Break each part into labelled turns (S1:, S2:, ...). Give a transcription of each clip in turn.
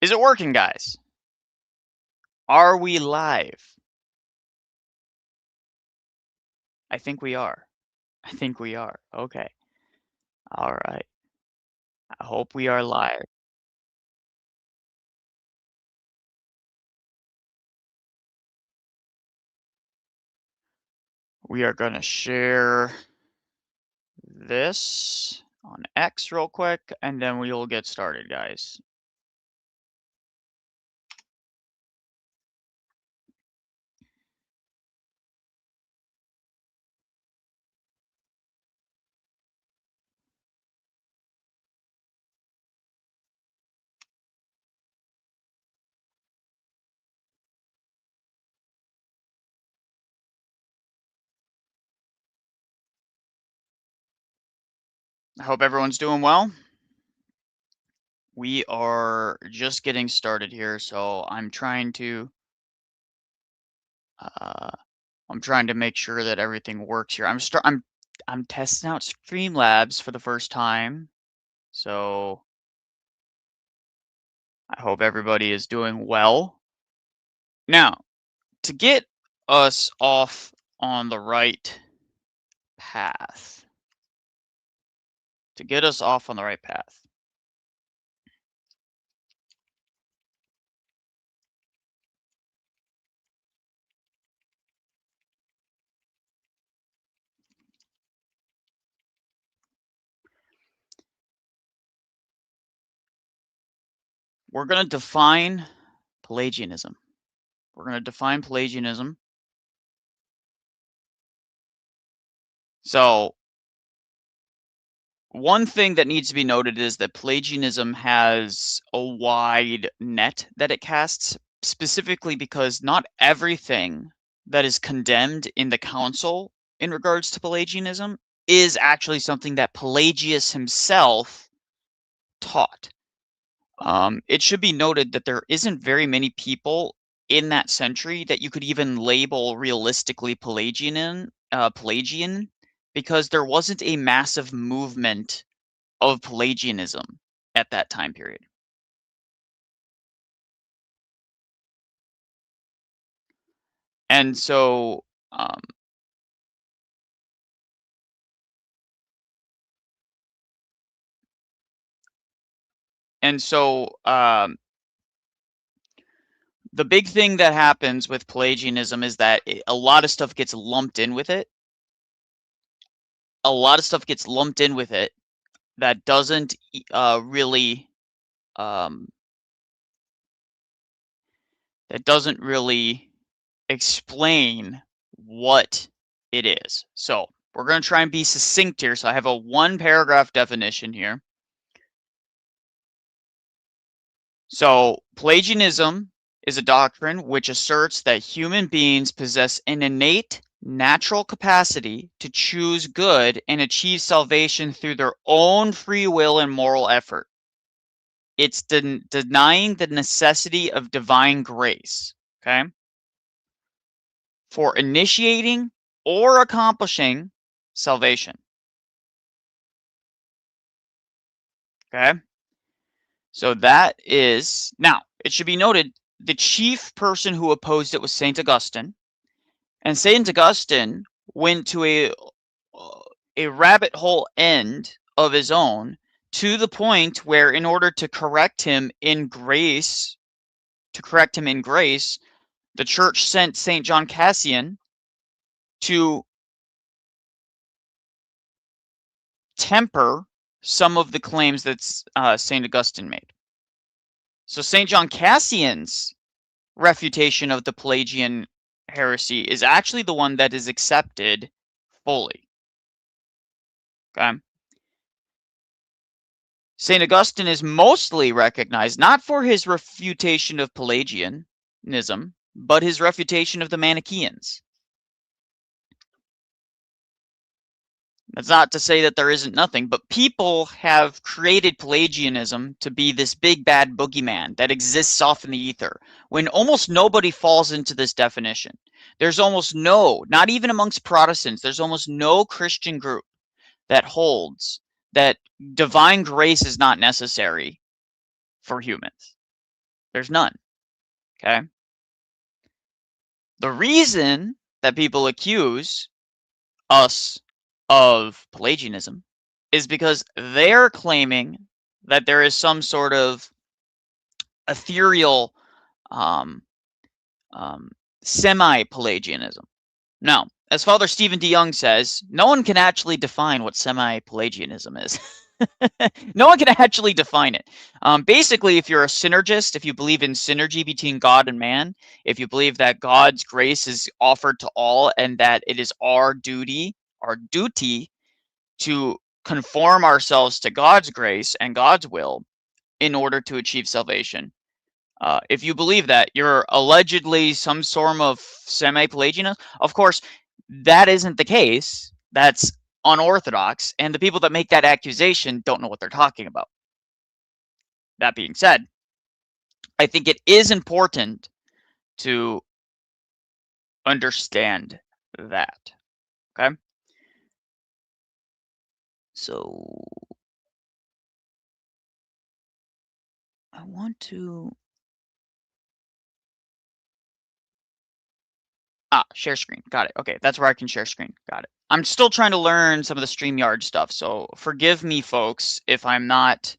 S1: Is it working, guys? Are we live? I think we are. I think we are. Okay. All right. I hope we are live. We are going to share this on X real quick, and then we will get started, guys. I hope everyone's doing well. We are just getting started here, so I'm trying to make sure that everything works here. I'm testing out Streamlabs for the first time, so I hope everybody is doing well. Now, to get us off on the right path, we're going to define Pelagianism. So, one thing that needs to be noted is that Pelagianism has a wide net that it casts, specifically because not everything that is condemned in the council in regards to Pelagianism is actually something that Pelagius himself taught. It should be noted that there isn't very many people in that century that you could even label realistically Pelagian, because there wasn't a massive movement of Pelagianism at that time period. And so, the big thing that happens with Pelagianism is that a lot of stuff gets lumped in with it. That doesn't really explain what it is. So we're going to try and be succinct here. So I have a 1-paragraph definition here. So Pelagianism is a doctrine which asserts that human beings possess an innate natural capacity to choose good and achieve salvation through their own free will and moral effort. It's denying the necessity of divine grace, okay, for initiating or accomplishing salvation. Okay? So that is, now, it should be noted, the chief person who opposed it was St. Augustine. And St. Augustine went to a rabbit hole end of his own, to the point where in order to correct him in grace, the church sent St. John Cassian to temper some of the claims that St. Augustine made. So St. John Cassian's refutation of the Pelagian heresy is actually the one that is accepted fully. Okay? St. Augustine is mostly recognized not for his refutation of Pelagianism, but his refutation of the Manichaeans. That's not to say that there isn't nothing, but people have created Pelagianism to be this big bad boogeyman that exists off in the ether, when almost nobody falls into this definition. There's almost no, not even amongst Protestants, there's almost no Christian group that holds that divine grace is not necessary for humans. There's none. Okay. The reason that people accuse us of Pelagianism is because they're claiming that there is some sort of ethereal um, um, semi-Pelagianism. Now, as Father Stephen DeYoung says, no one can actually define what semi-Pelagianism is. No one can actually define it. Basically, if you're a synergist, if you believe in synergy between God and man, if you believe that God's grace is offered to all and that it is our duty to conform ourselves to God's grace and God's will in order to achieve salvation. If you believe that, you're allegedly some sort of semi-Pelagianist. Of course, that isn't the case. That's unorthodox, and the people that make that accusation don't know what they're talking about. That being said, I think it is important to understand that. Okay? So I want to share screen. Got it. Okay, that's where I can share screen. Got it. I'm still trying to learn some of the StreamYard stuff, so forgive me, folks, if I'm not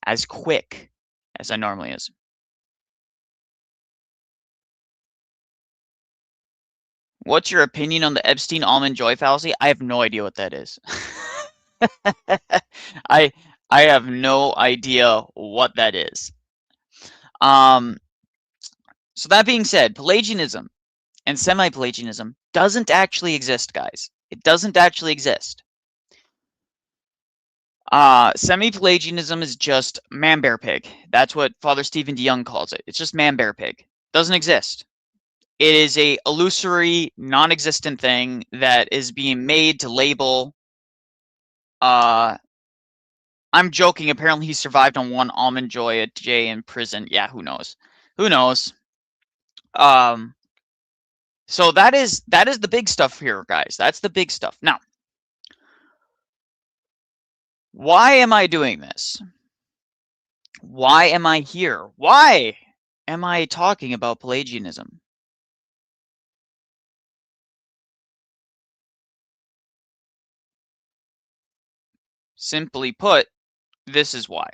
S1: as quick as I normally is. What's your opinion on the Epstein almond joy fallacy? I have no idea what that is. I I have no idea what that is. So that being said, Pelagianism and semi-Pelagianism doesn't actually exist, guys. It doesn't actually exist. Semi-Pelagianism is just man-bear pig. That's what Father Stephen DeYoung calls it. It's just man-bear pig. Doesn't exist. It is a illusory, non-existent thing that is being made to label. I'm joking. Apparently, he survived on one almond joy a day in prison. Yeah, who knows? Who knows? So that is the big stuff here, guys. That's the big stuff. Now, why am I doing this? Why am I here? Why am I talking about Pelagianism? Simply put, this is why.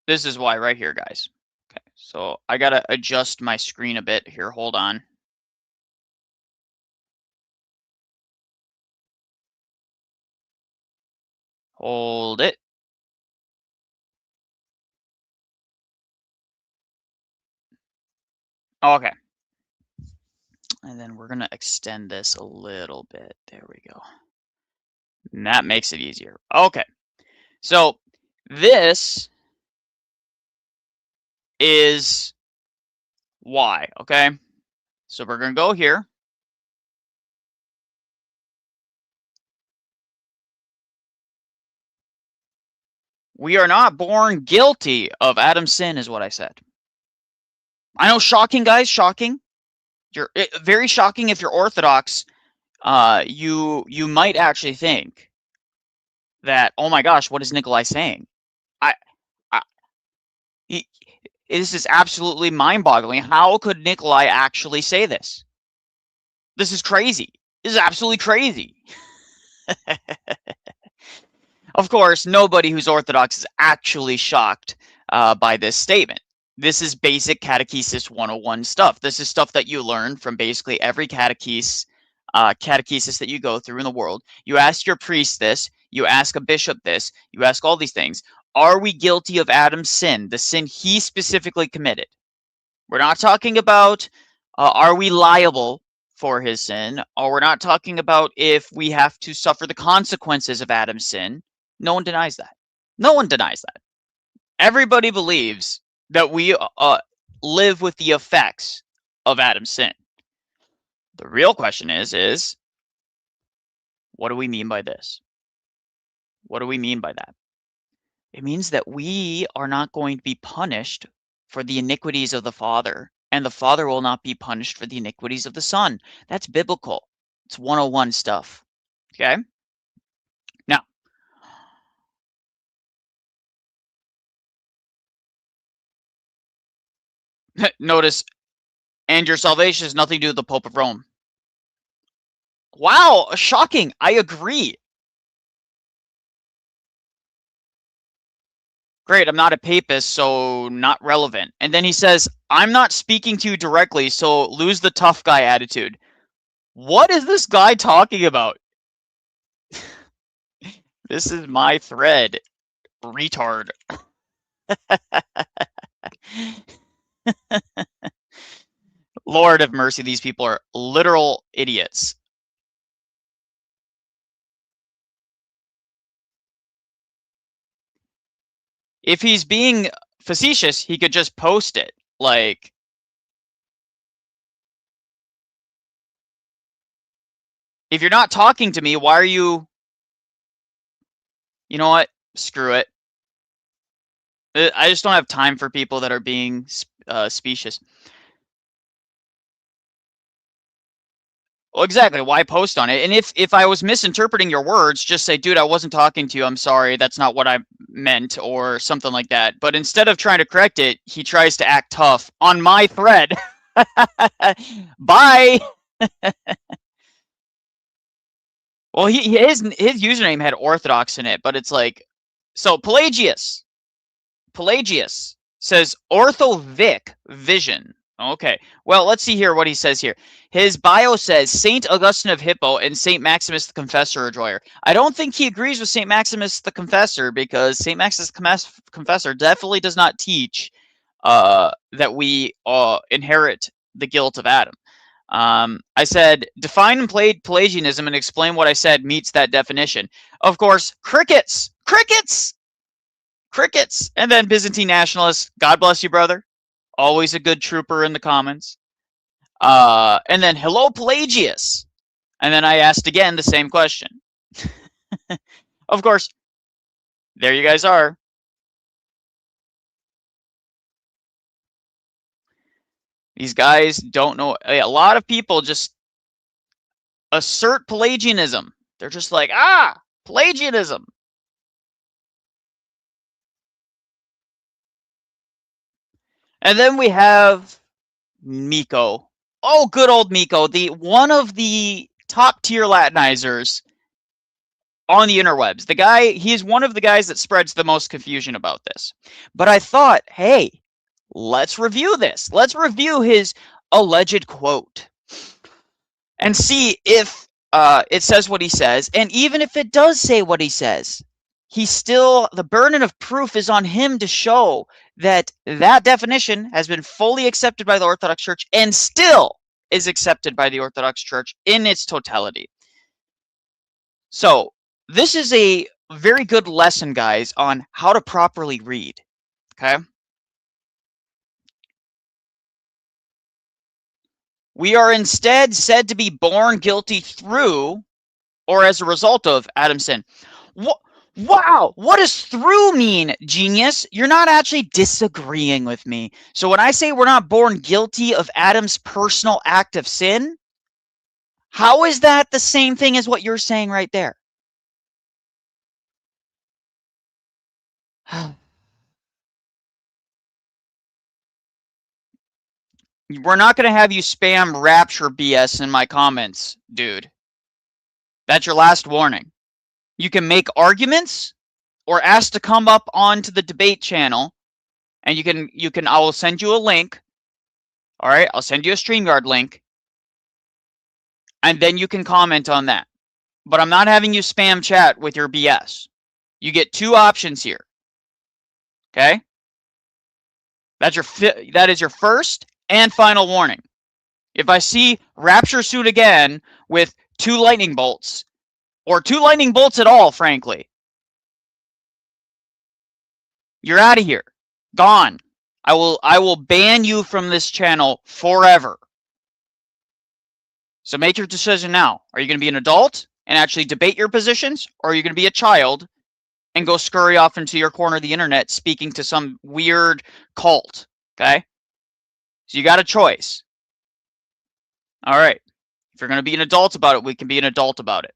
S1: This is why right here, guys. Okay, so I gotta adjust my screen a bit here. Hold on. Hold it. Okay. And then we're gonna extend this a little bit. There we go. And that makes it easier. Okay. So this is why, okay? So we're gonna go here. We are not born guilty of Adam's sin, is what I said. I know, shocking, guys, shocking. You're very shocking if you're Orthodox. You might actually think that, oh my gosh, what is Nikolai saying? I, I he, this is absolutely mind-boggling. How could Nikolai actually say this? This is crazy. This is absolutely crazy. Of course, nobody who's Orthodox is actually shocked by this statement. This is basic catechesis 101 stuff. This is stuff that you learn from basically every catechesis that you go through in the world. You ask your priest this, you ask a bishop this, you ask all these things. Are we guilty of Adam's sin, the sin he specifically committed? We're not talking about are we liable for his sin, or we're not talking about if we have to suffer the consequences of Adam's sin. No one denies that. No one denies that. Everybody believes that we live with the effects of Adam's sin. The real question is what do we mean by this? What do we mean by that? It means that we are not going to be punished for the iniquities of the Father, and the Father will not be punished for the iniquities of the Son. That's biblical. It's 101 stuff. Okay? Now, Notice, and your salvation has nothing to do with the Pope of Rome. Wow, shocking. I agree. Great, I'm not a papist, so not relevant. And then he says, I'm not speaking to you directly, so lose the tough guy attitude. What is this guy talking about? This is my thread. Retard. Lord have mercy, these people are literal idiots. If he's being facetious, he could just post it. Like, if you're not talking to me, why are you... You know what? Screw it. I just don't have time for people that are being specious. Well, exactly. Why post on it? And if I was misinterpreting your words, just say, dude, I wasn't talking to you. I'm sorry. That's not what I meant, or something like that. But instead of trying to correct it, he tries to act tough on my thread. Bye. Well, his username had Orthodox in it, but it's like, so Pelagius says Orthovic Vision. Okay, well, let's see here what he says here. His bio says Saint Augustine of Hippo and Saint Maximus the Confessor are Joyer. I don't think he agrees with Saint Maximus the Confessor, because Saint Maximus the Confessor definitely does not teach that we inherit the guilt of Adam. I said, define and Pelagianism and explain what I said meets that definition. Of course, crickets! Crickets! Crickets! And then Byzantine nationalists, God bless you, brother. Always a good trooper in the comments. And then, hello, Pelagius. And then I asked again the same question. Of course, there you guys are. These guys don't know. A lot of people just assert Pelagianism. They're just like, Pelagianism. And then we have Miko. Oh, good old Miko, one of the top tier Latinizers on the interwebs. The guy, he's one of the guys that spreads the most confusion about this. But I thought, hey, let's review this. Let's review his alleged quote and see if it says what he says. And even if it does say what he says, the burden of proof is on him to show that that definition has been fully accepted by the Orthodox Church and still is accepted by the Orthodox Church in its totality. So this is a very good lesson, guys, on how to properly read, okay? We are instead said to be born guilty through or as a result of Adam's sin. Wow, what does through mean, genius? You're not actually disagreeing with me. So when I say we're not born guilty of Adam's personal act of sin, how is that the same thing as what you're saying right there? We're not going to have you spam rapture BS in my comments, dude. That's your last warning. You can make arguments or ask to come up onto the debate channel, and I will send you a link. All right, I'll send you a StreamYard link, and then you can comment on that. But I'm not having you spam chat with your BS. You get two options here. Okay? That is your first and final warning. If I see Rapture Suit again with 2 lightning bolts, or 2 lightning bolts at all, frankly, you're out of here. Gone. I will ban you from this channel forever. So make your decision now. Are you going to be an adult and actually debate your positions, or are you going to be a child and go scurry off into your corner of the internet speaking to some weird cult? Okay? So you got a choice. All right. If you're going to be an adult about it, we can be an adult about it.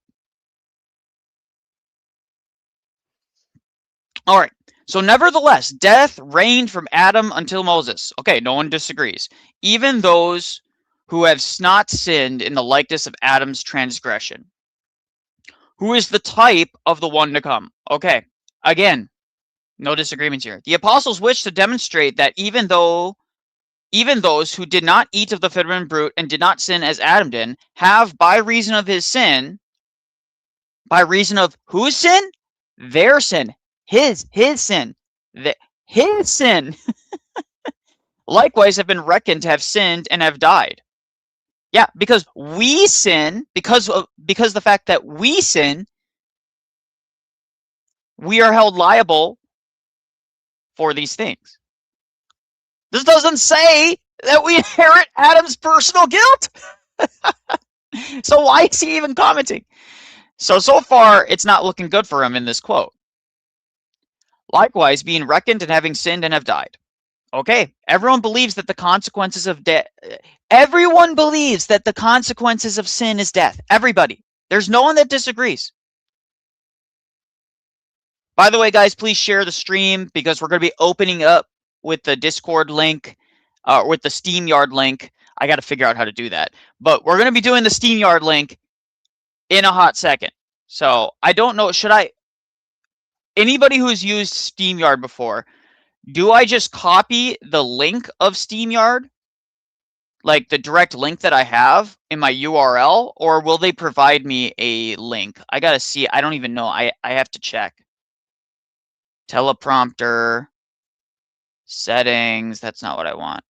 S1: All right. So nevertheless, death reigned from Adam until Moses. Okay, no one disagrees. Even those who have not sinned in the likeness of Adam's transgression, who is the type of the one to come. Okay, again, no disagreements here. The apostles wish to demonstrate that even those who did not eat of the forbidden fruit and did not sin as Adam did, have by reason of his sin, by reason of whose sin? Their sin. His sin. His sin. Likewise have been reckoned to have sinned and have died. Yeah, because we sin, because the fact that we sin, we are held liable for these things. This doesn't say that we inherit Adam's personal guilt. So why is he even commenting? So far, it's not looking good for him in this quote. Likewise, being reckoned and having sinned and have died. Okay, everyone believes that the consequences of death. Everyone believes that the consequences of sin is death. Everybody. There's no one that disagrees. By the way, guys, please share the stream because we're going to be opening up with the Discord link, with the SteamYard link. I got to figure out how to do that. But we're going to be doing the SteamYard link in a hot second. So I don't know. Should I? Anybody who's used SteamYard before, do I just copy the link of SteamYard? Like the direct link that I have in my URL, or will they provide me a link? I got to see. I don't even know. I have to check. Teleprompter. Settings. That's not what I want.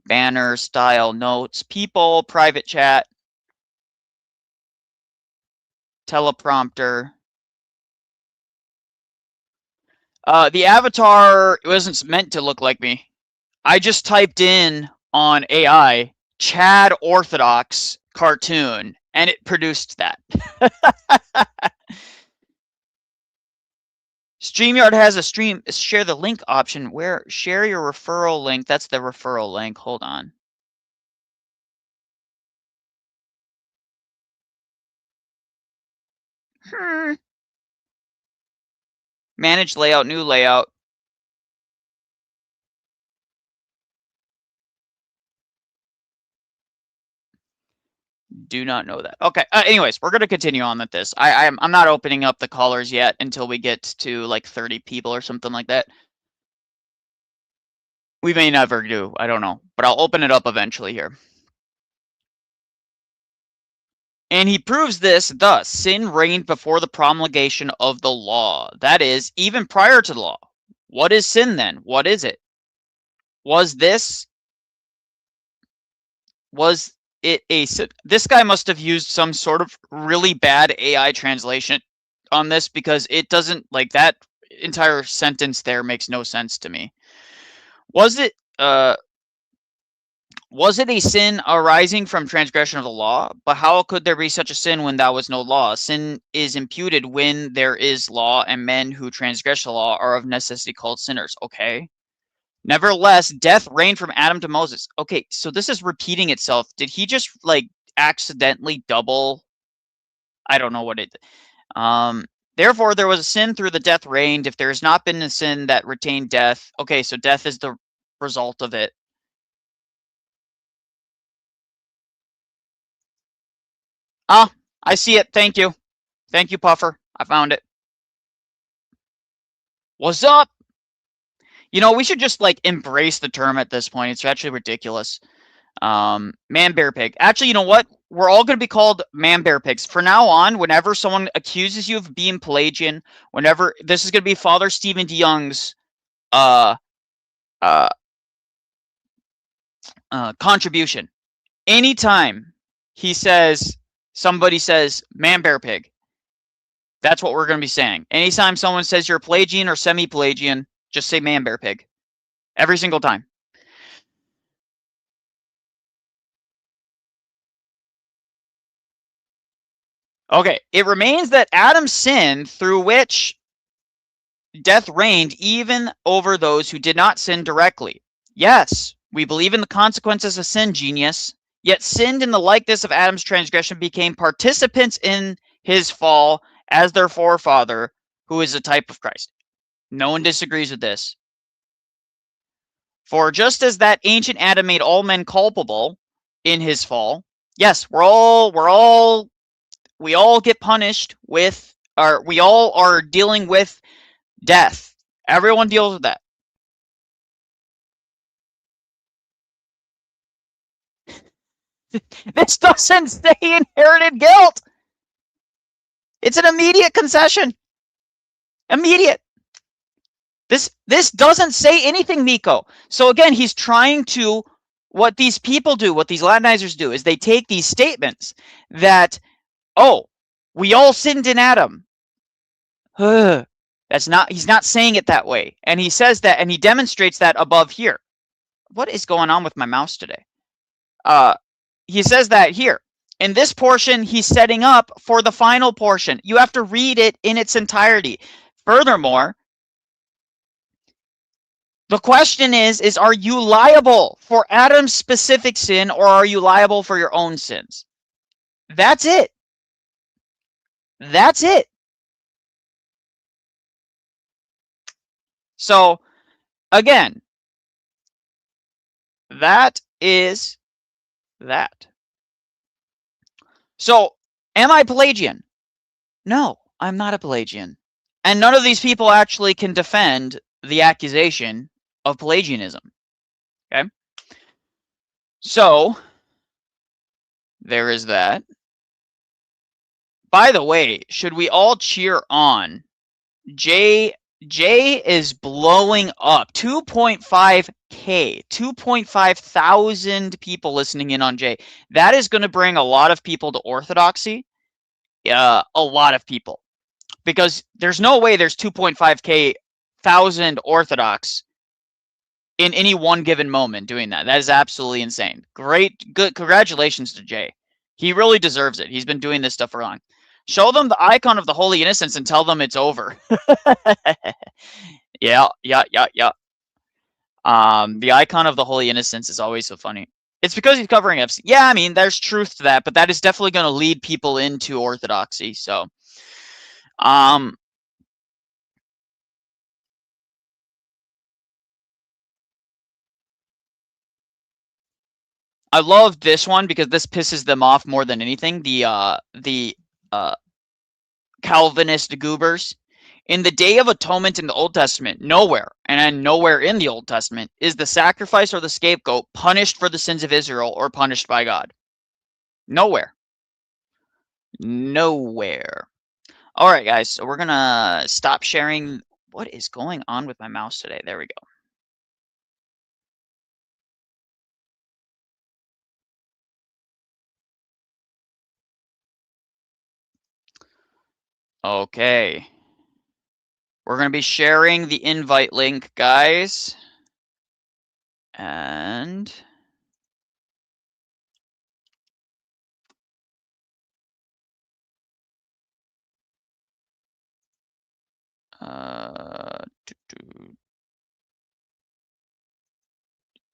S1: Banner, style, notes, people, private chat. Teleprompter. The avatar wasn't meant to look like me. I just typed in on AI Chad Orthodox cartoon and it produced that. StreamYard has a share the link option. Where share your referral link? That's the referral link. Hold on. Manage layout, new layout. Do not know that. Okay. Anyways, we're gonna continue on with this. I'm not opening up the callers yet until we get to like 30 people or something like that. We may never do. I don't know, but I'll open it up eventually here. And he proves this thus: sin reigned before the promulgation of the law. That is, even prior to the law. What is sin then? What is it? Was it a sin? This guy must have used some sort of really bad AI translation on this because it doesn't, like, that entire sentence there makes no sense to me. Was it a sin arising from transgression of the law? But how could there be such a sin when there was no law? Sin is imputed when there is law, and men who transgress the law are of necessity called sinners. Okay. Nevertheless, death reigned from Adam to Moses. Okay, so this is repeating itself. Did he just like accidentally double? I don't know what it. Therefore, there was a sin through the death reigned. If there has not been a sin that retained death. Okay, so death is the result of it. Ah, I see it. Thank you. Thank you, Puffer. I found it. What's up? You know, we should just like embrace the term at this point. It's actually ridiculous. Man, bear, pig. Actually, you know what? We're all going to be called man, bear, pigs. For now on, whenever someone accuses you of being Pelagian, whenever this is going to be Father Stephen DeYoung's contribution. Anytime somebody says man, bear, pig, that's what we're going to be saying. Anytime someone says you're Pelagian or semi-Pelagian, just say man, bear, pig. Every single time. Okay, it remains that Adam sinned, through which death reigned even over those who did not sin directly. Yes, we believe in the consequences of sin, genius, yet sinned in the likeness of Adam's transgression became participants in his fall as their forefather, who is a type of Christ. No one disagrees with this. For just as that ancient Adam made all men culpable in his fall, yes, we all get punished with, or we all are dealing with death. Everyone deals with that. This doesn't say inherited guilt. It's an immediate concession. Immediate. This doesn't say anything, Miko. So again, he's trying to, what these people do, what these Latinizers do, is they take these statements that, oh, we all sinned in Adam. That's not, he's not saying it that way. And he says that, and he demonstrates that above here. What is going on with my mouse today? He says that here. In this portion, he's setting up for the final portion. You have to read it in its entirety. Furthermore, the question is are you liable for Adam's specific sin, or are you liable for your own sins? That's it. That's it. So, again, that is that. So, am I Pelagian? No, I'm not a Pelagian. And none of these people actually can defend the accusation of Pelagianism. Okay? So, there is that. By the way, should we all cheer on? Jay is blowing up. 2.5K, 2.5 thousand people listening in on Jay. That is going to bring a lot of people to Orthodoxy. A lot of people. Because there's no way there's 2.5K thousand Orthodox in any one given moment doing that. That is absolutely insane. Great, good. Congratulations to Jay. He really deserves it. He's been doing this stuff for long. Show them the icon of the Holy Innocents and tell them it's over. Yeah. The icon of the Holy Innocents is always so funny. It's because he's covering FC. Yeah, I mean, there's truth to that, but that is definitely going to lead people into Orthodoxy. So, I love this one because this pisses them off more than anything. The Calvinist goobers. In the Day of Atonement in the Old Testament, nowhere, and nowhere in the Old Testament, is the sacrifice or the scapegoat punished for the sins of Israel or punished by God. Nowhere. Nowhere. All right, guys, so we're going to stop sharing. What is going on with my mouse today? There we go. Okay. We're going to be sharing the invite link, guys. And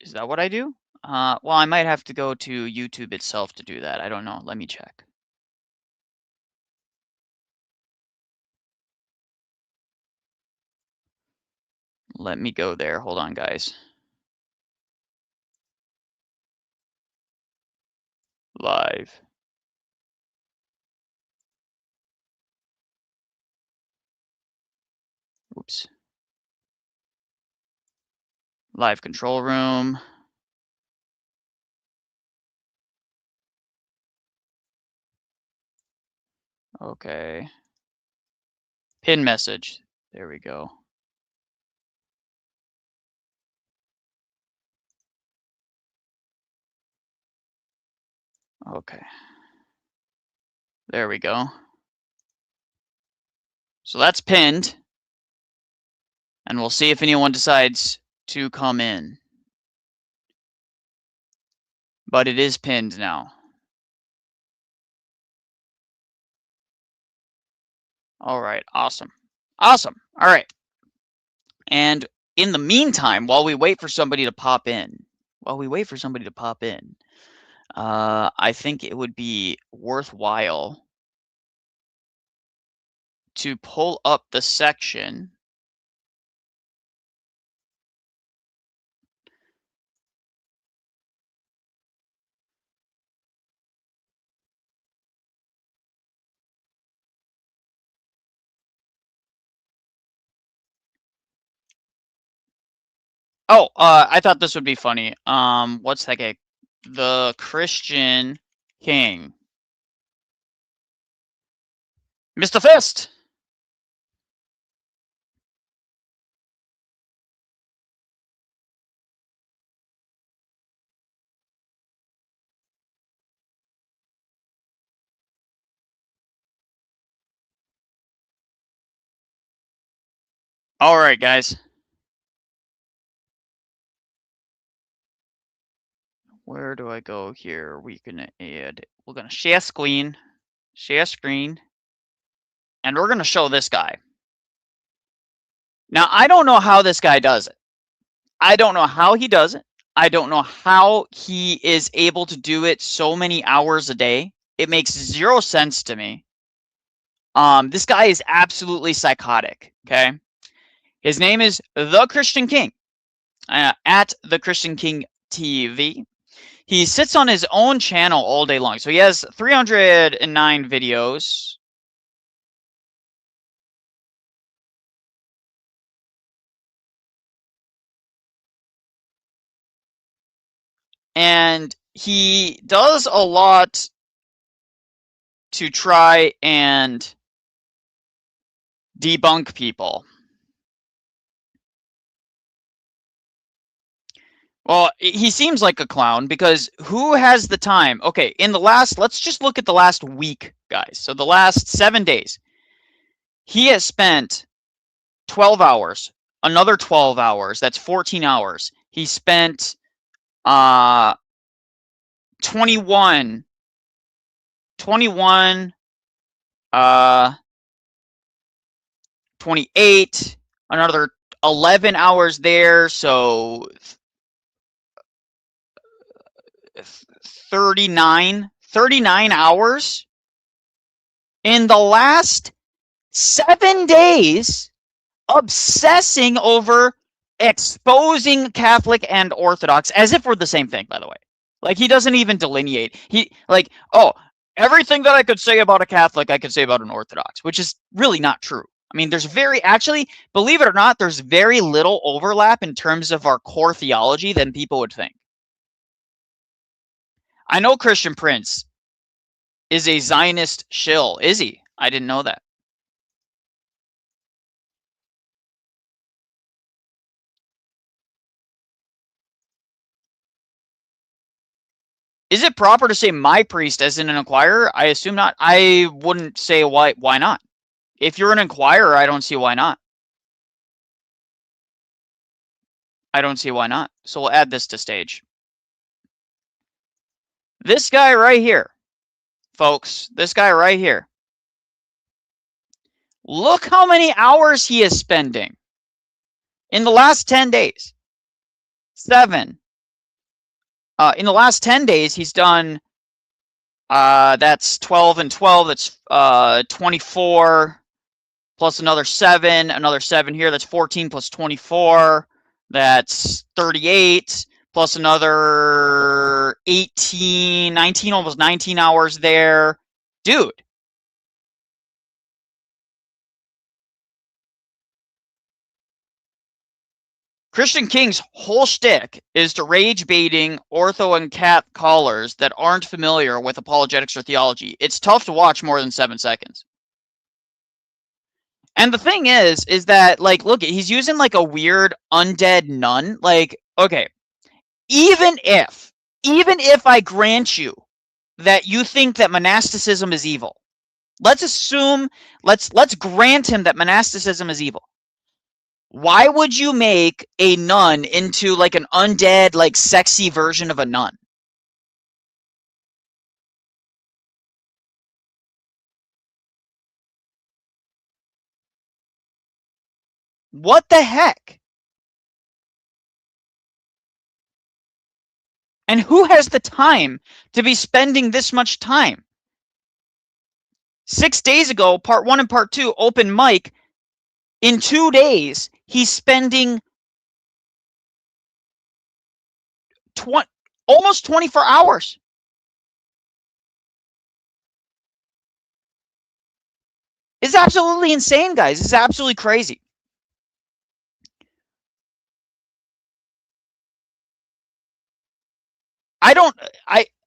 S1: is that what I do? Well, I might have to go to YouTube itself to do that. I don't know. Let me check. Let me go there. Hold on, guys. Live. Oops. Live control room. Okay. Pin message. There we go. Okay. There we go. So that's pinned. And we'll see if anyone decides to come in. But it is pinned now. All right. Awesome. Awesome. All right. And in the meantime, while we wait for somebody to pop in, I think it would be worthwhile to pull up the section. Oh, I thought this would be funny. What's that guy? The Christian King. Mr. Fist! Alright, guys. Where do I go here? We're gonna add, we're gonna share screen, and we're gonna show this guy. Now, I don't know how this guy does it. I don't know how he does it. I don't know how he is able to do it so many hours a day. It makes zero sense to me. This guy is absolutely psychotic, okay? His name is The Christian King, at The Christian King TV. He sits on his own channel all day long. So he has 309 videos. And he does a lot to try and debunk people. Well, he seems like a clown because who has the time? Okay, let's just look at the last week, guys. So the last 7 days, he has spent 12 hours, another 12 hours. That's 14 hours. He spent 21, 28, another 11 hours there. So 39 hours in the last 7 days obsessing over exposing Catholic and Orthodox, as if we're the same thing, by the way. Like, he doesn't even delineate. Everything that I could say about a Catholic, I could say about an Orthodox, which is really not true. I mean, believe it or not, there's very little overlap in terms of our core theology than people would think. I know Christian Prince is a Zionist shill. Is he? I didn't know that. Is it proper to say my priest as in an inquirer? I assume not. I wouldn't say why not. If you're an inquirer, I don't see why not. I don't see why not. So we'll add this to stage. This guy right here, folks, this guy right here. Look how many hours he is spending in the last 10 days. 7. In the last 10 days, he's done, that's 12 and 12, that's 24, plus another 7 here, that's 14 plus 24, that's 38, plus another 18, 19, almost 19 hours there. Dude. Christian King's whole shtick is to rage baiting ortho and cat callers that aren't familiar with apologetics or theology. It's tough to watch more than 7 seconds. And the thing is that, like, look, he's using like a weird undead nun. Like, okay, even if I grant you that you think that monasticism is evil, let's grant him that monasticism is evil. Why would you make a nun into like an undead, like sexy version of a nun? What the heck? And who has the time to be spending this much time? 6 days ago, part 1 and part 2, open mic. In 2 days, he's spending almost 24 hours. It's absolutely insane, guys. It's absolutely crazy.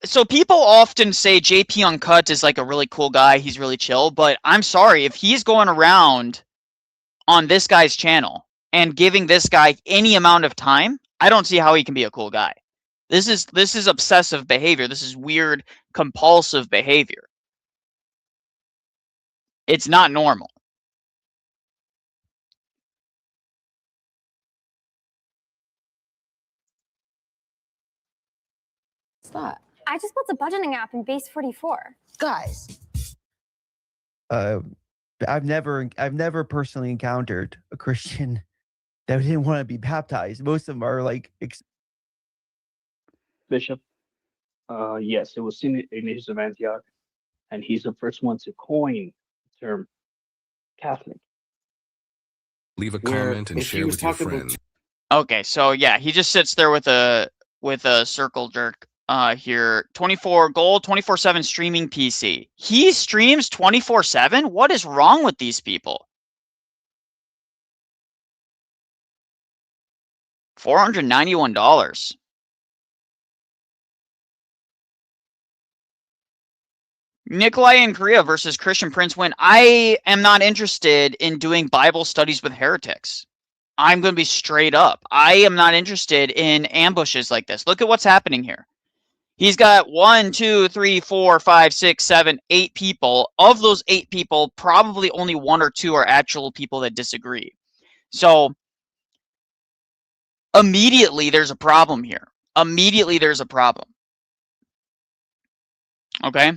S1: So people often say JP Uncut is like a really cool guy. He's really chill, but I'm sorry, if he's going around on this guy's channel and giving this guy any amount of time, I don't see how he can be a cool guy. This is obsessive behavior. This is weird, compulsive behavior. It's not normal.
S2: What's that?
S3: I just built a budgeting app in Base 44.
S2: Guys.
S4: I've never personally encountered a Christian that didn't want to be baptized. Most of them are like
S5: Bishop. Yes, it was St. Ignatius of Antioch, and he's the first one to coin the term Catholic.
S6: Leave a comment and share with your friends.
S1: Okay, so yeah, he just sits there with a circle jerk here. 24 gold, 24/7 streaming PC. He streams 24/7? What is wrong with these people? $491. Nikolai in Korea versus Christian Prince win. I am not interested in doing Bible studies with heretics. I'm going to be straight up. I am not interested in ambushes like this. Look at what's happening here. He's got 1, 2, 3, 4, 5, 6, 7, 8 people. Of those 8 people, probably only 1 or 2 are actual people that disagree. So immediately there's a problem here. Immediately there's a problem. Okay?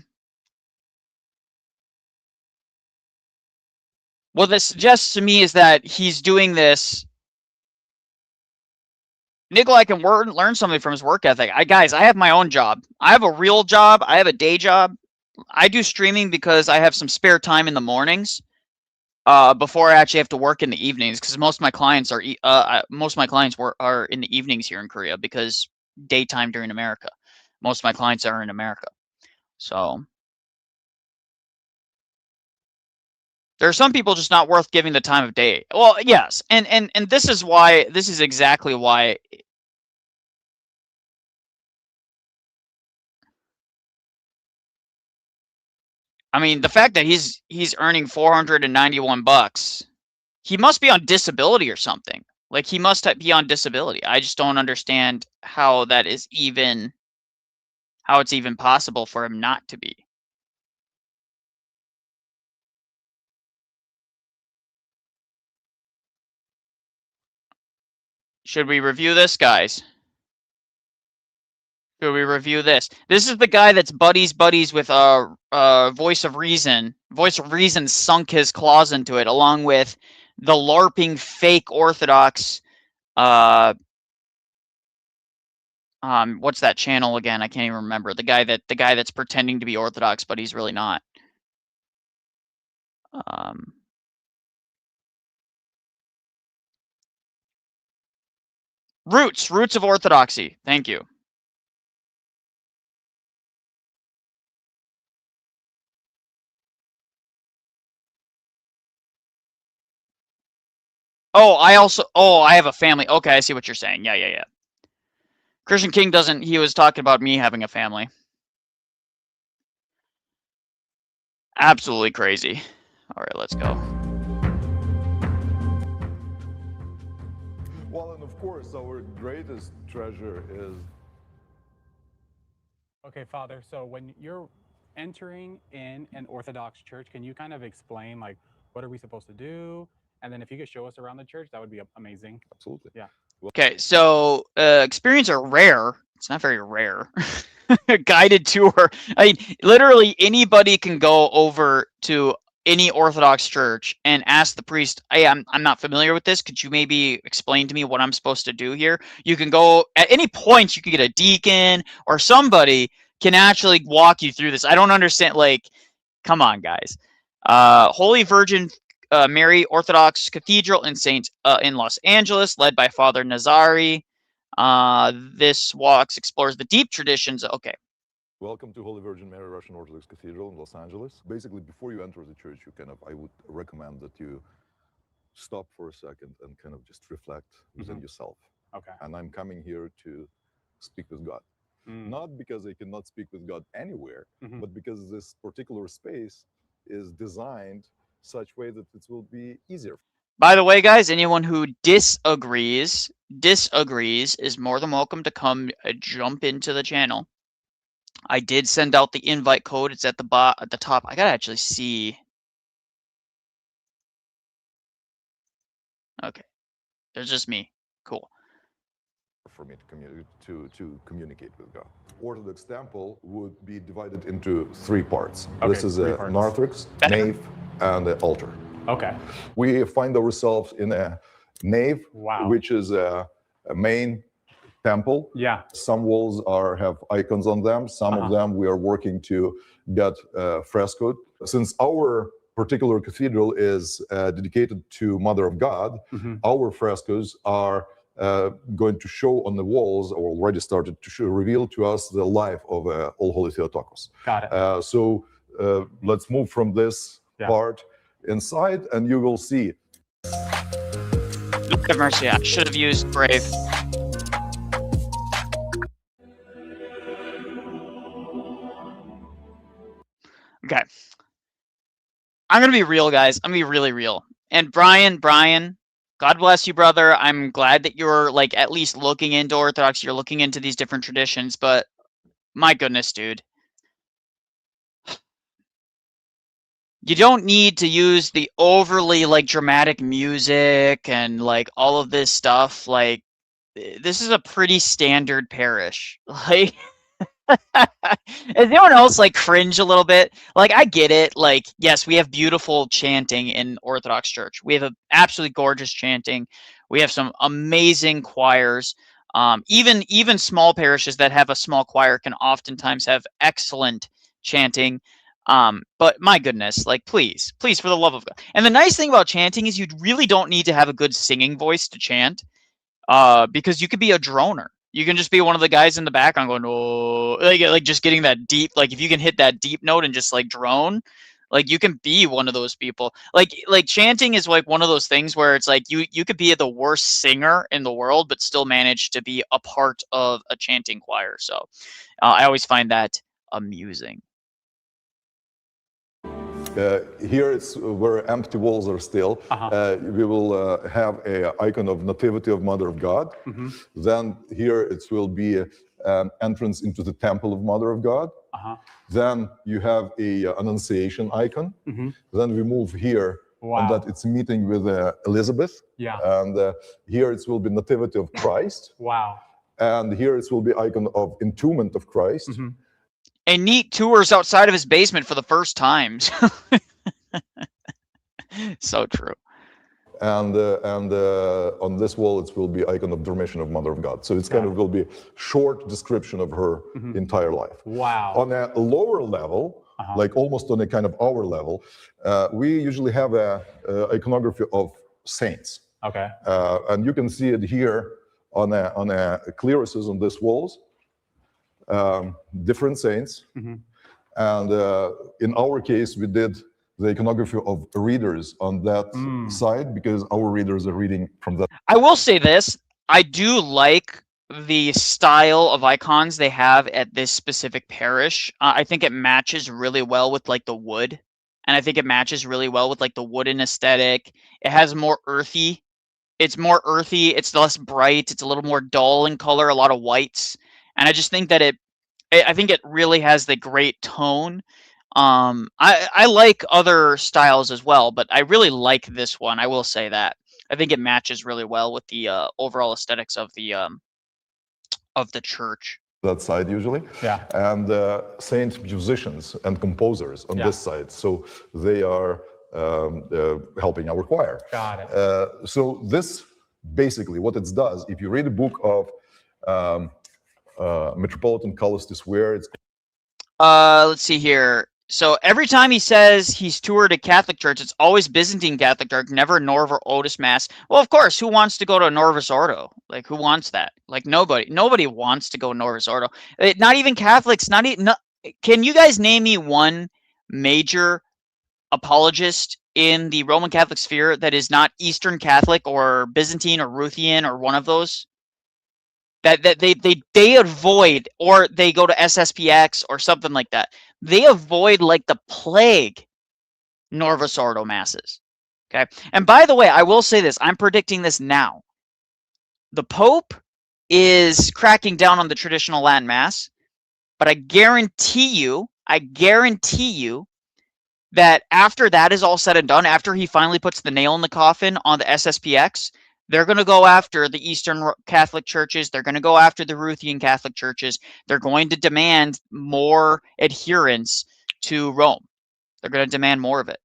S1: What this suggests to me is that he's doing this. Nikolai can learn something from his work ethic. Guys, I have my own job. I have a real job. I have a day job. I do streaming because I have some spare time in the mornings before I actually have to work in the evenings, because most of my clients are in the evenings here in Korea, because daytime during America. Most of my clients are in America. So there are some people just not worth giving the time of day. Well, yes, and this is why. This is exactly why. I mean, the fact that he's earning $491, he must be on disability or something. Like, he must be on disability. I just don't understand how that is even, how it's even possible for him not to be. Should we review this, guys? Should we review this? This is the guy that's buddies with Voice of Reason. Voice of Reason sunk his claws into it, along with the LARPing fake Orthodox. What's that channel again? I can't even remember. The guy that's pretending to be Orthodox, but he's really not. Roots of Orthodoxy. Thank you. I have a family. Okay, I see what you're saying. Yeah. Christian King doesn't, he was talking about me having a family. Absolutely crazy. All right, let's go.
S7: Well, and of course, our greatest treasure is...
S8: Okay, Father, so when you're entering in an Orthodox church, can you kind of explain, like, what are we supposed to do? And then if you could show us around the church, that would be amazing.
S7: Absolutely.
S8: Yeah.
S1: Okay, so experience are rare. It's not very rare. Guided tour. I mean, literally anybody can go over to any Orthodox church and ask the priest, hey, I'm not familiar with this. Could you maybe explain to me what I'm supposed to do here? You can go at any point, you can get a deacon or somebody can actually walk you through this. I don't understand. Like, come on, guys. Holy Virgin Mary Orthodox Cathedral in in Los Angeles, led by Father Nazari. This walks explores the deep traditions. Okay.
S7: Welcome to Holy Virgin Mary Russian Orthodox Cathedral in Los Angeles. Basically, before you enter the church, I would recommend that you stop for a second and kind of just reflect within yourself.
S8: Okay.
S7: And I'm coming here to speak with God. Not because I cannot speak with God anywhere, but because this particular space is designed such way that it will be easier.
S1: By the way, guys, anyone who disagrees is more than welcome to come jump into the channel. I did send out the invite code. It's at the top. I gotta actually see. Okay, there's just me. Cool.
S7: For me to communicate with God. Orthodox temple would be divided into 3 parts.
S8: Okay,
S7: This is a narthex, nave, and an altar.
S8: Okay.
S7: We find ourselves in a nave,
S8: Wow.
S7: which is a main temple.
S8: Yeah.
S7: Some walls have icons on them. Some of them we are working to get frescoed. Since our particular cathedral is dedicated to Mother of God, our frescoes are going to show on the walls, or already started to reveal to us the life of All Holy Theotokos.
S8: Got it.
S7: So let's move from this part inside, and you will see.
S1: Lord have mercy, I should have used Brave. Okay. I'm gonna be real, guys. I'm gonna be really real. And Brian, God bless you, brother. I'm glad that you're like at least looking into Orthodox. You're looking into these different traditions, but my goodness, dude. You don't need to use the overly like dramatic music and like all of this stuff. Like, this is a pretty standard parish. Like, does anyone else like cringe a little bit? Like, I get it. Like, yes, we have beautiful chanting in Orthodox Church. We have a absolutely gorgeous chanting. We have some amazing choirs. Even small parishes that have a small choir can oftentimes have excellent chanting. But my goodness, like, please, for the love of God. And the nice thing about chanting is you really don't need to have a good singing voice to chant, because you could be a droner. You can just be one of the guys in the background going, oh, like just getting that deep, like if you can hit that deep note and just like drone, like you can be one of those people. Like chanting is like one of those things where it's like you could be the worst singer in the world, but still manage to be a part of a chanting choir. So I always find that amusing.
S7: Here it's where empty walls are still. We will have an icon of Nativity of Mother of God. Then here it will be an entrance into the Temple of Mother of God. Then you have a Annunciation icon. Then we move here, and that it's meeting with Elizabeth. And here it will be Nativity of Christ. And here it will be icon of Entombment of Christ.
S1: And neat tours outside of his basement for the first time. So true.
S7: And on this wall, it will be icon of Dormition of Mother of God. So it's kind of will be a short description of her entire life. On a lower level, like almost on a kind of our level, we usually have a iconography of saints. And you can see it here on a clearances on these walls. Different saints, and in our case we did the iconography of readers on that side, because our readers are reading from that.
S1: I will say this, I do like the style of icons they have at this specific parish. I think it matches really well with like the wood, and I think it matches really well with like the wooden aesthetic. It has more earthy, it's it's less bright, it's a little more dull in color, a lot of whites. And I just think that I think it really has the great tone. I like other styles as well, but I really like this one. I will say that. I think it matches really well with the overall aesthetics of the church.
S7: That side usually. And saint musicians and composers on this side. So they are helping our choir. So this basically what it does, if you read a book of Metropolitan Callistus, where it's
S1: let's see here. So every time he says he's toured a Catholic church, it's always Byzantine Catholic Church, never Norva Otis Mass. Well, of course, who wants to go to Norvis Ordo? Like, who wants that? Like, nobody wants to go Norvis Ordo. Not even Catholics. Not even. Can you guys name me one major apologist in the Roman Catholic sphere that is not Eastern Catholic or Byzantine or Ruthian or one of those? That they avoid, or they go to SSPX or something like that. They avoid like the plague Norvis Ordo masses. Okay. And by the way, I will say this. I'm predicting this now. The Pope is cracking down on the traditional Latin Mass, but I guarantee you that after that is all said and done, after he finally puts the nail in the coffin on the SSPX, they're going to go after the Eastern Catholic churches. They're going to go after the Ruthian Catholic churches. They're going to demand more adherence to Rome. They're going to demand more of it.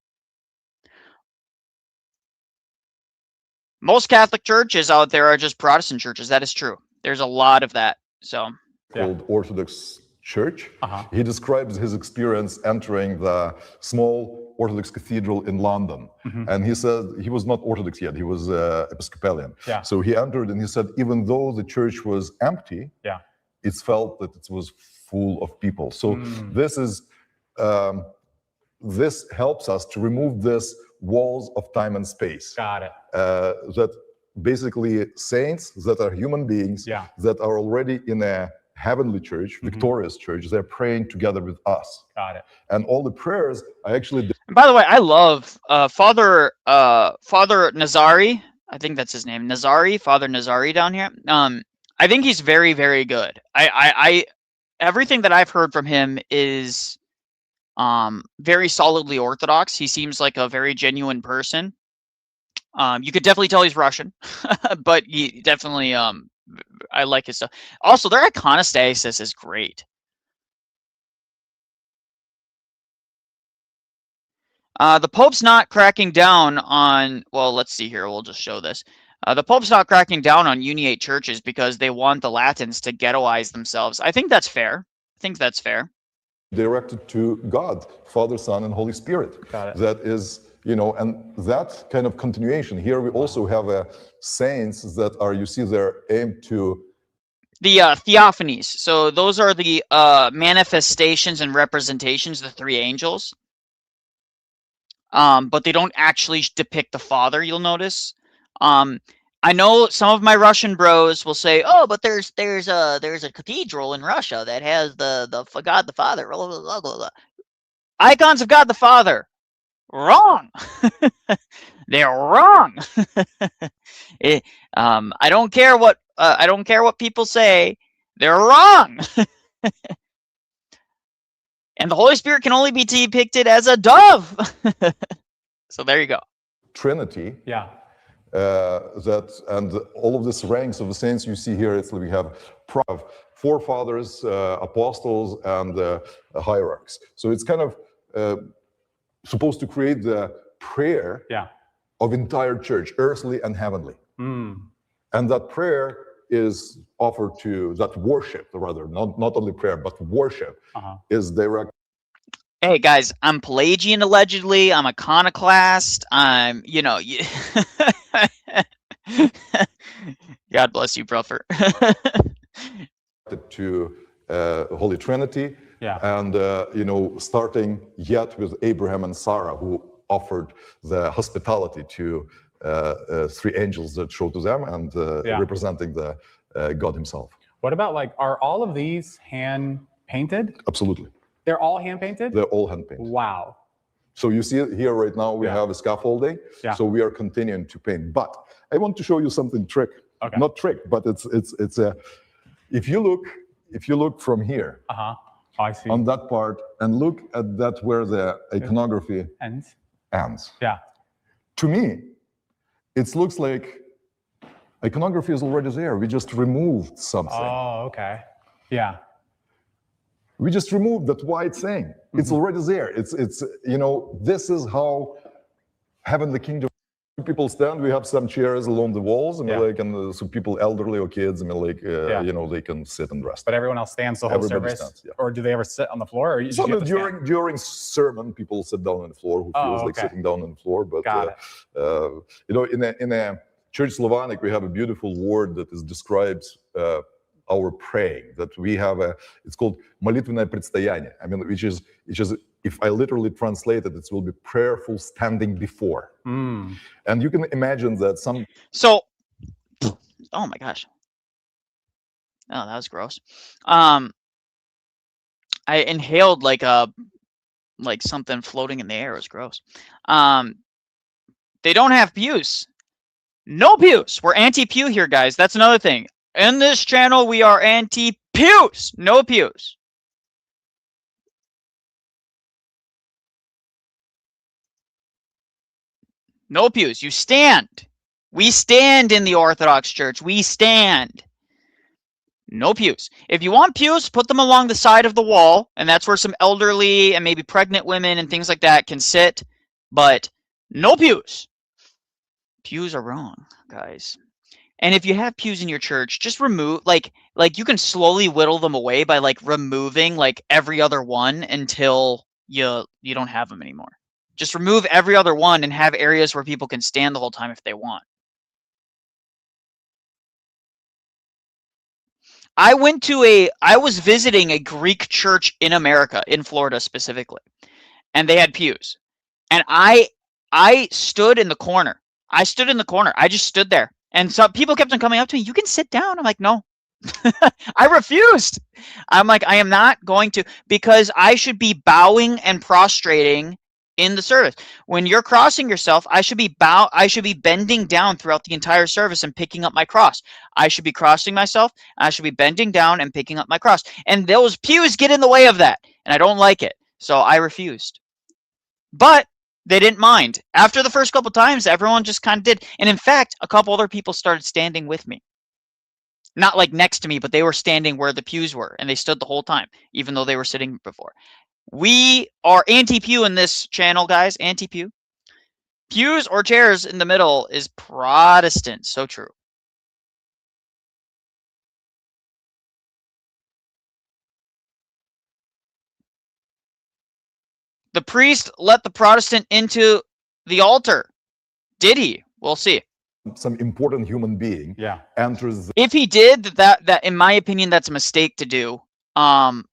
S1: Most Catholic churches out there are just Protestant churches. That is true. There's a lot of that. So,
S7: called Orthodox Church. He describes his experience entering the small Orthodox cathedral in London. And he said he was not Orthodox yet, he was Episcopalian. So he entered and he said, even though the church was empty, it felt that it was full of people. So this is, this helps us to remove this walls of time and space.
S8: Got it.
S7: That basically saints that are human beings that are already in a heavenly church, victorious church, they're praying together with us.
S8: Got it.
S7: And all the prayers I actually did.
S1: And by the way, I love Father Nazari. I think that's his name, Nazari, Father Nazari down here. I think he's very, very good. I everything that I've heard from him is very solidly Orthodox. He seems like a very genuine person. You could definitely tell he's Russian, but he definitely I like his stuff. Also, their iconostasis is great. The Pope's not cracking down on, well, let's see here. We'll just show this. The Pope's not cracking down on Uniate churches because they want the Latins to ghettoize themselves. I think that's fair.
S7: Directed to God, Father, Son, and Holy Spirit.
S8: Got it.
S7: That is, you know, and that kind of continuation. Here we also have saints that are, you see, they're aimed to
S1: the theophanies. So those are the manifestations and representations, the three angels. But they don't actually depict the Father, you'll notice. I know some of my Russian bros will say, "Oh, but there's a cathedral in Russia that has the God the Father." Blah, blah, blah, blah. Icons of God the Father. Wrong. They're wrong. I don't care what people say. They're wrong. And the Holy Spirit can only be depicted as a dove. So there you go.
S7: Trinity.
S8: Yeah.
S7: That and all of these ranks of the saints you see here, it's we have forefathers, apostles, and hierarchs. So it's kind of supposed to create the prayer of entire church, earthly and heavenly. And that prayer is offered to, that worship, rather, not only prayer, but worship is direct.
S1: Hey guys, I'm Pelagian allegedly. I'm iconoclast. I'm, you know, God bless you, brother.
S7: To Holy Trinity, and you know, starting yet with Abraham and Sarah, who offered the hospitality to three angels that showed to them, and representing the God Himself.
S8: What about, like, are all of these hand painted?
S7: Absolutely.
S8: They're all hand painted?
S7: They're all hand painted.
S8: Wow.
S7: So you see it here right now, we have a scaffolding. So we are continuing to paint. But I want to show you something trick. Not trick, but it's a, if you look from here,
S8: I see.
S7: on that part, and look at that where the iconography ends.
S8: Yeah.
S7: To me, it looks like iconography is already there. We just removed something.
S8: Oh, okay. Yeah.
S7: We just removed that white thing. It's already there. It's you know, this is how heavenly kingdom people stand. We have some chairs along the walls. I mean,
S8: Yeah.
S7: like, and so people, elderly or kids, I mean, like, you know, they can sit and rest.
S8: But everyone else stands the whole
S7: Everybody
S8: service?
S7: stands, yeah.
S8: Or do they ever sit on the floor? Or you
S7: So
S8: just have to stand?
S7: during sermon, people sit down on the floor. Who feels like
S8: okay.
S7: sitting down on the floor? But
S8: Got it.
S7: you know, in a Church Slavonic, we have a beautiful word that describes our praying. That we have it's called молитвенное предстояние. I mean, which is if I literally translate it, it will be prayerful standing before.
S8: Mm.
S7: And you can imagine that some.
S1: So, oh my gosh. Oh, that was gross. I inhaled like something floating in the air. It was gross. They don't have pews. No pews. We're anti-pew here, guys. That's another thing. In this channel, we are anti-pews. No pews. No pews. You stand. We stand in the Orthodox Church. We stand. No pews. If you want pews, put them along the side of the wall, and that's where some elderly and maybe pregnant women and things like that can sit, but no pews. Pews are wrong, guys. And if you have pews in your church, just remove, like you can slowly whittle them away by like removing like every other one until you don't have them anymore. Just remove every other one and have areas where people can stand the whole time if they want. I was visiting a Greek church in America, in Florida specifically, and they had pews. And I stood in the corner. I stood in the corner. I just stood there. And some people kept on coming up to me, you can sit down. I'm like, no. I refused. I'm like, I am not going to, because I should be bowing and prostrating in the service. When you're crossing yourself, I should be bending down throughout the entire service and picking up my cross. I should be crossing myself. I should be bending down and picking up my cross. And those pews get in the way of that. And I don't like it. So I refused. But they didn't mind. After the first couple times, everyone just kind of did. And in fact, a couple other people started standing with me. Not like next to me, but they were standing where the pews were. And they stood the whole time, even though they were sitting before. We are anti-pew in this channel, guys. Anti-pew. Pews or chairs in the middle is Protestant. So true. The priest let the Protestant into the altar. Did he? We'll see.
S7: Some important human being enters.
S1: If he did, that in my opinion, that's a mistake to do. One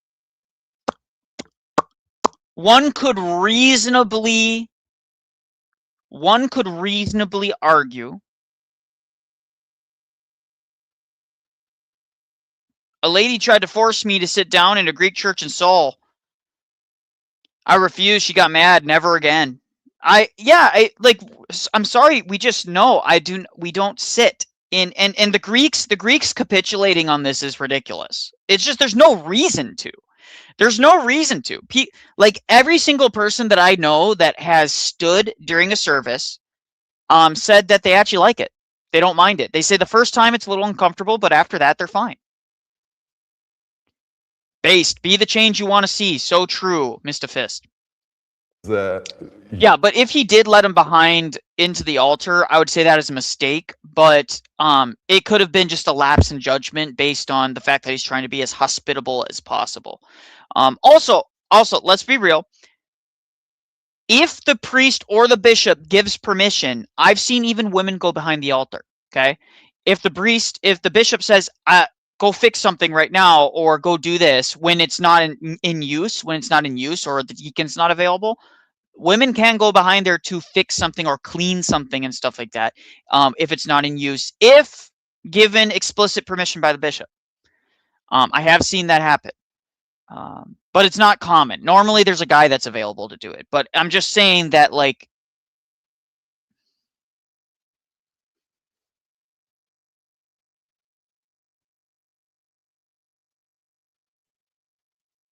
S1: could reasonably argue a lady tried to force me to sit down in a Greek church in Seoul. I refused. She got mad. Never again. I'm sorry. We just know we don't sit in, and the Greeks capitulating on this is ridiculous. It's just, there's no reason to. There's no reason to. Like every single person that I know that has stood during a service said that they actually like it. They don't mind it. They say the first time it's a little uncomfortable, but after that, they're fine. Based. Be the change you want to see. So true, Mr. Fist. Yeah, but if he did let him behind into the altar, I would say that is a mistake. But it could have been just a lapse in judgment based on the fact that he's trying to be as hospitable as possible. Also, let's be real. If the priest or the bishop gives permission, I've seen even women go behind the altar. Okay, if the bishop says, "Go fix something right now," or "Go do this," when it's not in use, or the deacon's not available, women can go behind there to fix something or clean something and stuff like that, if it's not in use, if given explicit permission by the bishop. I have seen that happen, but it's not common. Normally, there's a guy that's available to do it. But I'm just saying that, like,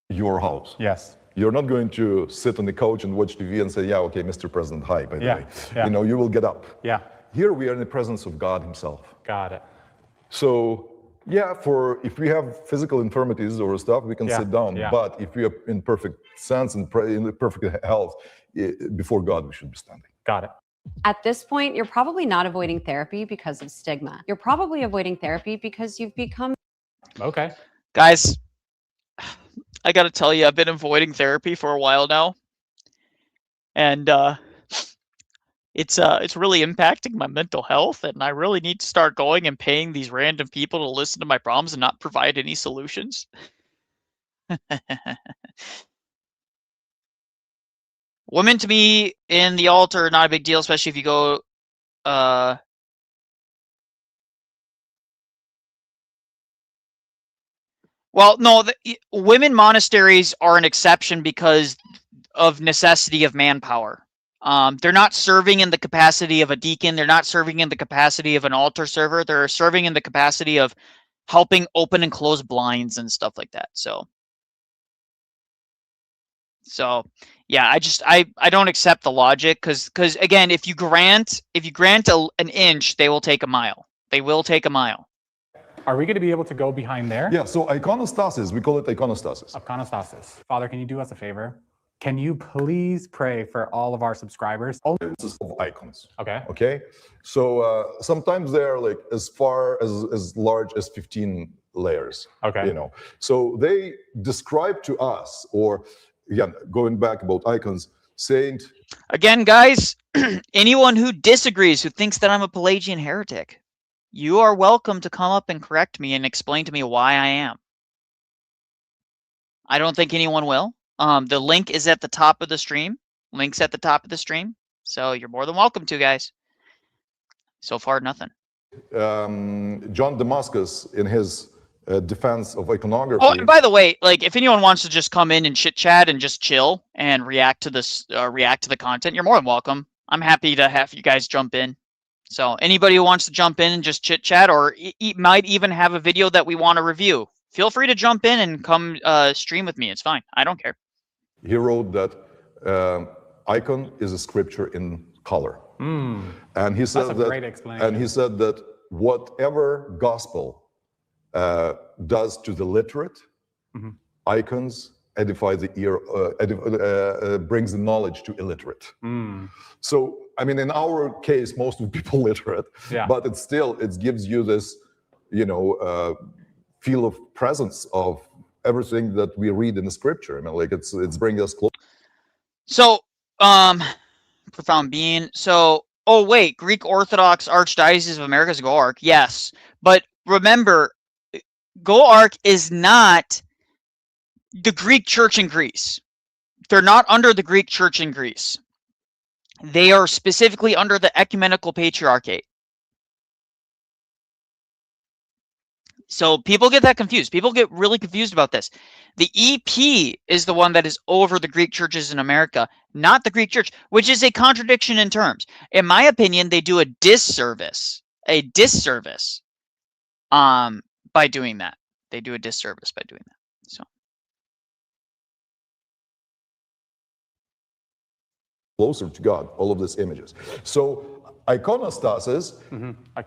S7: your house.
S8: Yes.
S7: You're not going to sit on the couch and watch TV and say, yeah, okay, Mr. President, hi, by the way.
S8: Yeah.
S7: You know, you will get up.
S8: Yeah.
S7: Here we are in the presence of God himself.
S8: Got it.
S7: So, yeah, if we have physical infirmities or stuff, we can sit down.
S8: Yeah.
S7: But if we are in perfect sense and in perfect health, before God, we should be standing.
S8: Got it.
S2: At this point, you're probably not avoiding therapy because of stigma. You're probably avoiding therapy because you've become...
S8: Okay.
S1: Guys, I gotta tell you, I've been avoiding therapy for a while now. And it's really impacting my mental health, and I really need to start going and paying these random people to listen to my problems and not provide any solutions. Women to me in the altar, not a big deal, especially if you go well, no, women monasteries are an exception because of necessity of manpower. They're not serving in the capacity of a deacon. They're not serving in the capacity of an altar server. They're serving in the capacity of helping open and close blinds and stuff like that. So yeah, I don't accept the logic because again, if you grant an inch, they will take a mile. They will take a mile.
S8: Are we going to be able to go behind there?
S7: Yeah, so iconostasis, we call it iconostasis.
S8: Iconostasis. Father, can you do us a favor? Can you please pray for all of our subscribers?
S7: Of icons.
S8: Okay.
S7: Okay. So sometimes they're like as far as large as 15 layers.
S8: Okay.
S7: You know. So they describe to us, or again, going back about icons, saying
S1: again, guys, anyone who disagrees, who thinks that I'm a Pelagian heretic, you are welcome to come up and correct me and explain to me why I am. I don't think anyone will. The link is at the top of the stream. Link's at the top of the stream. So you're more than welcome to, guys. So far, nothing.
S7: John Damascus, in his defense of iconography.
S1: Oh, and by the way, like if anyone wants to just come in and chit chat and just chill and react to this, react to the content, you're more than welcome. I'm happy to have you guys jump in. So anybody who wants to jump in and just chit chat, or might even have a video that we want to review, feel free to jump in and come stream with me. It's fine. I don't care.
S7: He wrote that icon is a scripture in color, and he said
S8: That's a great explanation.
S7: And he said that whatever gospel does to the literate, icons edify the ear, brings the knowledge to illiterate. So, I mean, in our case, most of people literate, but it gives you this, you know, feel of presence of everything that we read in the scripture. I mean, like it's bringing us close.
S1: So, profound being. So, oh wait, Greek Orthodox Archdiocese of America's GoArch. Yes, but remember, GoArch is not the Greek Church in Greece. They're not under the Greek Church in Greece. They are specifically under the Ecumenical Patriarchate. So people get that confused. People get really confused about this. The EP is the one that is over the Greek churches in America, not the Greek Church, which is a contradiction in terms. In my opinion, they do a disservice by doing that. They do a disservice by doing that. So
S7: closer to God, all of these images. So iconostasis,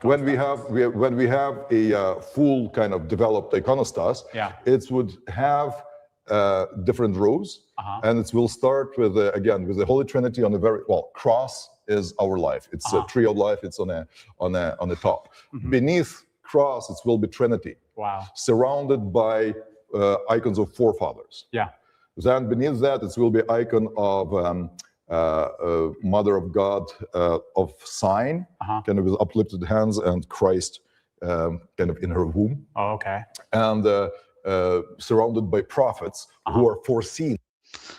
S7: when we have a full kind of developed iconostas, it would have different rows, and it will start with again with the Holy Trinity on the very cross is our life. It's a tree of life. It's on the top. Beneath cross, it will be Trinity.
S8: Wow.
S7: Surrounded by icons of forefathers.
S8: Yeah.
S7: Then beneath that, it will be icon of Mother of God of sign, kind of with uplifted hands, and Christ kind of in her womb.
S8: Oh, okay.
S7: And surrounded by prophets who are foreseen.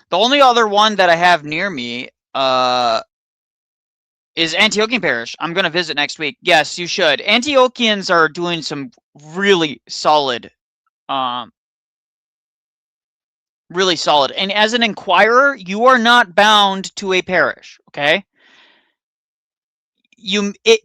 S1: The only other one that I have near me is Antiochian Parish. I'm going to visit next week. Yes, you should. Antiochians are doing some really solid. Really solid. And as an inquirer, you are not bound to a parish, okay? It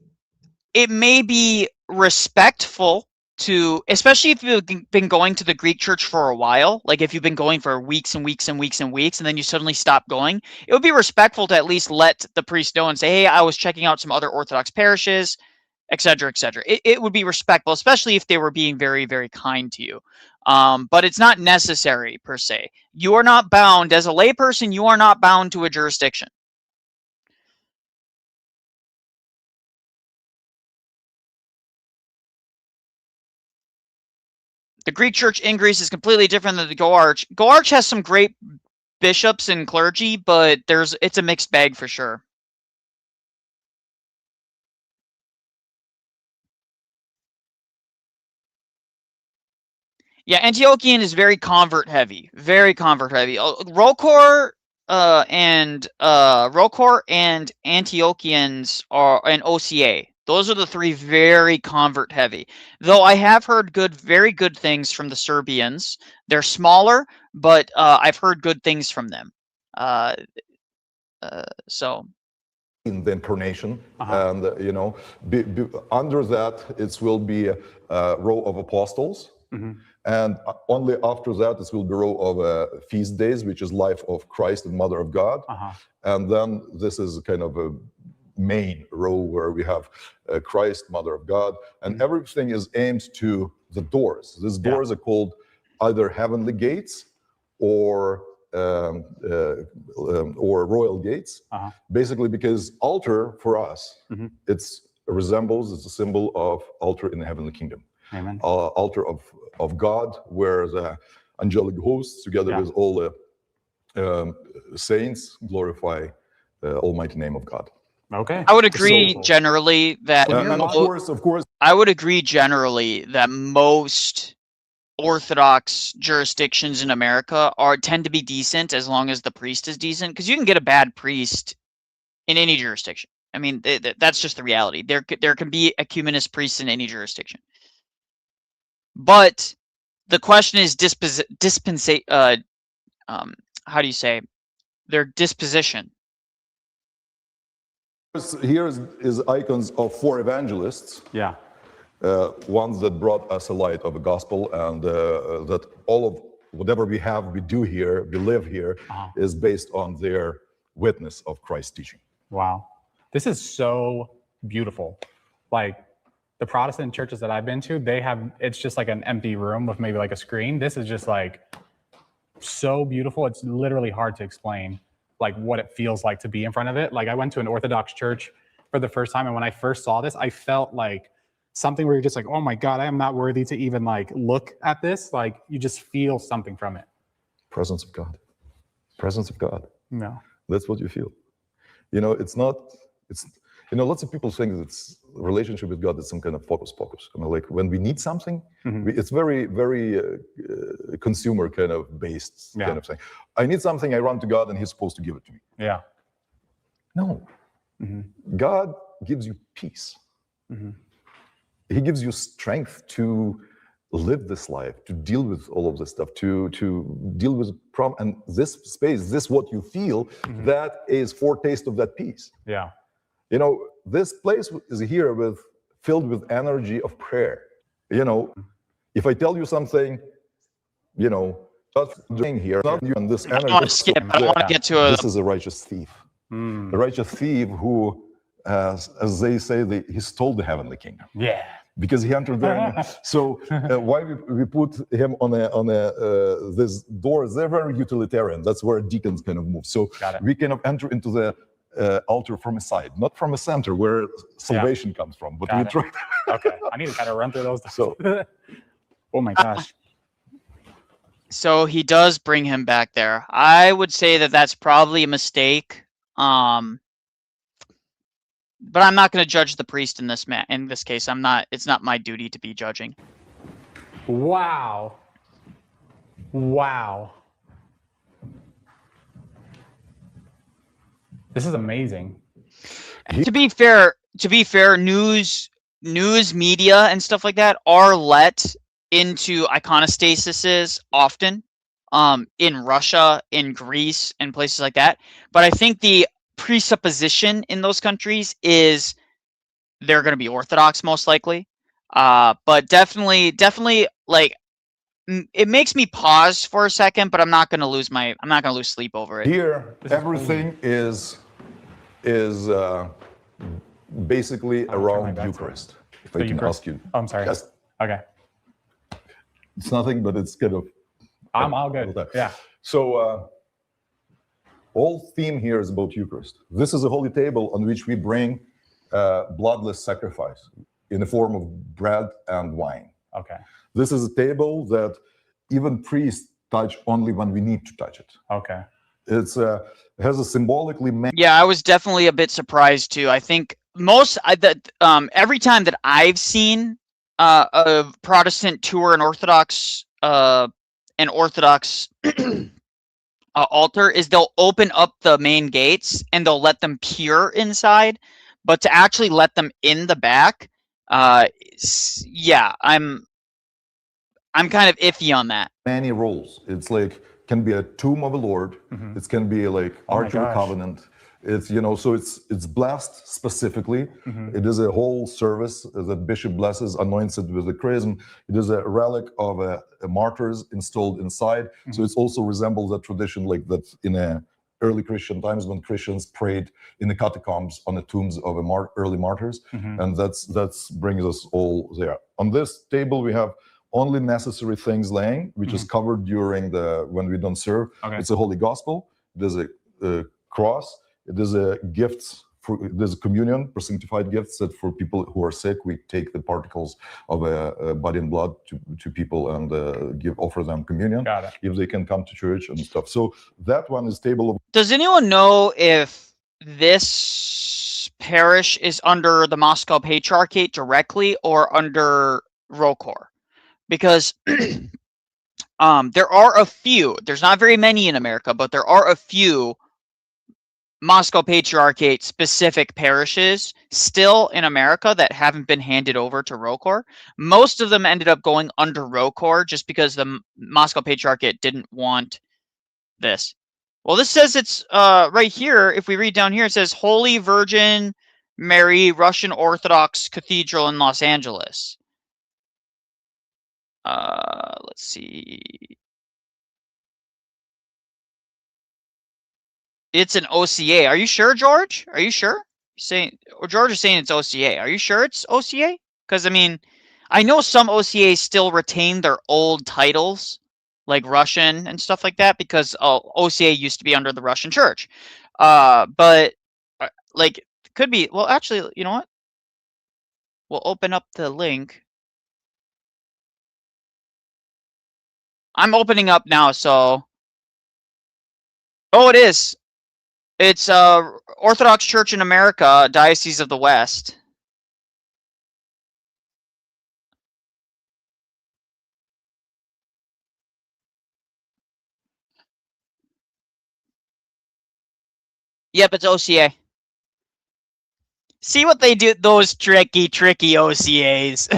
S1: may be respectful to, especially if you've been going to the Greek church for a while, like if you've been going for weeks and weeks and weeks and weeks, and then you suddenly stop going, it would be respectful to at least let the priest know and say, hey, I was checking out some other Orthodox parishes, etc., etc. It would be respectful, especially if they were being very, very kind to you. But it's not necessary per se. You are not bound as a layperson. You are not bound to a jurisdiction. The Greek church in Greece is completely different than the Go-Arch. Go-Arch has some great bishops and clergy, but it's a mixed bag for sure. Yeah, Antiochian is very convert heavy. Very convert heavy. Rokor and Antiochians are and OCA. Those are the three very convert heavy. Though I have heard very good things from the Serbians. They're smaller, but I've heard good things from them. So
S7: in the incarnation, and you know, under that it will be a row of apostles. And only after that, it will be a row of feast days, which is life of Christ and Mother of God. And then this is kind of a main row where we have Christ, Mother of God, and everything is aimed to the doors. These doors are called either heavenly gates or royal gates, basically because altar for us, it's a symbol of altar in the heavenly kingdom.
S8: Amen.
S7: Altar of God, where the angelic hosts, together with all the saints, glorify the almighty name of God.
S8: Okay.
S1: I would agree generally that
S7: of course.
S1: I would agree generally that most Orthodox jurisdictions in America tend to be decent as long as the priest is decent, because you can get a bad priest in any jurisdiction. I mean, that's just the reality. There can be ecumenist priests in any jurisdiction. But the question is how do you say, their disposition.
S7: Here is icons of 4 evangelists.
S8: Yeah.
S7: Ones that brought us a light of the gospel, and that all of whatever we have, we do here, we live here, is based on their witness of Christ's teaching.
S8: Wow. This is so beautiful. Like, the Protestant churches that I've been to, it's just like an empty room with maybe like a screen. This is just like so beautiful. It's literally hard to explain like what it feels like to be in front of it. Like, I went to an Orthodox church for the first time, and when I first saw this, I felt like something where you're just like, oh my God, I am not worthy to even like look at this. Like, you just feel something from it.
S7: Presence of God. Presence of God.
S8: No.
S7: That's what you feel. You know, lots of people think that it's relationship with God is some kind of focus. You know, like when we need something, it's very, very consumer kind of based kind of thing. I need something, I run to God, and He's supposed to give it to me.
S8: Yeah.
S7: No. God gives you peace. He gives you strength to live this life, to deal with all of this stuff, to deal with and this space, this what you feel, that is foretaste of that peace.
S8: Yeah.
S7: You know, this place is here filled with energy of prayer. You know, if I tell you something, you know, that's doing here, not you and this energy.
S1: I want to skip. I want to get to
S7: This is a righteous thief. A righteous thief who, as they say, he stole the heavenly kingdom.
S8: Yeah.
S7: Because he entered there. So why we put him on this doors? They're very utilitarian. That's where deacons kind of move. So we kind enter into the altar from a side, not from a center where salvation comes from. But we try.
S8: Okay, I need to kind of run through those. So, oh my gosh.
S1: So he does bring him back there. I would say that that's probably a mistake. But I'm not going to judge the priest in this case. I'm not. It's not my duty to be judging.
S8: Wow. Wow. This is amazing.
S1: To be fair, news media and stuff like that are let into iconostasises often, in Russia, in Greece, and places like that. But I think the presupposition in those countries is they're going to be Orthodox most likely. But definitely, like, it makes me pause for a second. But I'm not going to lose sleep over it.
S7: Here, everything is basically around Eucharist. If I can ask you.
S8: Oh, I'm sorry.
S7: Yes.
S8: Okay.
S7: It's nothing, but it's kind of.
S8: I'm all good. Yeah.
S7: So, all theme here is about Eucharist. This is a holy table on which we bring bloodless sacrifice in the form of bread and wine.
S8: Okay.
S7: This is a table that even priests touch only when we need to touch it.
S8: Okay.
S7: It's has a symbolically.
S1: Yeah, I was definitely a bit surprised too. I think every time that I've seen a Protestant tour an Orthodox altar is they'll open up the main gates and they'll let them peer inside, but to actually let them in the back, yeah, I'm kind of iffy on that.
S7: Many roles. It's like can be a tomb of the Lord. It can be like Ark of the Covenant. It's so it's blessed specifically. It is a whole service that bishop blesses, anoints it with the chrism. It is a relic of a martyrs installed inside. So it also resembles a tradition like that in early Christian times when Christians prayed in the catacombs on the tombs of early martyrs, and that's brings us all there. On this table we have only necessary things laying, which is covered during when we don't serve. It's a holy gospel. There's a cross. There's a gifts. There's a communion for sanctified gifts that for people who are sick, we take the particles of a body and blood to people and offer them communion if they can come to church and stuff. So that one is table of.
S1: Does anyone know if this parish is under the Moscow Patriarchate directly or under ROCOR? Because there are a few, there's not very many in America, but there are a few Moscow Patriarchate specific parishes still in America that haven't been handed over to ROCOR. Most of them ended up going under ROCOR just because the Moscow Patriarchate didn't want this. Well, this says it's right here. If we read down here, it says Holy Virgin Mary Russian Orthodox Cathedral in Los Angeles. Let's see. It's an OCA. Are you sure, George? Are you sure? George is saying it's OCA. Are you sure it's OCA? Because I mean, I know some OCAs still retain their old titles, like Russian and stuff like that, because OCA used to be under the Russian Church. But like, could be. Well, actually, you know what? We'll open up the link. I'm opening up now, so. Oh, it is. It's Orthodox Church in America, Diocese of the West. Yep, it's OCA. See what they do, those tricky OCAs.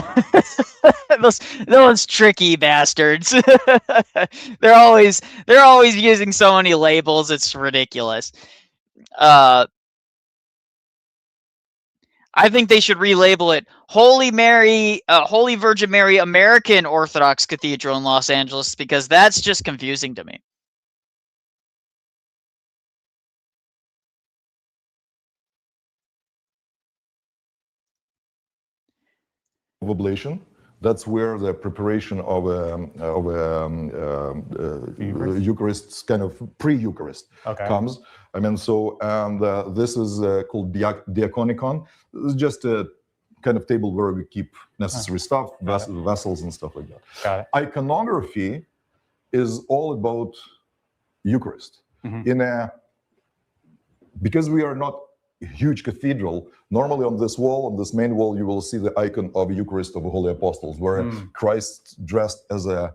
S1: those tricky bastards. they're always using so many labels, it's ridiculous. I think they should relabel it Holy Virgin Mary American Orthodox Cathedral in Los Angeles, because that's just confusing to me.
S7: Oblation. That's where the preparation of Eucharist, kind of pre-Eucharist, comes. I mean, so this is called diaconicon. It's just a kind of table where we keep necessary stuff, vessels and stuff like that.
S8: Got it.
S7: Iconography is all about Eucharist. Because we are not a huge cathedral, normally on this wall, on this main wall, you will see the icon of Eucharist of the Holy Apostles, where Christ dressed as a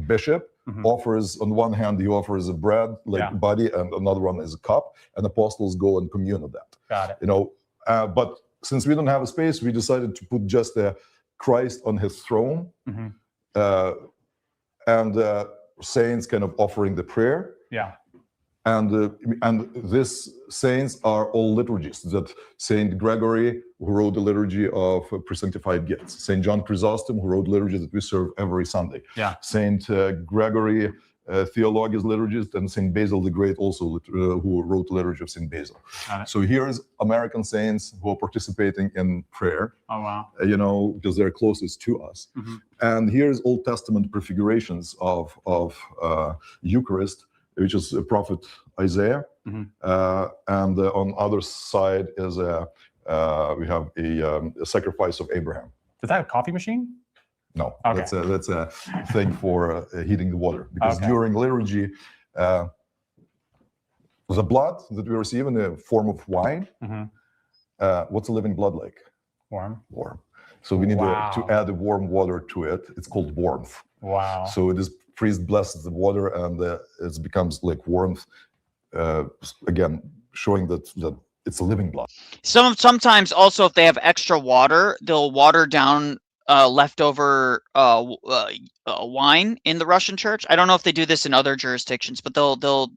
S7: bishop offers, on one hand, he offers a bread, like body, and another one is a cup, and apostles go and commune with that.
S8: Got it.
S7: You know, but since we don't have a space, we decided to put just Christ on his throne, and saints kind of offering the prayer.
S8: Yeah.
S7: And these saints are all liturgists. That Saint Gregory, who wrote the liturgy of pre-sanctified gifts, Saint John Chrysostom, who wrote liturgy that we serve every Sunday.
S8: Yeah.
S7: Saint Gregory Theologus liturgist, and Saint Basil the Great also, who wrote the liturgy of Saint Basil. So here's American saints who are participating in prayer.
S8: Oh wow!
S7: You know, because they're closest to us. And here's Old Testament prefigurations of Eucharist, which is a prophet Isaiah, and on other side is we have a sacrifice of Abraham.
S8: Is that a coffee machine?
S7: No,
S8: Okay.
S7: that's a thing for heating the water, because during liturgy, the blood that we receive in the form of wine, what's a living blood like?
S8: Warm.
S7: Warm. So we need to add the warm water to it. It's called warmth.
S8: Wow.
S7: So it is, priest blesses the water, and it becomes like warmth. Again, showing that it's a living blood.
S1: Sometimes also, if they have extra water, they'll water down leftover wine in the Russian church. I don't know if they do this in other jurisdictions, but they'll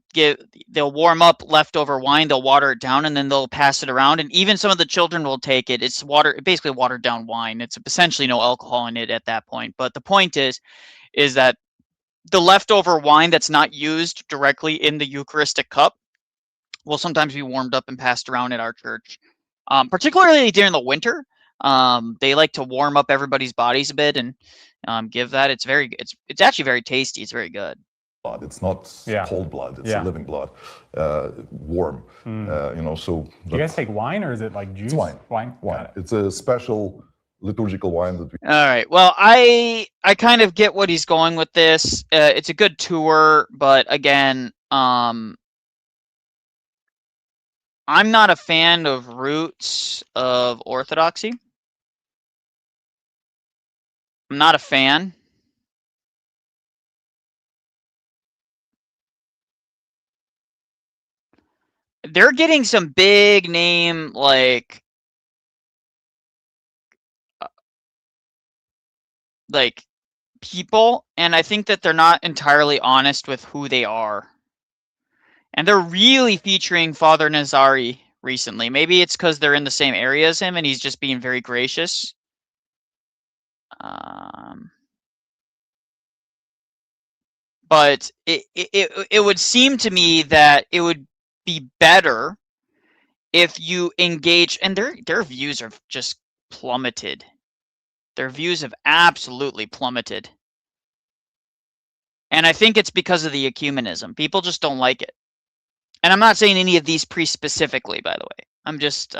S1: warm up leftover wine, they'll water it down, and then they'll pass it around. And even some of the children will take it. It's basically watered down wine. It's essentially no alcohol in it at that point. But the point is that the leftover wine that's not used directly in the Eucharistic cup will sometimes be warmed up and passed around at our church, particularly during the winter. They like to warm up everybody's bodies a bit and give that. It's actually very tasty. It's very good.
S7: Blood. It's not cold blood. It's living blood, warm. So.
S8: Do you guys take wine, or is it like juice?
S7: It's wine.
S8: Wine.
S7: It's a special liturgical wine that we.
S1: All right. Well, I kind of get what he's going with this. It's a good tour, but again, I'm not a fan of roots of orthodoxy. I'm not a fan. They're getting some big name like people, and I think that they're not entirely honest with who they are. And they're really featuring Father Nazari recently. Maybe it's because they're in the same area as him and he's just being very gracious. But it would seem to me that it would be better if you engage, and their views are just plummeted. Their views have absolutely plummeted. And I think it's because of the ecumenism. People just don't like it. And I'm not saying any of these priests specifically, by the way. I'm just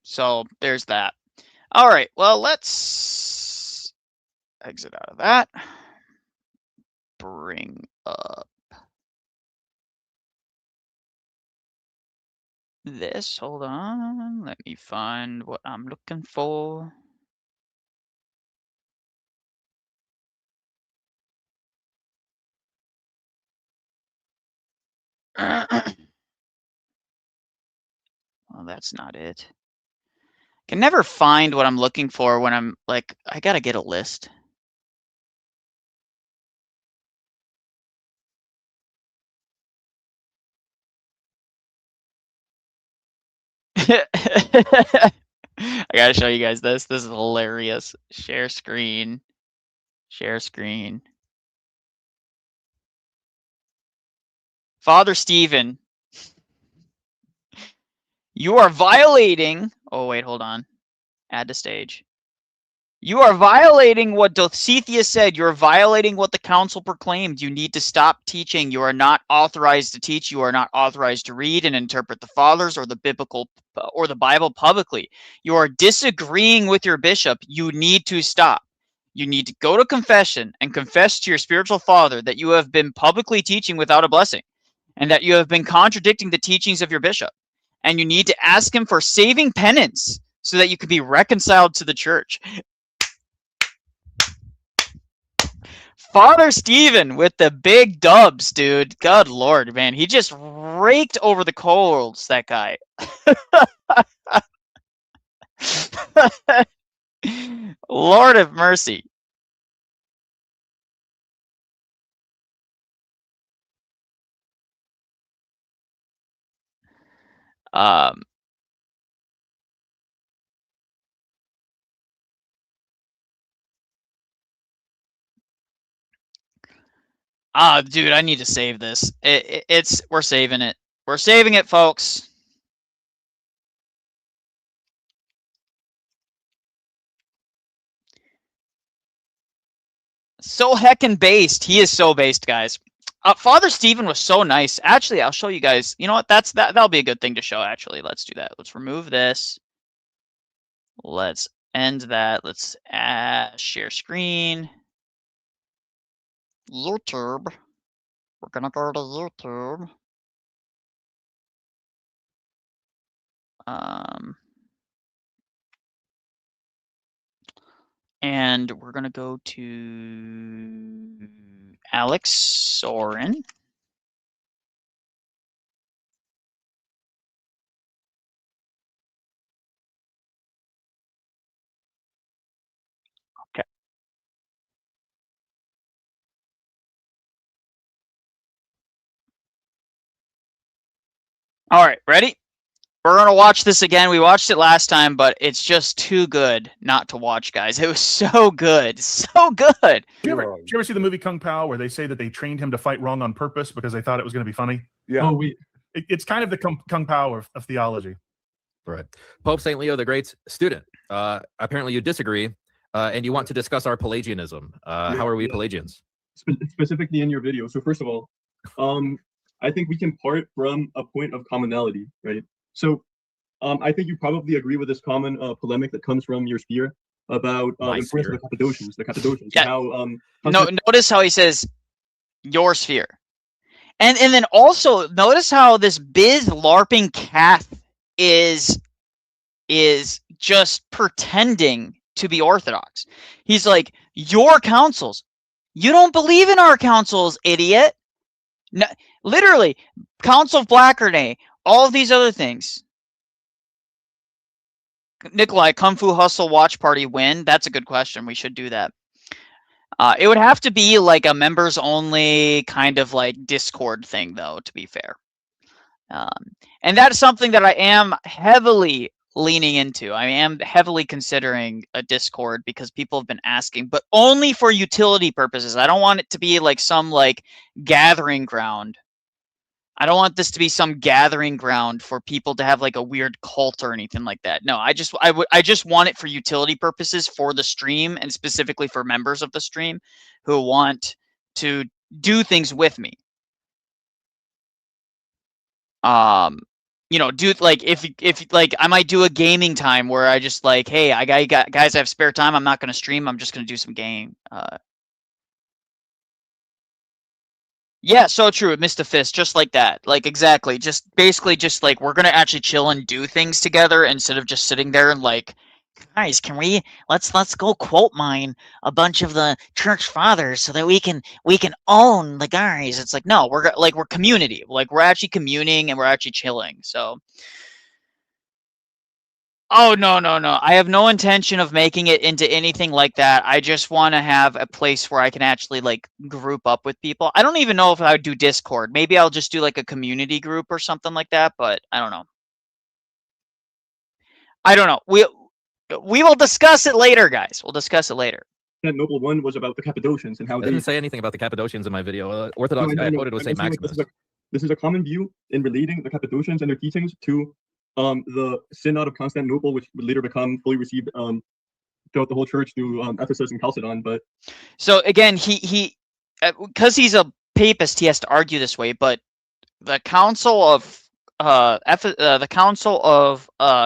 S1: so there's that. All right, well, let's exit out of that. Bring up this. Hold on. Let me find what I'm looking for. Well, that's not it. Can never find what I'm looking for when I'm like, I gotta get a list. I gotta show you guys this. This is hilarious. Share screen. Share screen. Father Stephen, you are violating. Oh, wait, hold on. Add to stage. You are violating what Dositheus said. You are violating what the council proclaimed. You need to stop teaching. You are not authorized to teach. You are not authorized to read and interpret the fathers or the biblical or the Bible publicly. You are disagreeing with your bishop. You need to stop. You need to go to confession and confess to your spiritual father that you have been publicly teaching without a blessing and that you have been contradicting the teachings of your bishop. And you need to ask him for saving penance so that you can be reconciled to the church. Father Stephen with the big dubs, dude. God Lord, man. He just raked over the coals, that guy. Lord of mercy. Dude, I need to save this. We're saving it. We're saving it, folks. So heckin' based. He is so based, guys. Father Stephen was so nice. Actually, I'll show you guys. You know what? That'll be a good thing to show. Actually, let's do that. Let's remove this. Let's end that. Let's share screen. YouTube. We're gonna go to YouTube. And we're gonna go to Alex Soren. Okay. All right, ready? We're gonna watch this again. We watched it last time, but it's just too good not to watch, guys. It was so good, so good.
S9: Did you ever see the movie Kung Pao, where they say that they trained him to fight wrong on purpose because they thought it was going to be funny?
S10: Yeah.
S9: Oh, it's kind of the Kung Pao of theology.
S10: Right. Pope St. Leo the Great's student. Apparently you disagree, and you want to discuss our Pelagianism. How are we Pelagians?
S11: Specifically in your video. So first of all, I think we can part from a point of commonality, right? So I think you probably agree with this common polemic that comes from your sphere about importance of the Cappadocians.
S1: Yeah.
S11: How
S1: notice how he says your sphere. And then also notice how this biz LARPing Cath is just pretending to be Orthodox. He's like, your councils. You don't believe in our councils, idiot. No, literally, Council of Blackernay, all of these other things. Nikolai, Kung Fu Hustle Watch Party win? That's a good question. We should do that. It would have to be like a members only kind of like Discord thing, though, to be fair. And that's something that I am heavily leaning into. I am heavily considering a Discord because people have been asking, but only for utility purposes. I don't want it to be like some like gathering ground. I don't want this to be some gathering ground for people to have like a weird cult or anything like that. No, I just want it for utility purposes for the stream and specifically for members of the stream who want to do things with me. You know, do like if like I might do a gaming time where I just like, hey, I got guys, I have spare time. I'm not going to stream. I'm just going to do some game. Yeah, so true. Mr. Fist, just like that. Like, exactly. Just basically just like we're going to actually chill and do things together instead of just sitting there and like, guys, can we let's go quote mine a bunch of the church fathers so that we can own the guys. It's like, no, we're community. Like we're actually communing and we're actually chilling. So oh, no. I have no intention of making it into anything like that. I just want to have a place where I can actually like group up with people. I don't even know if I would do Discord. Maybe I'll just do like a community group or something like that, but I don't know. I don't know. We will discuss it later, guys. We'll discuss it later.
S11: That Noble one was about the Cappadocians and how
S10: I didn't say anything about the Cappadocians in my video. Orthodox guy I quoted was St. Maximus.
S11: This is a common view in relating the Cappadocians and their teachings to the Synod of Constantinople, which would later become fully received throughout the whole church through Ephesus and Chalcedon. But
S1: so again, he because he's a papist, he has to argue this way. But the Council of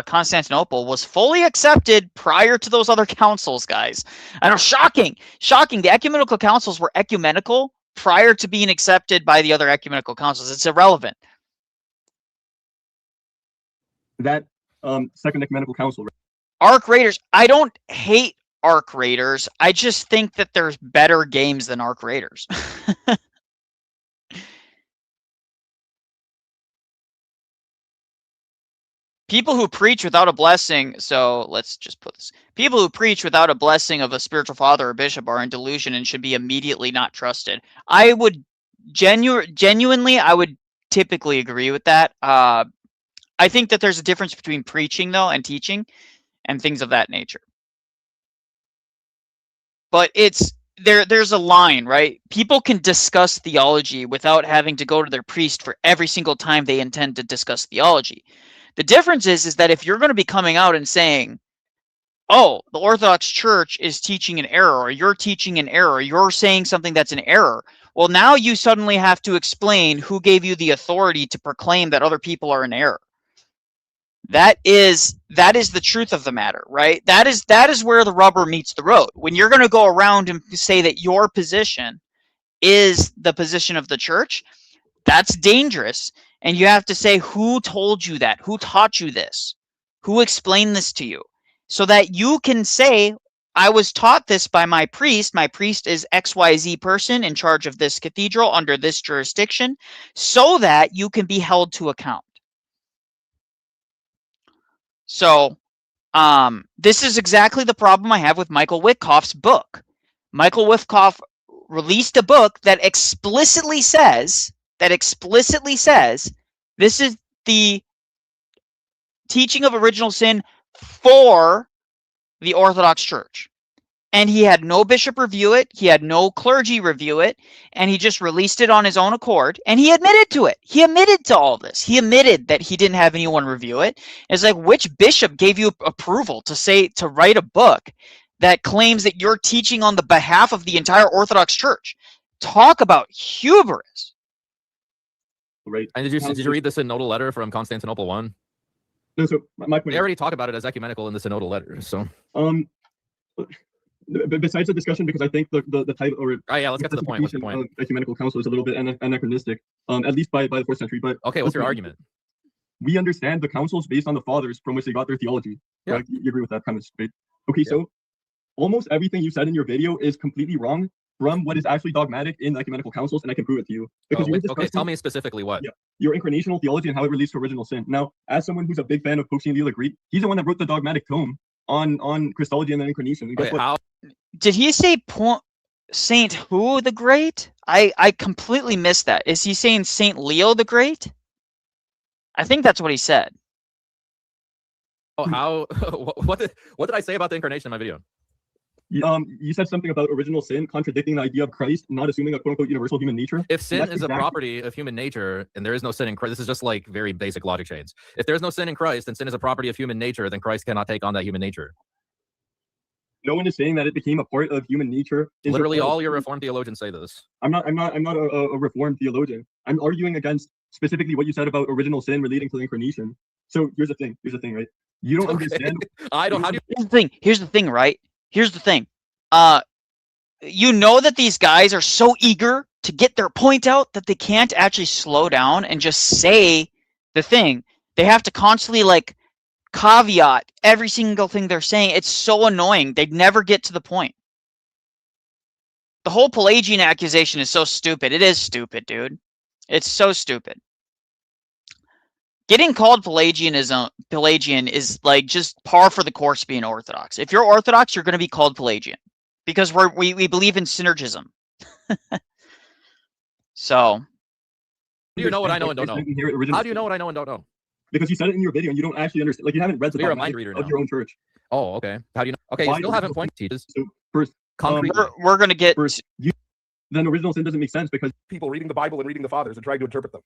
S1: Constantinople was fully accepted prior to those other councils, guys. I know, shocking. The ecumenical councils were ecumenical prior to being accepted by the other ecumenical councils. It's irrelevant.
S11: That Second Ecumenical Council.
S1: Arc Raiders. I don't hate Arc Raiders. I just think that there's better games than Arc Raiders. People who preach without a blessing, so let's just put this. People who preach without a blessing of a spiritual father or bishop are in delusion and should be immediately not trusted. I would genuinely, I would typically agree with that. I think that there's a difference between preaching, though, and teaching and things of that nature. But it's there's a line, right? People can discuss theology without having to go to their priest for every single time they intend to discuss theology. The difference is that if you're going to be coming out and saying, oh, the Orthodox Church is teaching an error, or you're teaching an error, you're saying something that's an error. Well, now you suddenly have to explain who gave you the authority to proclaim that other people are in error. That is the truth of the matter, right? That is where the rubber meets the road. When you're going to go around and say that your position is the position of the church, that's dangerous. And you have to say, who told you that? Who taught you this? Who explained this to you? So that you can say, I was taught this by my priest. My priest is XYZ person in charge of this cathedral under this jurisdiction, so that you can be held to account. So this is exactly the problem I have with Michael Witkoff's book. Michael Witkoff released a book that explicitly says, this is the teaching of original sin for the Orthodox Church. And he had no bishop review it. He had no clergy review it. And he just released it on his own accord. And he admitted to it. He admitted to all this. He admitted that he didn't have anyone review it. It's like, which bishop gave you approval to write a book that claims that you're teaching on the behalf of the entire Orthodox Church? Talk about hubris.
S11: Right.
S10: And did you read the synodal letter from Constantinople I?
S11: No, so my point.
S10: They already talk about it as ecumenical in the synodal letter. So
S11: besides the discussion, because I think the type or
S10: let's get to the point. What's the point?
S11: Ecumenical council is a little bit anachronistic, at least by the 4th century. But
S10: okay, what's your argument?
S11: We understand the councils based on the fathers from which they got their theology.
S10: Yeah.
S11: Right? You agree with that premise, right? Okay, so almost everything you said in your video is completely wrong from what is actually dogmatic in ecumenical councils, and I can prove it to you. Because
S10: okay, tell me specifically what.
S11: Yeah, your incarnational theology and how it relates to original sin. Now, as someone who's a big fan of Pope St. Leo the Greek, he's the one that wrote the dogmatic tome on Christology and then incarnation. And guess what?
S1: Did he say Saint who the Great? I completely missed that. Is he saying Saint Leo the Great? I think that's what he said.
S10: Oh, how? What did I say about the incarnation in my video?
S11: You said something about original sin contradicting the idea of Christ not assuming a quote-unquote universal human nature.
S10: If sin is a property of human nature and there is no sin in Christ, this is just like very basic logic chains. If there's no sin in Christ and sin is a property of human nature, then Christ cannot take on that human nature.
S11: No one is saying that it became a part of human nature.
S10: Literally all your Reformed theologians say this.
S11: I'm not a Reformed theologian. I'm arguing against specifically what you said about original sin relating to the incarnation. So here's the thing, right? You don't understand.
S10: I don't. How do you?
S1: Here's the thing, right? Here's the thing. You know that these guys are so eager to get their point out that they can't actually slow down and just say the thing. They have to constantly like caveat every single thing they're saying. It's so annoying. They never get to the point. The whole Pelagian accusation is so stupid. It is stupid, dude. It's so stupid. Getting called Pelagian is like just par for the course being Orthodox. If you're Orthodox, you're going to be called Pelagian because we believe in synergism. So,
S10: do you know what I know and don't know? How do you know what I know and don't know?
S11: Because you said it in your video and you don't actually understand. Like you haven't read the dogmatic of your own church.
S10: Oh, okay. How do you know? Okay, you still haven't pointed teaches.
S11: So first,
S1: we're going to get.
S11: Then original sin doesn't make sense because
S9: people reading the Bible and reading the fathers and trying to interpret them.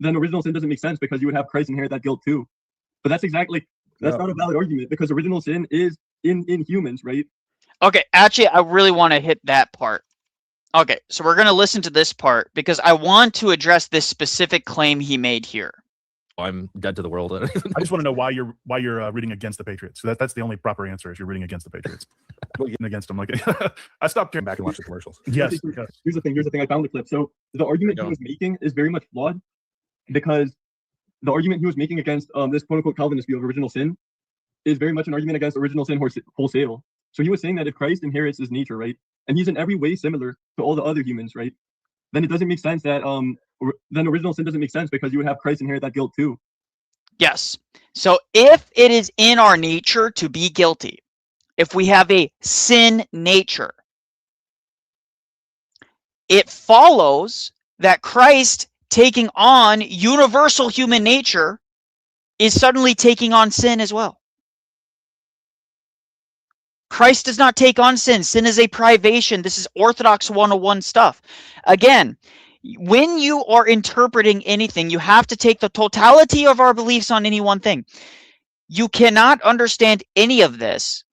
S11: Then original sin doesn't make sense because you would have Christ inherit that guilt too. But that's not a valid argument because original sin is in humans, right?
S1: Okay, actually, I really want to hit that part. Okay, so we're going to listen to this part because I want to address this specific claim he made here.
S10: I'm dead to the world.
S9: I just want to know why you're reading against the Patriots. So that's the only proper answer is you're reading against the Patriots. Getting against them. Like I stopped turning back and watch the commercials. Yes.
S11: Here's the thing. I found the clip. So the argument he was making is very much flawed because the argument he was making against this quote unquote Calvinist view of original sin is very much an argument against original sin wholesale. So he was saying that if Christ inherits his nature, right, and he's in every way similar to all the other humans, right, then it doesn't make sense that then original sin doesn't make sense because you would have Christ inherit that guilt too.
S1: Yes. So if it is in our nature to be guilty, if we have a sin nature, it follows that Christ taking on universal human nature is suddenly taking on sin as well. Christ does not take on sin. Sin is a privation. This is Orthodox 101 stuff. Again, when you are interpreting anything, you have to take the totality of our beliefs on any one thing. You cannot understand any of this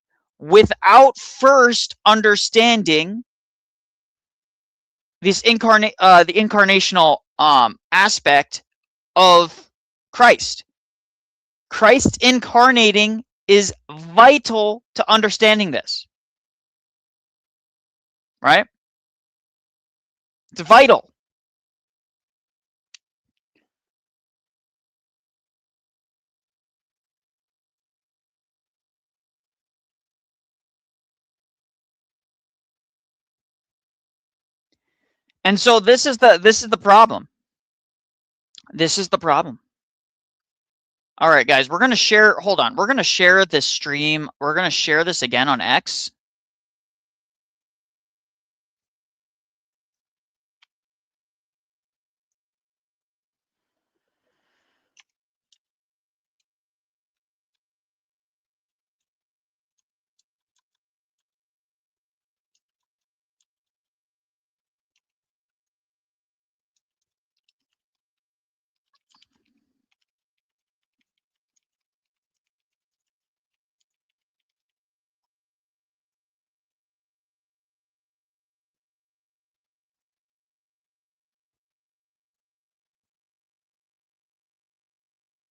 S1: without first understanding this the incarnational aspect of Christ. Christ incarnating is vital to understanding this. Right? It's vital. And so this is the problem. This is the problem. All right, guys, we're going to share, hold on. We're going to share this stream. We're going to share this again on X.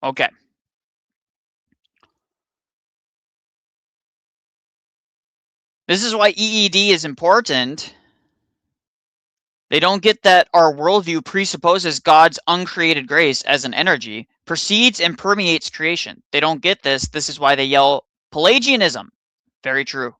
S1: Okay. This is why EED is important. They don't get that our worldview presupposes God's uncreated grace as an energy, precedes and permeates creation. They don't get this. This is why they yell Pelagianism. Very true.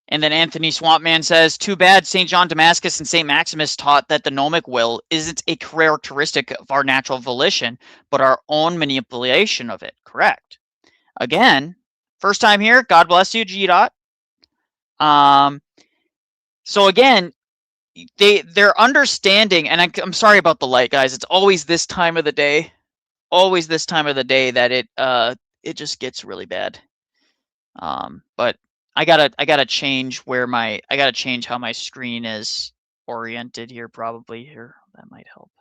S1: And then Anthony Swampman says, too bad St. John Damascus and St. Maximus taught that the gnomic will isn't a characteristic of our natural volition, but our own manipulation of it. Correct. Again, first time here, God bless you, G. Dot. So again, they're understanding, and I'm sorry about the light, guys. It's always this time of the day. Always this time of the day that it just gets really bad. But I gotta change how my screen is oriented here, probably here. That might help.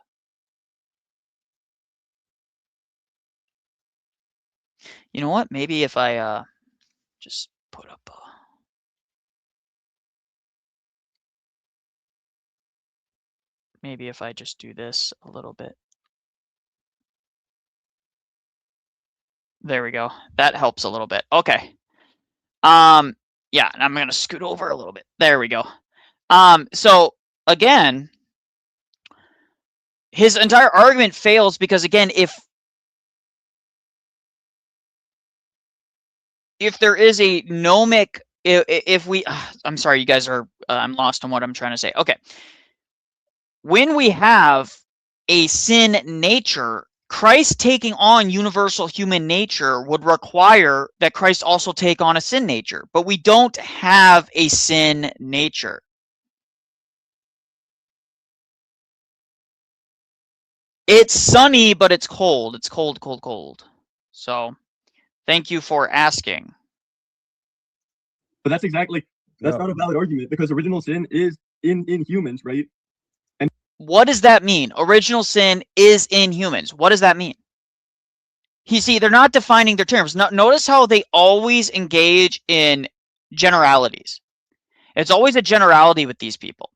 S1: You know what? Maybe if I just put up maybe if I just do this a little bit. There we go. That helps a little bit. Okay. Yeah, and I'm gonna scoot over a little bit. There we go. So again, his entire argument fails because again, if there is a gnomic, if we, I'm sorry, you guys are, I'm lost on what I'm trying to say. Okay. When we have a sin nature, Christ taking on universal human nature would require that Christ also take on a sin nature, but we don't have a sin nature. It's sunny, but it's cold. It's cold, cold, cold. So thank you for asking.
S11: But that's not a valid argument because original sin is in humans, right? And
S1: what does that mean? Original sin is in humans. What does that mean? You see, they're not defining their terms. Notice how they always engage in generalities. It's always a generality with these people.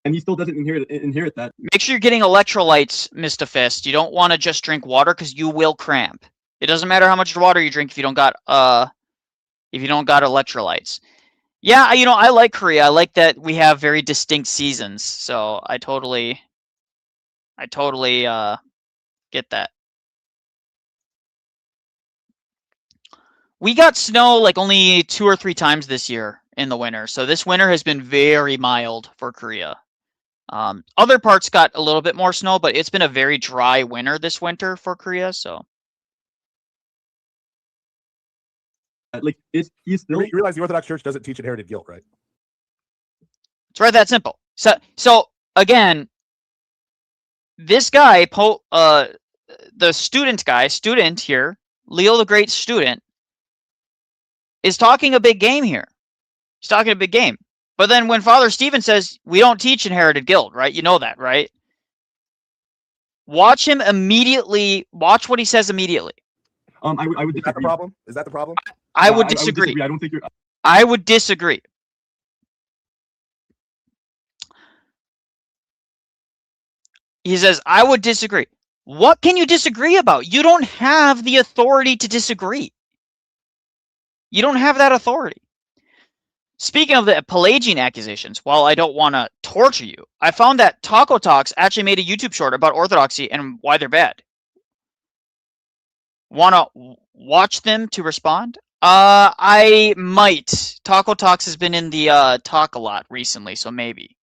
S11: And he still doesn't inherit that.
S1: Make sure you're getting electrolytes, Mr. Fist. You don't want to just drink water because you will cramp. It doesn't matter how much water you drink if you don't got electrolytes. Yeah, I like Korea. I like that we have very distinct seasons. So I totally get that. We got snow like only 2 or 3 times this year in the winter. So this winter has been very mild for Korea. Other parts got a little bit more snow, but it's been a very dry winter this winter for Korea. So,
S11: like, he's still.
S9: You realize the Orthodox Church doesn't teach inherited guilt, right?
S1: It's right that simple. So again, this guy, the student here, Leo the Great student, is talking a big game here. He's talking a big game. But then when Father Stephen says, we don't teach inherited guilt, right? You know that, right? Watch him immediately. Watch what he says immediately.
S11: I would disagree.
S9: Is that the problem? Is that the problem?
S1: I would disagree.
S11: I don't think you're.
S1: I would disagree. He says, I would disagree. What can you disagree about? You don't have the authority to disagree. You don't have that authority. Speaking of the Pelagian accusations, while I don't want to torture you, I found that Taco Talks actually made a YouTube short about orthodoxy and why they're bad. Want to watch them to respond? I might. Taco Talks has been in the talk a lot recently, so maybe.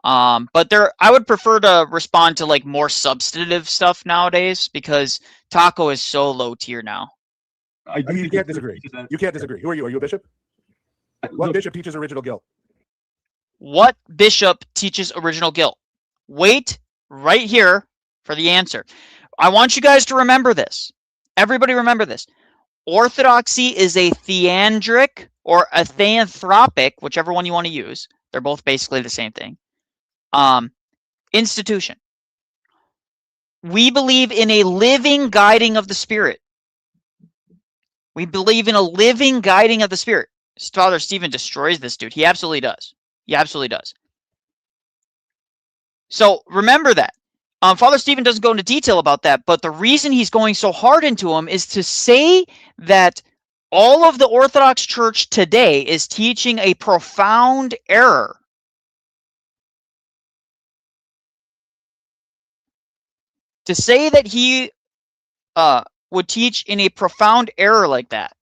S1: But I would prefer to respond to like more substantive stuff nowadays because Taco is so low tier now.
S9: You can't disagree. You can't disagree. Who are you? Are you a bishop? What bishop teaches original guilt?
S1: What bishop teaches original guilt? Wait right here for the answer. I want you guys to remember this. Everybody remember this. Orthodoxy is a theandric or a theanthropic, whichever one you want to use. They're both basically the same thing. Institution. We believe in a living guiding of the Spirit. We believe in a living guiding of the Spirit. Father Stephen destroys this dude. He absolutely does. He absolutely does. So remember that. Father Stephen doesn't go into detail about that, but the reason he's going so hard into him is to say that all of the Orthodox Church today is teaching a profound error. To say that he would teach in a profound error like that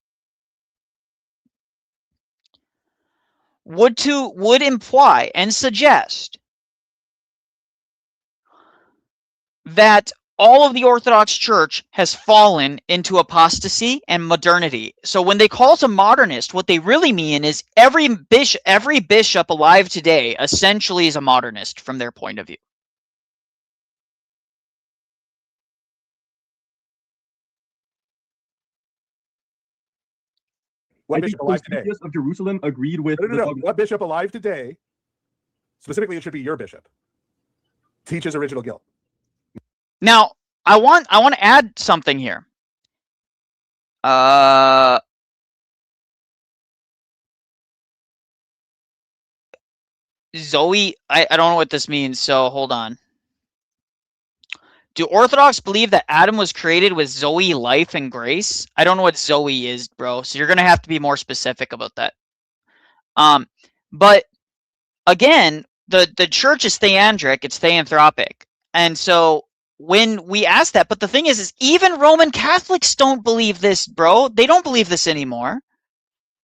S1: would imply and suggest that all of the Orthodox Church has fallen into apostasy and modernity. So when they call us a modernist, what they really mean is every bishop alive today essentially is a modernist from their point of view.
S9: What bishop alive today?
S11: Of Jerusalem agreed with.
S9: No. What bishop alive today? Specifically, it should be your bishop. Teaches original guilt.
S1: Now, I want to add something here. Zoe, I don't know what this means, so hold on. Do Orthodox believe that Adam was created with Zoe life and grace? I don't know what Zoe is, bro. So you're going to have to be more specific about that. But again, the church is theandric, it's theanthropic. And so when we ask that, but the thing is even Roman Catholics don't believe this, bro. They don't believe this anymore.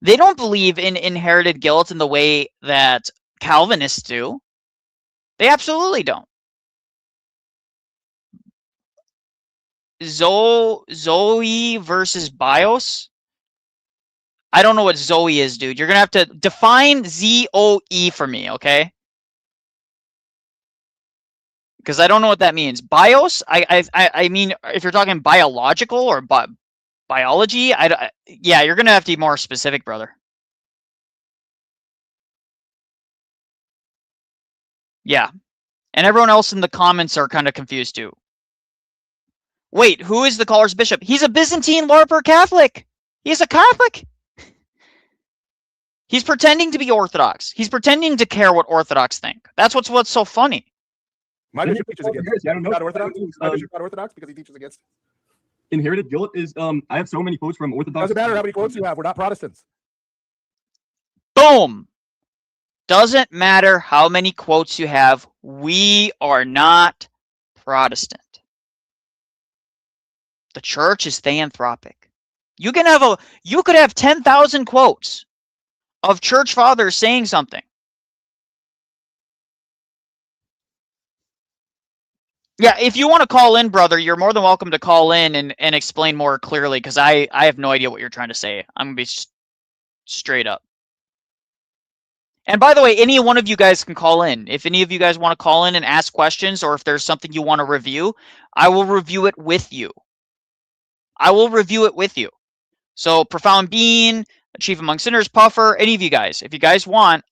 S1: They don't believe in inherited guilt in the way that Calvinists do. They absolutely don't. Zoe versus bios. I don't know what Zoe is, dude. You're gonna have to define ZOE for me, okay? Because I don't know what that means. Bios. I mean, if you're talking biological or biology, yeah, you're gonna have to be more specific, brother. Yeah, and everyone else in the comments are kind of confused too. Wait, who is the caller's bishop? He's a Byzantine LARPer Catholic. He's a Catholic. He's pretending to be Orthodox. He's pretending to care what Orthodox think. That's what's so funny.
S9: My bishop teaches against not Orthodox. My bishop not Orthodox because he teaches against
S11: inherited guilt. Is I have so many quotes from Orthodox.
S9: Doesn't matter how many quotes you have. We're not Protestants.
S1: Boom. Doesn't matter how many quotes you have. We are not Protestant. The church is theanthropic. You could have 10,000 quotes of church fathers saying something. Yeah, if you want to call in, brother, you're more than welcome to call in and explain more clearly, because I have no idea what you're trying to say. I'm going to be straight up. And by the way, any one of you guys can call in. If any of you guys want to call in and ask questions, or if there's something you want to review, I will review it with you. I will review it with you. So Profound Being, Chief Among Sinners, Puffer, any of you guys, if you guys want,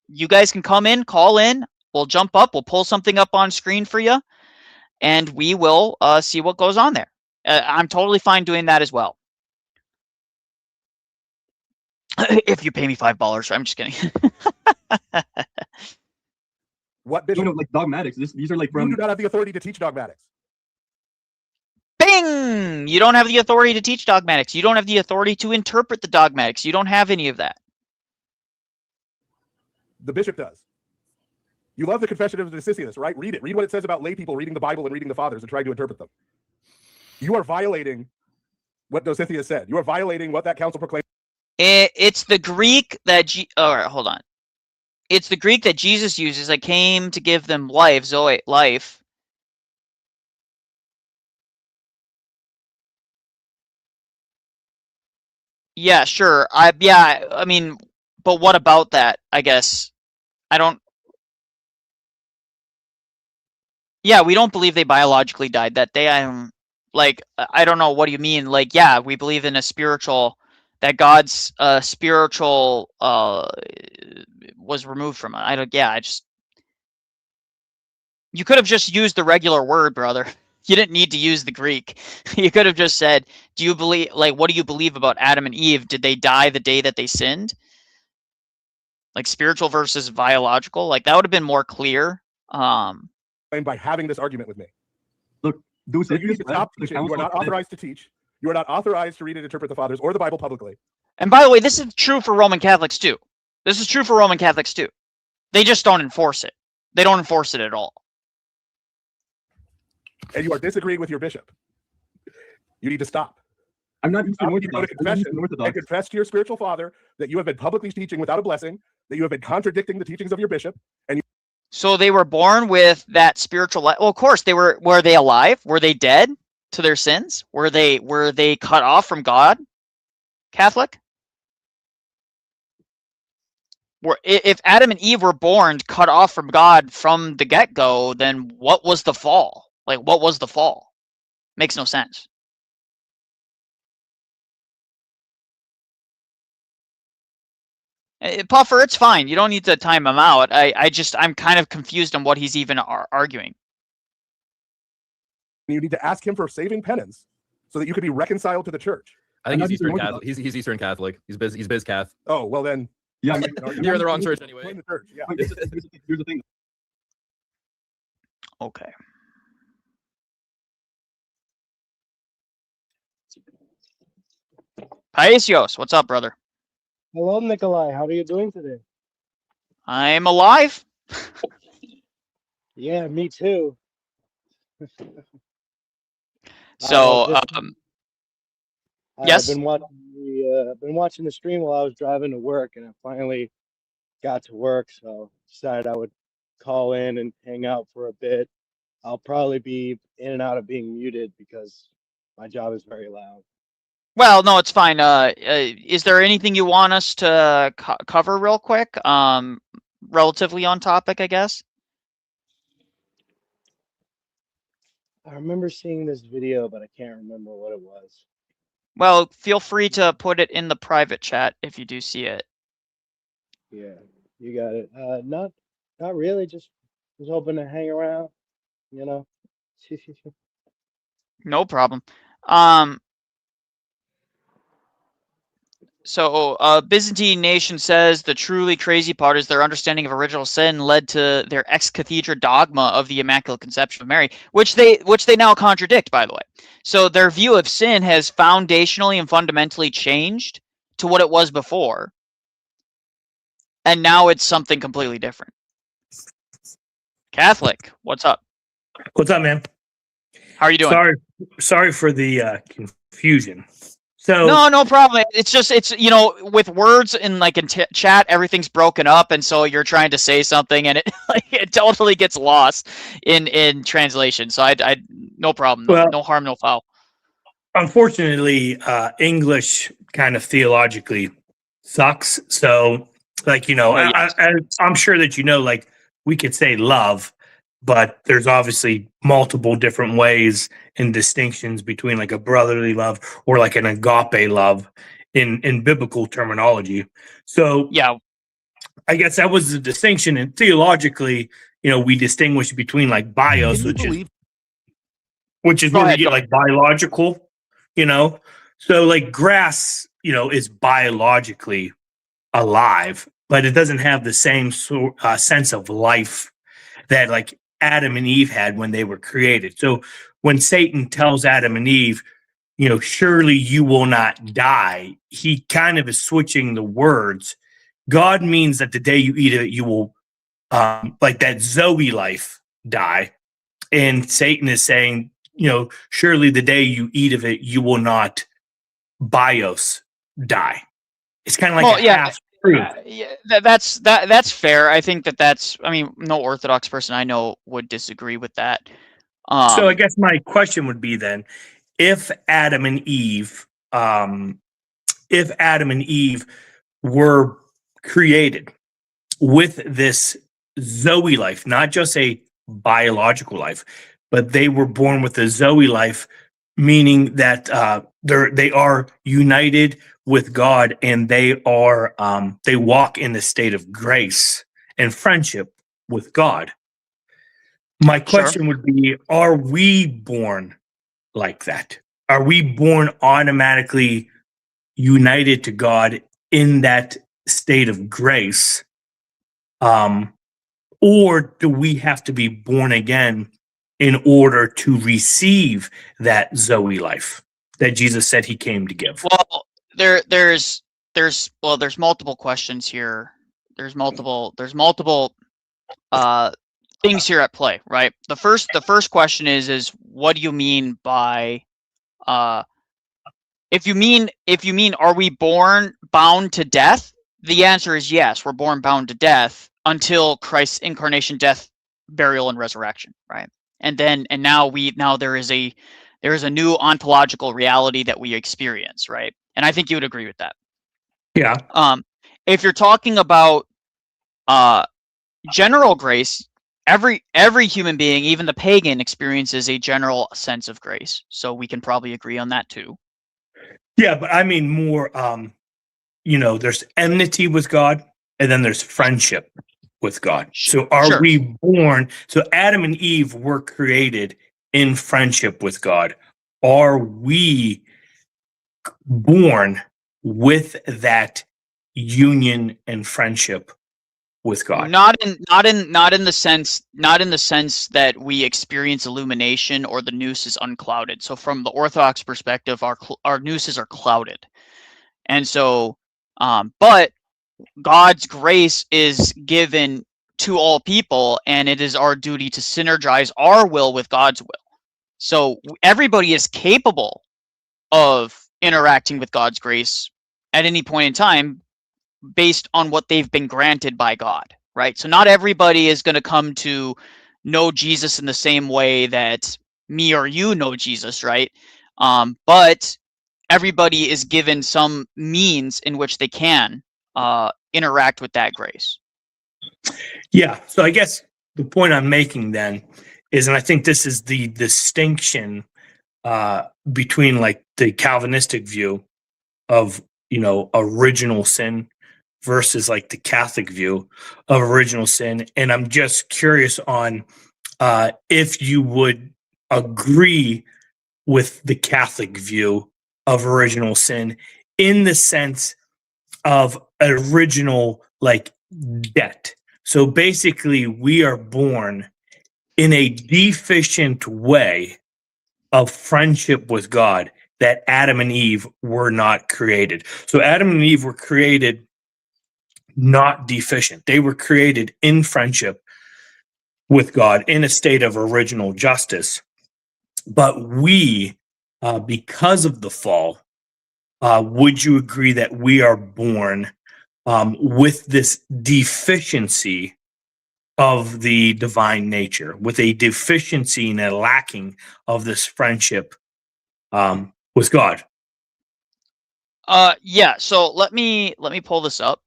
S1: you guys can come in, call in, we'll jump up, we'll pull something up on screen for you, and we will see what goes on there. I'm totally fine doing that as well. If you pay me $5, I'm just kidding.
S11: What bishop? Like dogmatics. These are like from. You do not have the authority to teach dogmatics.
S1: Bing! You don't have the authority to teach dogmatics. You don't have the authority to interpret the dogmatics. You don't have any of that.
S11: The bishop does. You love the Confession of Dositheus, right? Read it. Read what it says about lay people reading the Bible and reading the Fathers and trying to interpret them. You are violating what Dositheus said. You are violating what that council proclaimed.
S1: It's the Greek that all right, hold on. It's the Greek that Jesus uses. I came to give them life, Zoe, life. Yeah, sure. I mean, but what about that? I guess I don't. Yeah, we don't believe they biologically died that day. I don't know. What do you mean? Like, yeah, we believe in a spiritual, that God's spiritual was removed from it. You could have just used the regular word, brother. You didn't need to use the Greek. You could have just said, do you believe, like, what do you believe about Adam and Eve? Did they die the day that they sinned? Like spiritual versus biological? Like that would have been more clear.
S11: By having this argument with me. Look, you need to stop teaching. You are not authorized to teach. You are not authorized to read and interpret the Fathers or the Bible publicly.
S1: And by the way, this is true for Roman Catholics too. This is true for Roman Catholics too. They just don't enforce it. They don't enforce it at all.
S11: And you are disagreeing with your bishop. You need to stop. I'm not Eastern Orthodox. And confess to your spiritual father that you have been publicly teaching without a blessing, that you have been contradicting the teachings of your bishop, and
S1: so they were born with that spiritual life. Well, of course they were. Were they alive? Were they dead to their sins? Were they cut off from God? Catholic? If Adam and Eve were born cut off from God from the get-go, then what was the fall? Like, what was the fall? Makes no sense. Puffer, it's fine. You don't need to time him out. I'm kind of confused on what he's even arguing.
S11: You need to ask him for saving penance so that you could be reconciled to the church.
S10: I think he's Eastern Catholic. He's Eastern Catholic. He's biz Cath.
S11: Oh, well then.
S10: Yeah, you're in the wrong church anyway.
S11: The church. Yeah.
S10: Here's the thing.
S1: Okay. Paisios, what's up, brother?
S12: Hello, Nikolai. How are you doing today?
S1: I'm alive.
S12: Yeah, me too.
S1: So, yes.
S12: I've been watching the stream while I was driving to work, and I finally got to work, so decided I would call in and hang out for a bit. I'll probably be in and out of being muted because my job is very loud.
S1: Well, no, it's fine. Is there anything you want us to cover real quick? Relatively on topic, I guess.
S12: I remember seeing this video, but I can't remember what it was.
S1: Well, feel free to put it in the private chat if you do see it.
S12: Yeah, you got it. Not really. Just was hoping to hang around, you know.
S1: No problem. So, Byzantine nation says the truly crazy part is their understanding of original sin led to their ex cathedra dogma of the Immaculate Conception of Mary, which they now contradict, by the way. So their view of sin has foundationally and fundamentally changed to what it was before, and now it's something completely different. Catholic, what's up?
S13: What's up, man?
S1: How are you doing?
S13: Sorry for the confusion. So
S1: no problem. It's you know, with words in chat, everything's broken up, and so you're trying to say something, and it totally gets lost in translation. So I no problem.
S13: Well,
S1: no harm, no foul.
S13: Unfortunately, English kind of theologically sucks. So, I'm sure that we could say love, but there's obviously multiple different ways and distinctions between like a brotherly love or like an agape love in biblical terminology. So
S1: Yeah.
S13: I guess that was the distinction. And theologically, we distinguish between like bios, which is
S1: Go
S13: where we
S1: ahead,
S13: get like biological, So like grass, is biologically alive, but it doesn't have the same sense of life that like Adam and Eve had when they were created. So when Satan tells Adam and Eve, surely you will not die, he kind of is switching the words. God means that the day you eat it, you will, like that Zoe life, die. And Satan is saying, surely the day you eat of it, you will not bios die. It's kind of like half truth.
S1: That's fair. I think that's. I mean, no Orthodox person I know would disagree with that.
S13: So I guess my question would be then, if Adam and Eve were created with this Zoe life, not just a biological life, but they were born with a Zoe life, meaning that they are united with God and they walk in the state of grace and friendship with God. My question would be, are we born like that? Are we born automatically united to God in that state of grace? Or do we have to be born again in order to receive that Zoe life that Jesus said he came to give?
S1: Well, there's multiple questions here. There's multiple things here at play, right? The first question is what do you mean by if you mean are we born bound to death? The answer is yes, we're born bound to death until Christ's incarnation, death, burial, and resurrection, right? And now there is a new ontological reality that we experience, right? And I think you would agree with that.
S13: Yeah.
S1: If you're talking about general grace, every human being, even the pagan, experiences a general sense of grace. So we can probably agree on that too.
S13: Yeah, but I mean more, there's enmity with God and then there's friendship with God. So are we born? So Adam and Eve were created in friendship with God. Are we born with that union and friendship with God?
S1: Not in the sense that we experience illumination or the nous is unclouded. So from the Orthodox perspective, our nouses are clouded, and so but God's grace is given to all people, and it is our duty to synergize our will with God's will. So everybody is capable of interacting with God's grace at any point in time based on what they've been granted by God, right? So not everybody is going to come to know Jesus in the same way that me or you know Jesus, right? But everybody is given some means in which they can interact with that grace.
S13: Yeah. So I guess the point I'm making then is, and I think this is the distinction between like the Calvinistic view of, original sin versus like the Catholic view of original sin. And I'm just curious on if you would agree with the Catholic view of original sin in the sense of original like debt. So basically, we are born in a deficient way of friendship with God that Adam and Eve were not created. So Adam and Eve were created not deficient. They were created in friendship with God in a state of original justice. But we, because of the fall, would you agree that we are born with this deficiency of the divine nature, with a deficiency and a lacking of this friendship with God?
S1: Yeah, so let me pull this up.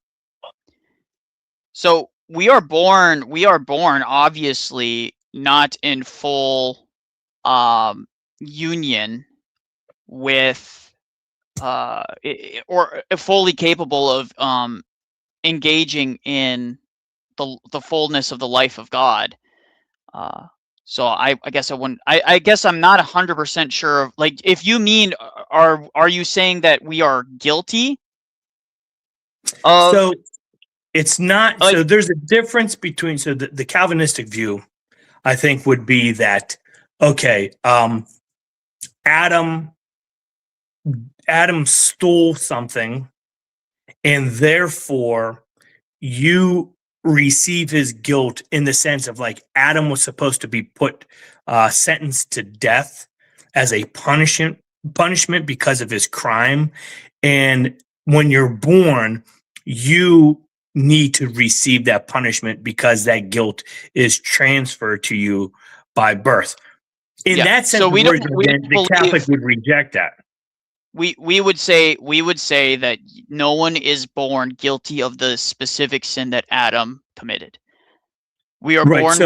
S1: So we are born obviously not in full union with or fully capable of engaging in the fullness of the life of God. So I guess I wouldn't. I guess I'm not 100% sure of, like, if you mean, are you saying that we are guilty of?
S13: So it's not.
S1: Like,
S13: So there's a difference between. So the Calvinistic view, I think, would be that okay, Adam stole something, and therefore you receive his guilt in the sense of like Adam was supposed to be put sentenced to death as a punishment because of his crime, and when you're born, you need to receive that punishment because that guilt is transferred to you by birth. In that sense,
S1: so we don't
S13: the Catholic would reject that.
S1: We would say that no one is born guilty of the specific sin that Adam committed. We are born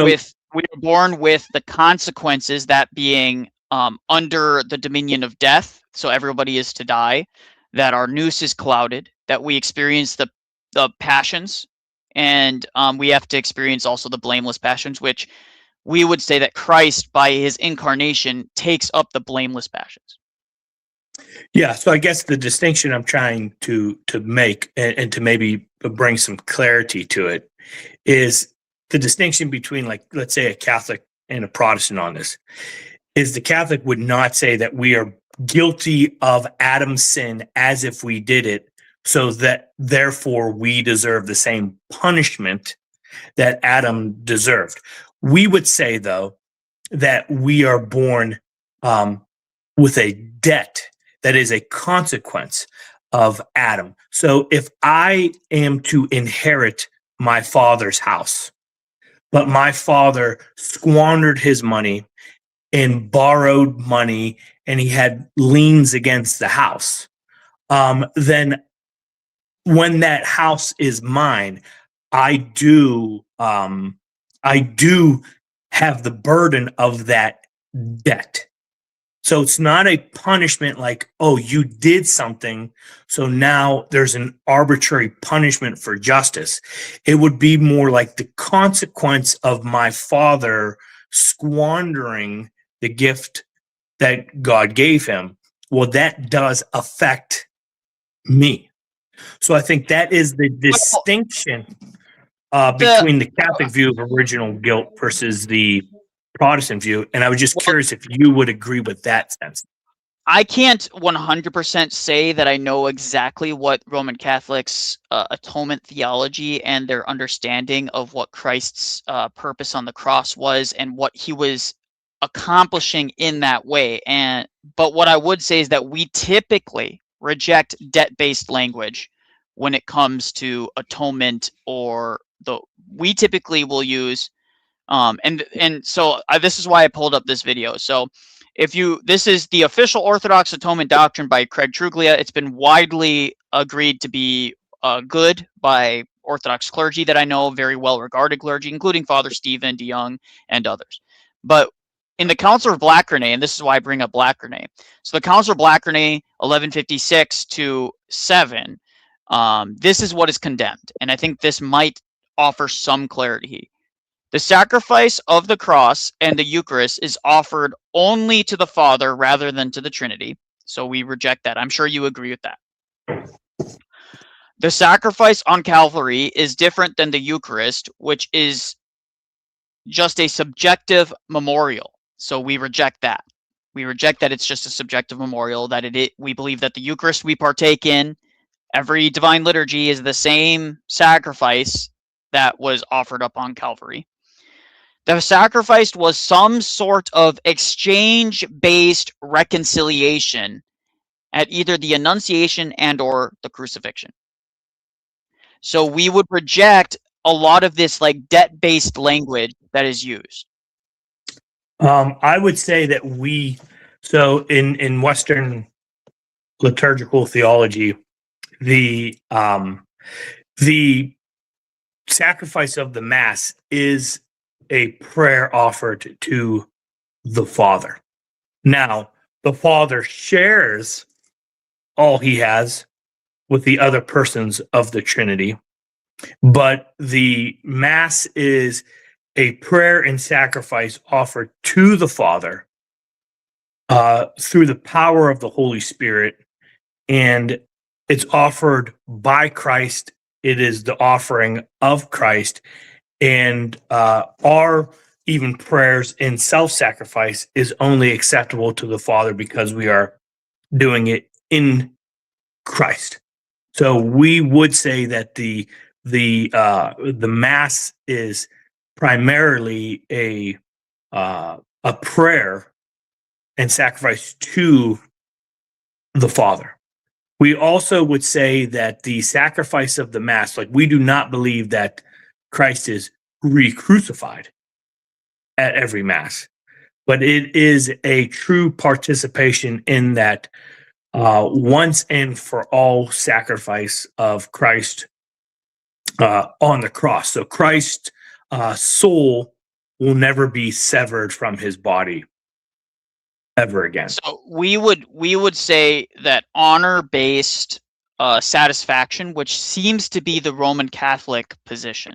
S1: with the consequences, that being under the dominion of death, so everybody is to die, that our nous is clouded, that we experience the passions, and we have to experience also the blameless passions, which we would say that Christ, by his incarnation, takes up the blameless passions.
S13: Yeah, so I guess the distinction I'm trying to make and to maybe bring some clarity to it is the distinction between, like, let's say a Catholic and a Protestant on this, is the Catholic would not say that we are guilty of Adam's sin as if we did it, so that therefore we deserve the same punishment that Adam deserved. We would say, though, that we are born with a debt that is a consequence of Adam. So if I am to inherit my father's house, but my father squandered his money and borrowed money and he had liens against the house, then when that house is mine, I do have the burden of that debt. So it's not a punishment like, oh, you did something, so now there's an arbitrary punishment for justice. It would be more like the consequence of my father squandering the gift that God gave him. Well, that does affect me. So I think that is the distinction between the Catholic view of original guilt versus the Protestant view, and I was just curious if you would agree with that sense.
S1: I can't 100% say that I know exactly what Roman Catholics' atonement theology and their understanding of what Christ's purpose on the cross was and what he was accomplishing in that way. But what I would say is that we typically reject debt-based language when it comes to atonement, we typically will use so this is why I pulled up this video. So this is the official Orthodox atonement doctrine by Craig Truglia. It's been widely agreed to be good by Orthodox clergy that I know, very well regarded clergy, including Father Stephen DeYoung and others. But in the Council of Blackernay, and this is why I bring up Blackernay. So the Council of Blackernay, 1156-7, this is what is condemned. And I think this might offer some clarity. The sacrifice of the cross and the Eucharist is offered only to the Father rather than to the Trinity. So we reject that. I'm sure you agree with that. The sacrifice on Calvary is different than the Eucharist, which is just a subjective memorial. So we reject that. We reject that it's just a subjective memorial, that we believe that the Eucharist we partake in, every divine liturgy, is the same sacrifice that was offered up on Calvary. The sacrifice was some sort of exchange-based reconciliation at either the Annunciation and or the crucifixion. So we would reject a lot of this like debt-based language that is used.
S13: I would say that so in Western liturgical theology, the sacrifice of the Mass is a prayer offered to the Father. Now, the Father shares all he has with the other persons of the Trinity, but the Mass is a prayer and sacrifice offered to the Father through the power of the Holy Spirit, and it's offered by Christ. It is the offering of Christ, and our even prayers in self-sacrifice is only acceptable to the Father because we are doing it in Christ. So we would say that the Mass is primarily a prayer and sacrifice to the Father. We also would say that the sacrifice of the Mass, like we do not believe that Christ is re-crucified at every Mass, but it is a true participation in that once and for all sacrifice of Christ on the cross. So Christ's soul will never be severed from his body ever again.
S1: So we would say that honor-based satisfaction, which seems to be the Roman Catholic position.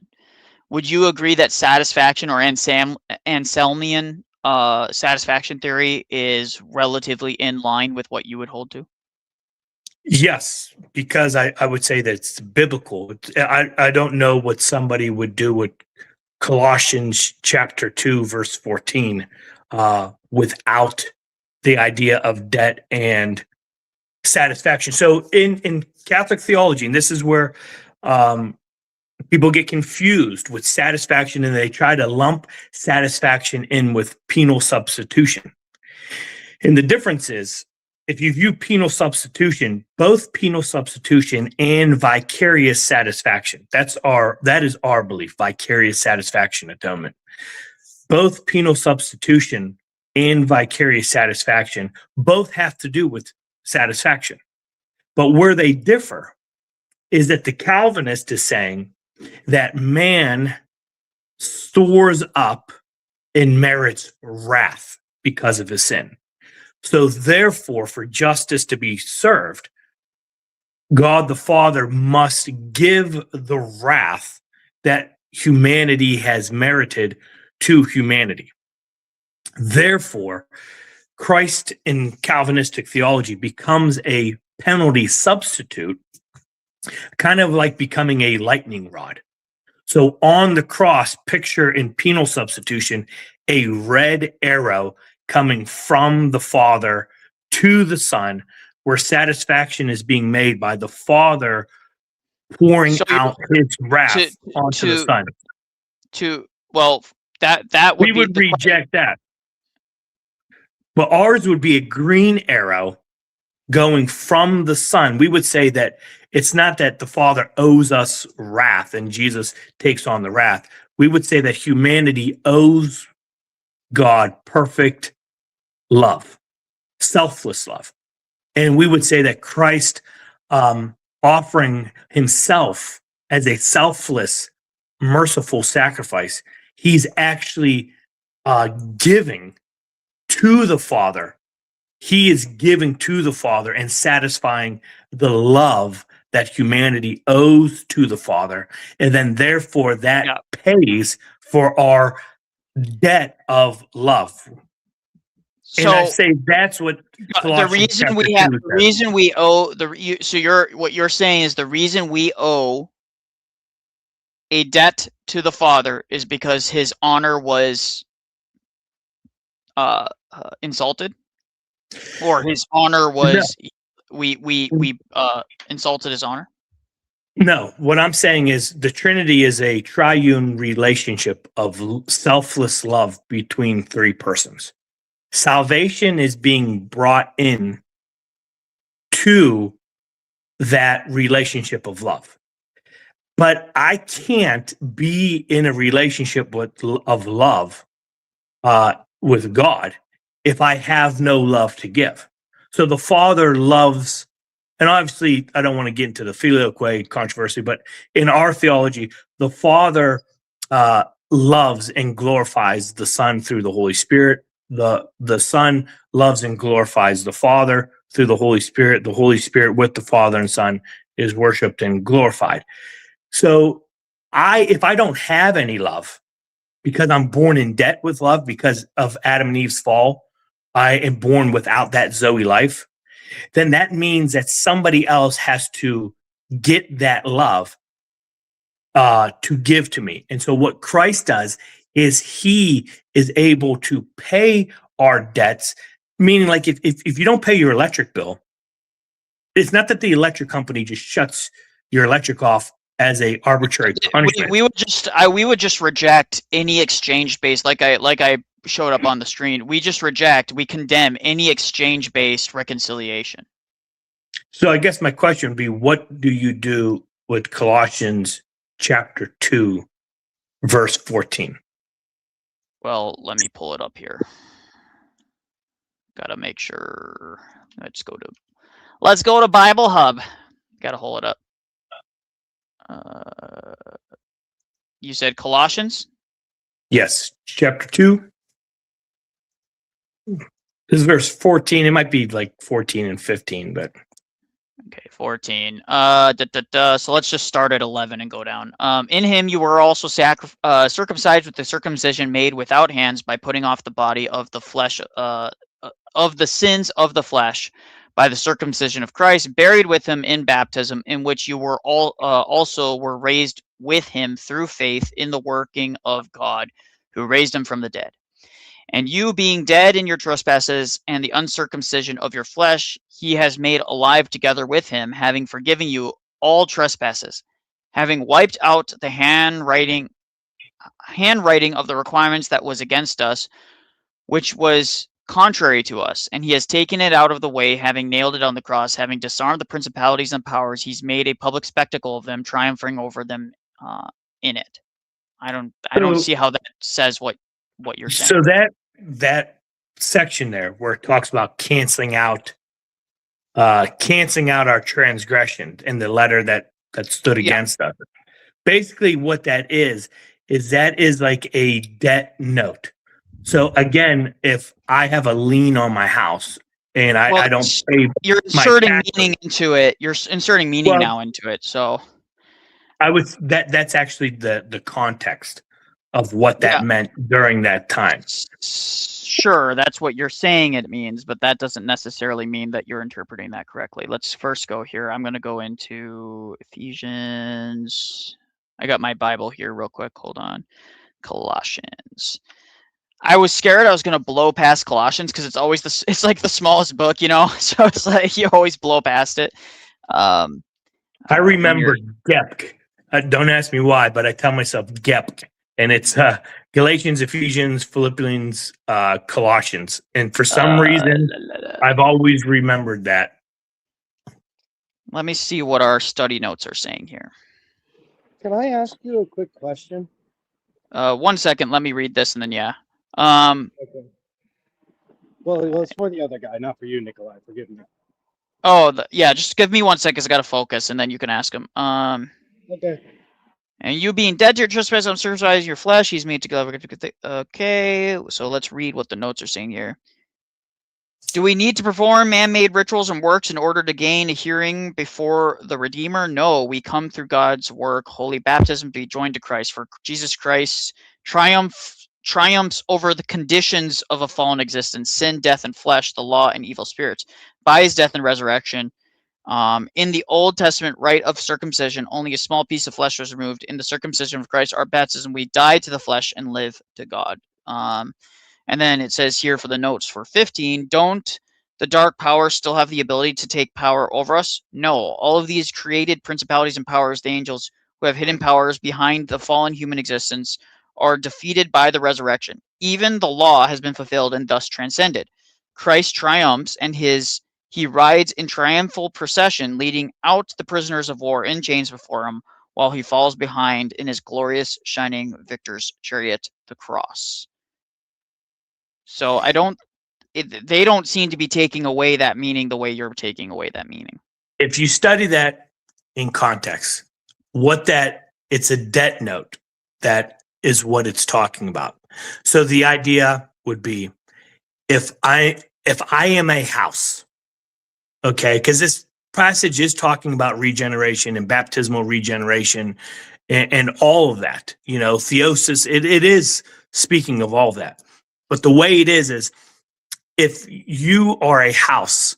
S1: Would you agree that satisfaction or Anselmian satisfaction theory is relatively in line with what you would hold to?
S13: Yes, because I would say that it's biblical. I don't know what somebody would do with Colossians chapter 2, verse 14, without the idea of debt and satisfaction. So in Catholic theology, and this is where people get confused with satisfaction, and they try to lump satisfaction in with penal substitution. And the difference is, if you view penal substitution, both penal substitution and vicarious satisfaction, that is our belief, vicarious satisfaction atonement. Both penal substitution and vicarious satisfaction both have to do with satisfaction. But where they differ is that the Calvinist is saying that man stores up and merits wrath because of his sin. So therefore, for justice to be served, God the Father must give the wrath that humanity has merited to humanity. Therefore, Christ in Calvinistic theology becomes a penalty substitute, kind of like becoming a lightning rod. So on the cross, picture in penal substitution, a red arrow coming from the Father to the Son, where satisfaction is being made by the Father pouring out his wrath onto the Son.
S1: That would
S13: we would reject that. But ours would be a green arrow going from the Son. We would say that it's not that the Father owes us wrath and Jesus takes on the wrath. We would say that humanity owes God perfect love, selfless love. And we would say that Christ offering himself as a selfless, merciful sacrifice, he's actually giving to the Father. He is giving to the Father and satisfying the love that humanity owes to the Father. And then therefore that pays for our debt of love. And I say that's what
S1: the reason we have, the reason we owe the. So what you're saying is the reason we owe a debt to the Father is because his honor was insulted, or his honor was we insulted his honor.
S13: No, what I'm saying is the Trinity is a triune relationship of selfless love between three persons. Salvation is being brought in to that relationship of love. But I can't be in a relationship of love with God if I have no love to give. So the Father loves, and obviously I don't want to get into the filioque controversy, but in our theology, the Father loves and glorifies the Son through the Holy Spirit. The Son loves and glorifies the Father through the Holy Spirit. The Holy Spirit with the Father and Son is worshiped and glorified. So if I don't have any love, because I'm born in debt with love because of Adam and Eve's fall, I am born without that Zoe life, then that means that somebody else has to get that love to give to me. And so what Christ does is he is able to pay our debts, meaning like if you don't pay your electric bill, it's not that the electric company just shuts your electric off as a arbitrary punishment.
S1: We would just reject any exchange based, like I showed up on the screen. We condemn any exchange based reconciliation.
S13: So I guess my question would be, what do you do with Colossians chapter 2, verse 14?
S1: Well, let me pull it up here. Gotta make sure. Let's go to Bible Hub. Gotta hold it up. You said Colossians?
S13: Yes, chapter 2. This is verse 14. It might be like 14 and 15, but
S1: okay, 14. So let's just start at 11 and go down. In him you were also circumcised with the circumcision made without hands, by putting off the body of the flesh of the sins of the flesh by the circumcision of Christ, buried with him in baptism, in which you were also were raised with him through faith in the working of God, who raised him from the dead. And you, being dead in your trespasses and the uncircumcision of your flesh, he has made alive together with him, having forgiven you all trespasses, having wiped out the handwriting of the requirements that was against us, which was contrary to us, and he has taken it out of the way, having nailed it on the cross, having disarmed the principalities and powers. He's made a public spectacle of them, triumphing over them in it. I don't see how that says what you're saying.
S13: So that section there where it talks about canceling out our transgression in the letter that stood against us. Basically, what that is like a debt note. So again, if I have a lien on my house and I don't pay,
S1: you're inserting meaning into it. You're inserting meaning now into it. So
S13: that's actually the context of what that meant during that time.
S1: Sure, that's what you're saying it means, but that doesn't necessarily mean that you're interpreting that correctly. Let's first go here. I'm going to go into Ephesians. I got my Bible here real quick. Hold on. Colossians. I was scared I was going to blow past Colossians because it's always it's like the smallest book, you know? So it's like you always blow past it.
S13: I remember Gepk. Don't ask me why, but I tell myself Gepk. And it's Galatians, Ephesians, Philippians, Colossians. And for some reason, I've always remembered that.
S1: Let me see what our study notes are saying here.
S12: Can I ask you a quick question?
S1: 1 second. Let me read this and then, yeah.
S12: Okay. Well, it's for the other guy, not for you, Nikolai. Forgive me.
S1: Oh, yeah. Just give me 1 second. I got to focus, and then you can ask him.
S12: Okay.
S1: And you being dead to your trespasses, uncircumcised your flesh, he's made together. Okay, so let's read what the notes are saying here. Do we need to perform man-made rituals and works in order to gain a hearing before the Redeemer? No, we come through God's work, holy baptism, to be joined to Christ. For Jesus Christ triumphs over the conditions of a fallen existence, sin, death, and flesh, the law, and evil spirits. By his death and resurrection, in the Old Testament rite of circumcision, only a small piece of flesh was removed. In the circumcision of Christ, our baptism, we die to the flesh and live to God. And then it says here for the notes for 15, don't the dark powers still have the ability to take power over us? No, all of these created principalities and powers, the angels who have hidden powers behind the fallen human existence, are defeated by the resurrection. Even the law has been fulfilled and thus transcended. Christ triumphs, and he rides in triumphal procession, leading out the prisoners of war in chains before him, while he falls behind in his glorious, shining victor's chariot, the cross. So they don't seem to be taking away that meaning the way you're taking away that meaning.
S13: If you study that in context, it's a debt note that is what it's talking about. So the idea would be if I am a house, okay, because this passage is talking about regeneration and baptismal regeneration and all of that, theosis, it is speaking of all that. But the way it is if you are a house,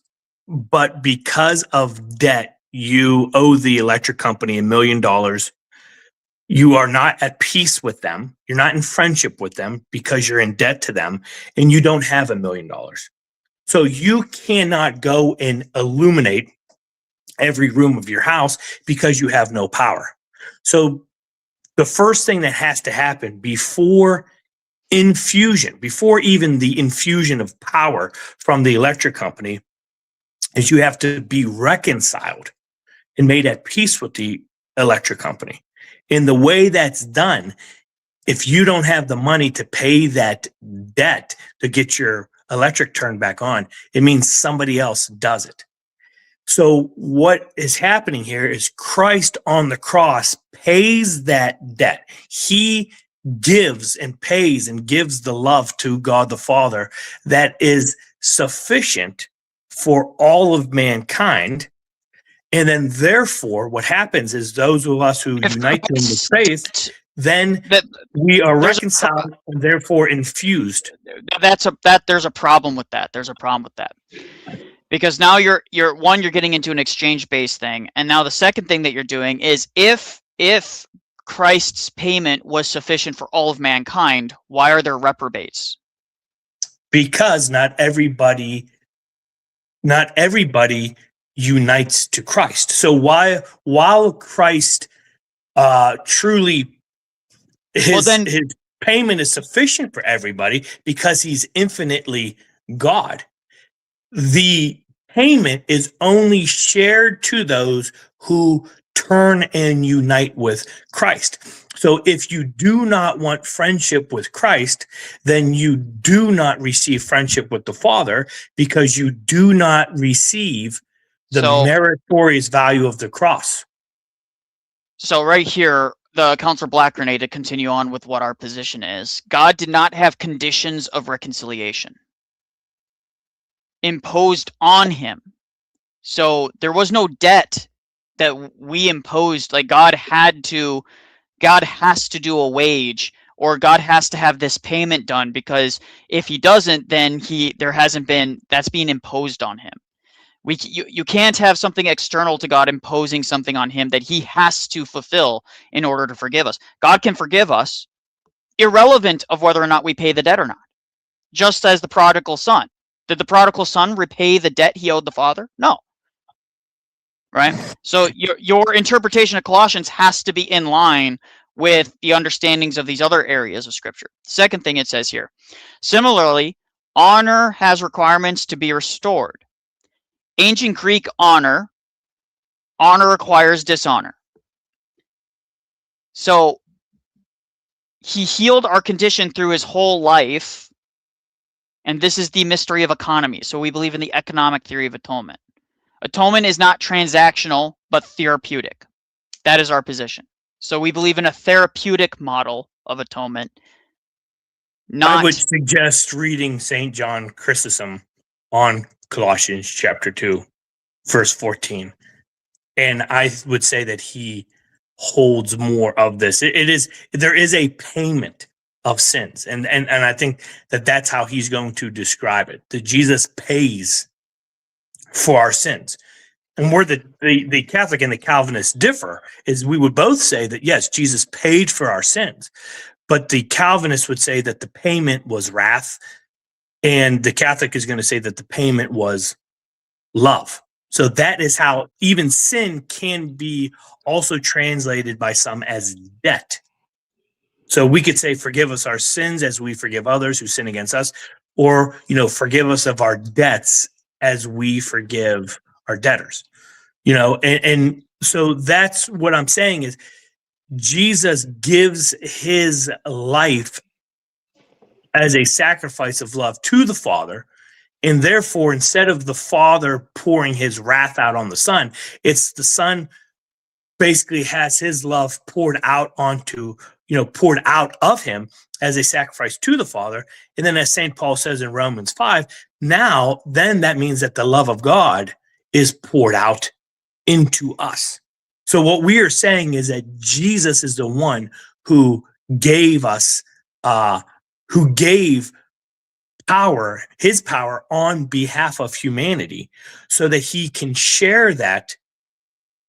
S13: but because of debt, you owe the electric company $1 million, you are not at peace with them, you're not in friendship with them because you're in debt to them, and you don't have $1 million. So you cannot go and illuminate every room of your house because you have no power. So the first thing that has to happen before infusion, before even the infusion of power from the electric company, is you have to be reconciled and made at peace with the electric company. In the way that's done, if you don't have the money to pay that debt to get your electric turned back on, it means somebody else does it. So what is happening here is Christ on the cross pays that debt. He gives and pays and gives the love to God the Father that is sufficient for all of mankind. And then therefore what happens is those of us who unite in the faith, then we are reconciled and therefore infused.
S1: There's a problem with that. There's a problem with that. Because now you're getting into an exchange-based thing, and now the second thing that you're doing is if Christ's payment was sufficient for all of mankind, why are there reprobates?
S13: Because not everybody unites to Christ. So while Christ truly his payment is sufficient for everybody because he's infinitely God, the payment is only shared to those who turn and unite with Christ. So if you do not want friendship with Christ, then you do not receive friendship with the Father because you do not receive the meritorious value of the cross.
S1: So right here, the Counselor Black Grenade, to continue on with what our position is, God did not have conditions of reconciliation imposed on him. So there was no debt that we imposed, like God has to do a wage, or God has to have this payment done, because if he doesn't, then that's being imposed on him. You can't have something external to God imposing something on him that he has to fulfill in order to forgive us. God can forgive us irrelevant of whether or not we pay the debt or not. Just as the prodigal son. Did the prodigal son repay the debt he owed the father? No. Right? So your interpretation of Colossians has to be in line with the understandings of these other areas of Scripture. Second thing it says here, similarly, honor has requirements to be restored. Ancient Greek honor requires dishonor. So he healed our condition through his whole life. And this is the mystery of economy. So we believe in the economic theory of atonement. Atonement is not transactional, but therapeutic. That is our position. So we believe in a therapeutic model of atonement.
S13: I would suggest reading St. John Chrysostom on Colossians chapter 2, verse 14. And I would say that he holds more of this. There is a payment of sins. And I think that that's how he's going to describe it, that Jesus pays for our sins. And where the Catholic and the Calvinist differ is we would both say that, yes, Jesus paid for our sins, but the Calvinist would say that the payment was wrath, and the Catholic is going to say that the payment was love. So that is how even sin can be also translated by some as debt. So we could say, forgive us our sins as we forgive others who sin against us, or, forgive us of our debts as we forgive our debtors, and so that's what I'm saying is Jesus gives his life as a sacrifice of love to the Father. And therefore, instead of the Father pouring his wrath out on the Son, it's the Son basically has his love poured out poured out of him as a sacrifice to the Father. And then as St. Paul says in Romans 5, then that means that the love of God is poured out into us. So what we are saying is that Jesus is the one who gave us, who gave power, his power on behalf of humanity, so that he can share that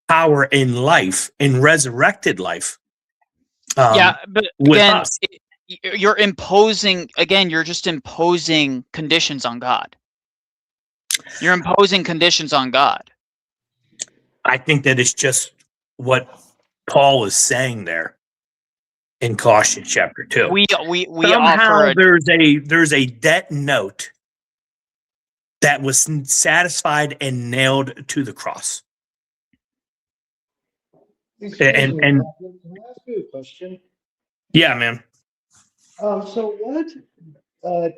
S13: power in life, in resurrected life.
S1: But
S13: with
S1: again,
S13: us.
S1: you're imposing, again, you're just imposing conditions on God. You're imposing conditions on God.
S13: I think that it's just what Paul is saying there in Colossians chapter 2.
S1: We
S13: Somehow
S1: offer
S13: there's a debt note that was satisfied and nailed to the cross.
S12: Excuse
S13: And
S12: me, can I ask you a question?
S13: yeah, man.
S12: So what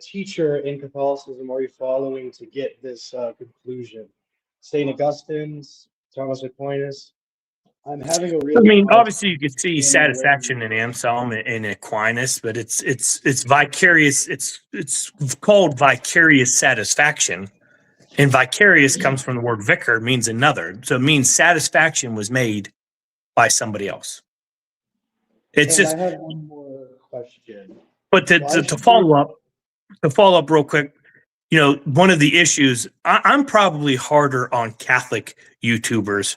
S12: teacher in Catholicism are you following to get this conclusion? St. Augustine's, Thomas Aquinas? I'm having a
S13: I
S12: really
S13: mean,
S12: hard
S13: obviously you could see
S12: understanding where
S13: satisfaction in Anselm and Aquinas, but it's vicarious. It's called vicarious satisfaction, and vicarious comes from the word vicar, means another. So it means satisfaction was made by somebody else. It's
S12: And
S13: just,
S12: I have one more question.
S13: but to follow up real quick, one of the issues, I'm probably harder on Catholic YouTubers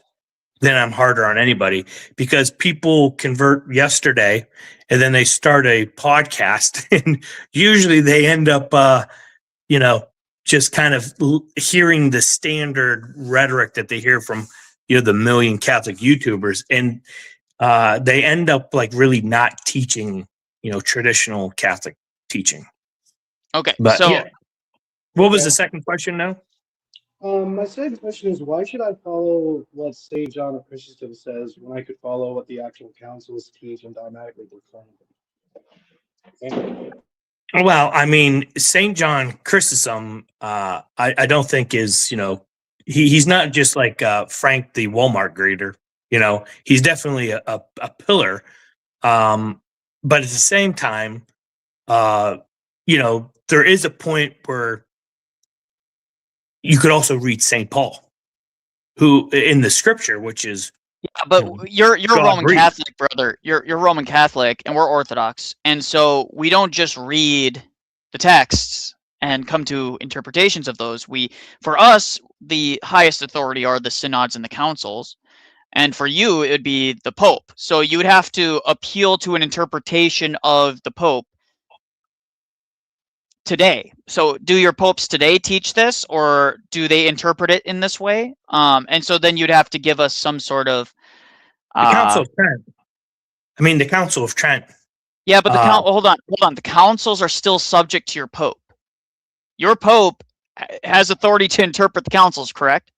S13: than I'm harder on anybody, because people convert yesterday and then they start a podcast and usually they end up, just kind of hearing the standard rhetoric that they hear from, the million Catholic YouTubers. And they end up like really not teaching, traditional Catholic teaching.
S1: Okay.
S13: But
S1: So
S13: yeah. What was the second question now?
S12: My second question is, why should I follow what St. John of Chrysostom says when I could follow what the actual councils teach and automatically proclaim them?
S13: Well, I mean, St. John Chrysostom, I don't think is, he's not just like Frank the Walmart greeter. He's definitely a pillar. But at the same time, there is a point where you could also read St. Paul, who in the scripture, which is,
S1: but you're Roman
S13: breathed.
S1: Catholic, brother. You're Roman Catholic, and we're Orthodox, and so we don't just read the texts and come to interpretations of those. For us, the highest authority are the synods and the councils, and for you, it would be the Pope. So you would have to appeal to an interpretation of the Pope today. So do your popes today teach this, or do they interpret it in this way? And so then you'd have to give us some sort of
S13: the Council of Trent. I mean, the Council of Trent.
S1: Yeah, but hold on. The councils are still subject to your pope. Your pope has authority to interpret the councils, correct?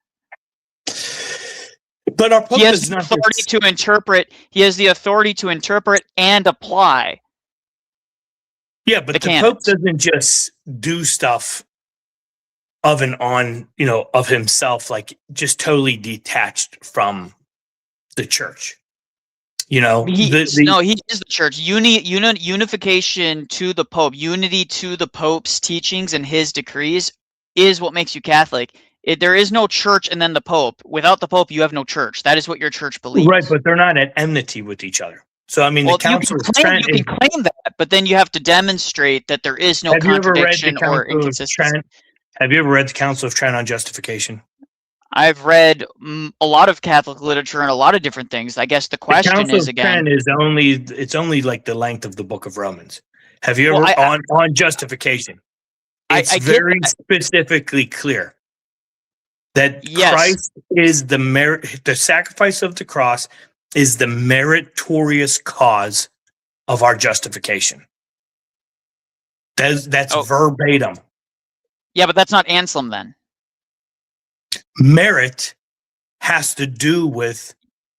S13: But our pope
S1: he has
S13: is
S1: the
S13: not
S1: authority to interpret. He has the authority to interpret and apply.
S13: Yeah, but the Pope doesn't just do stuff of himself, like just totally detached from the church. He is the church. Unification to the Pope, unity to the Pope's teachings and his decrees is what makes you Catholic. There is no church and then the Pope. Without the Pope, you have no church. That is what your church believes. Right, but they're not at enmity with each other. So, I mean, the Council of Trent...
S1: You can claim that, but then you have to demonstrate that there is no contradiction or inconsistency.
S13: Have you ever read the Council of Trent on justification?
S1: I've read a lot of Catholic literature and a lot of different things. I guess the question is, again...
S13: it's only like the length of the book of Romans. Have you ever... on justification. It's very specifically clear that Christ is the sacrifice of the cross is the meritorious cause of our justification. That's verbatim.
S1: Yeah, but that's not Anselm then.
S13: Merit has to do with...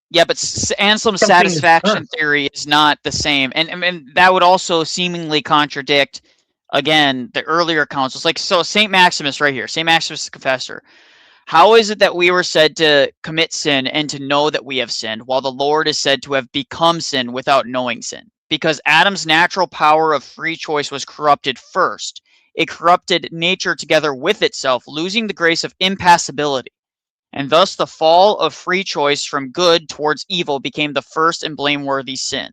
S1: Yeah, but Anselm's satisfaction theory is not the same. And that would also seemingly contradict, again, the earlier councils. Like, so St. Maximus right here, St. Maximus the Confessor. How is it that we were said to commit sin and to know that we have sinned, while the Lord is said to have become sin without knowing sin? Because Adam's natural power of free choice was corrupted first. It corrupted nature together with itself, losing the grace of impassibility. And thus the fall of free choice from good towards evil became the first and blameworthy sin.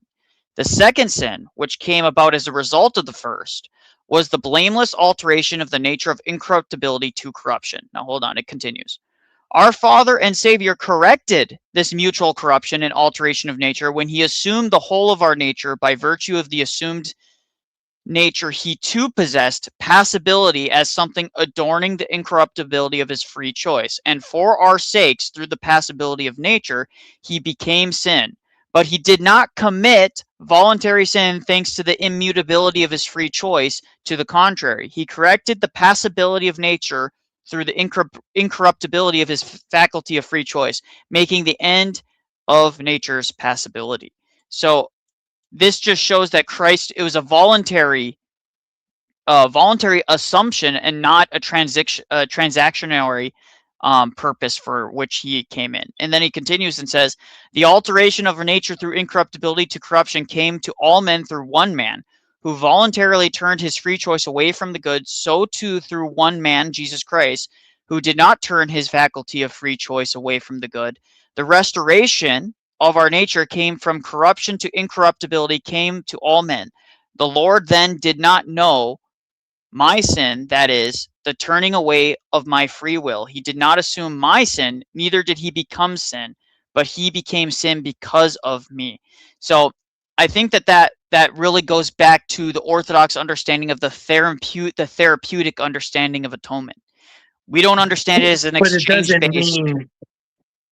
S1: The second sin, which came about as a result of the first, was the blameless alteration of the nature of incorruptibility to corruption. Now hold on, it continues. Our Father and Savior corrected this mutual corruption and alteration of nature when he assumed the whole of our nature by virtue of the assumed nature he too possessed passibility as something adorning the incorruptibility of his free choice. And for our sakes, through the passibility of nature, he became sin. But he did not commit voluntary sin thanks to the immutability of his free choice. To the contrary, he corrected the passibility of nature through the incorruptibility of his faculty of free choice, making the end of nature's passibility. So this just shows that Christ, it was a voluntary assumption and not a transactionary purpose for which he came in. And then he continues and says, the alteration of our nature through incorruptibility to corruption came to all men through one man, who voluntarily turned his free choice away from the good, so too through one man, Jesus Christ, who did not turn his faculty of free choice away from the good. The restoration of our nature came from corruption to incorruptibility, came to all men. The Lord then did not know my sin, that is, the turning away of my free will. He did not assume my sin, neither did he become sin, but he became sin because of me. So I think that really goes back to the Orthodox understanding of the therapeutic understanding of atonement. We don't understand it as an exchange based.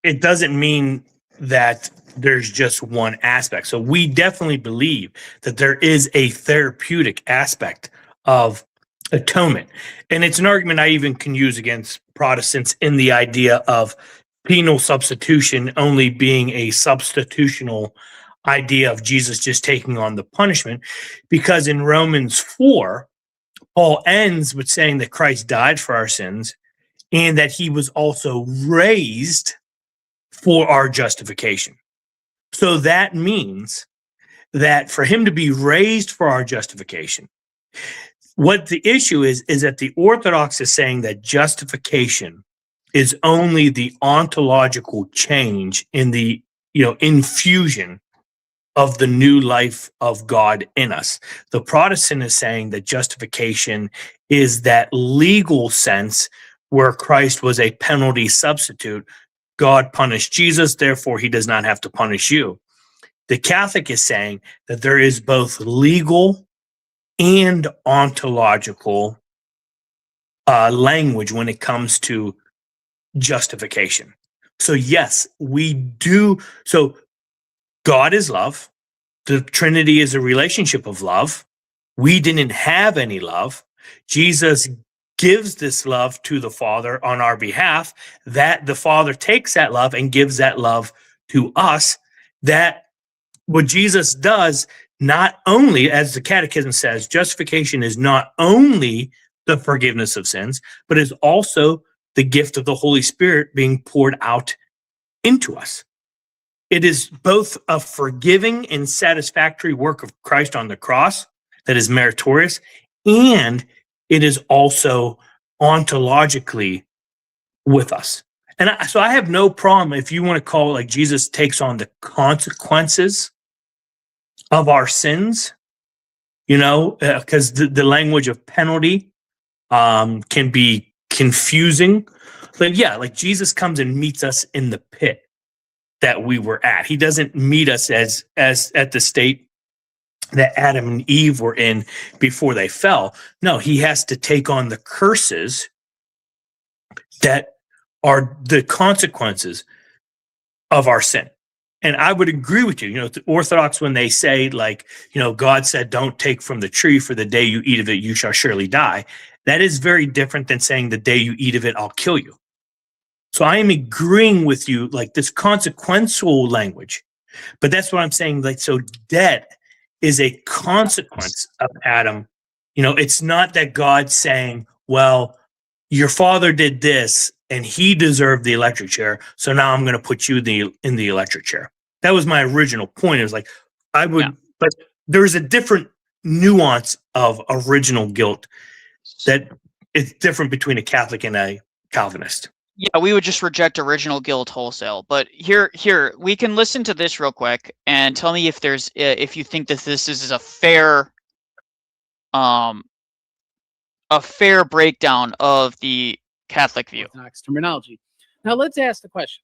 S13: It doesn't mean that there's just one aspect. So we definitely believe that there is a therapeutic aspect of atonement. And it's an argument I even can use against Protestants in the idea of penal substitution only being a substitutional idea of Jesus just taking on the punishment. Because in Romans 4, Paul ends with saying that Christ died for our sins and that he was also raised for our justification. So that means that for him to be raised for our justification, what the issue is that the Orthodox is saying that justification is only the ontological change in the infusion of the new life of God in us. The Protestant is saying that justification is that legal sense where Christ was a penalty substitute. God punished Jesus, therefore he does not have to punish you. The Catholic is saying that there is both legal and ontological language when it comes to justification. So yes, we do. So God is love. The Trinity is a relationship of love. We didn't have any love. Jesus gives this love to the Father on our behalf, that the Father takes that love and gives that love to us. That what Jesus does, not only, as the Catechism says, justification is not only the forgiveness of sins, but is also the gift of the Holy Spirit being poured out into us. It is both a forgiving and satisfactory work of Christ on the cross that is meritorious, and it is also ontologically with us. And so I have no problem if you want to call it like Jesus takes on the consequences of our sins, because the language of penalty can be confusing. But yeah, like Jesus comes and meets us in the pit that we were at. He doesn't meet us as at the state that Adam and Eve were in before they fell. No, he has to take on the curses that are the consequences of our sin. And I would agree with you. The Orthodox, when they say God said, don't take from the tree, for the day you eat of it, you shall surely die. That is very different than saying the day you eat of it, I'll kill you. So I am agreeing with you, like this consequential language, but that's what I'm saying. So death is a consequence of Adam. It's not that God's saying, well, your father did this and he deserved the electric chair, so now I'm going to put you in the electric chair. That was my original point. It was like, I would, but there's a different nuance of original guilt that is different between a Catholic and a Calvinist.
S1: Yeah, we would just reject original guilt wholesale. But here, we can listen to this real quick and tell me if you think that this is a fair breakdown of the Catholic view.
S14: Orthodox terminology. Now let's ask the question: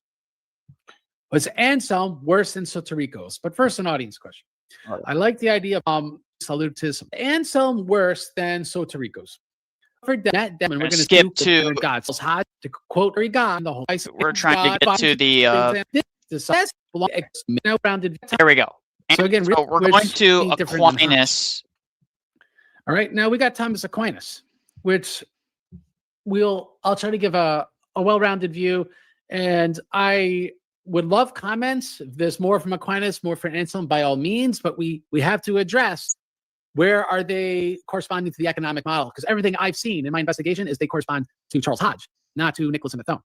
S14: was Anselm worse than Soterikos? But first, an audience question. Right. I like the idea of salutism. Anselm worse than Soterikos. For that, we're going to
S1: skip to
S14: God's hot to quote God. The whole
S1: we're trying to get to the. There we go. So again, we're going to Aquinas.
S14: All right, now we got Thomas Aquinas, which I'll try to give a well-rounded view, and I would love comments. If there's more from Aquinas, more from Anselm, by all means, but we have to address where are they corresponding to the economic model, because everything I've seen in my investigation is they correspond to Charles Hodge, not to Nicholas and Mathone.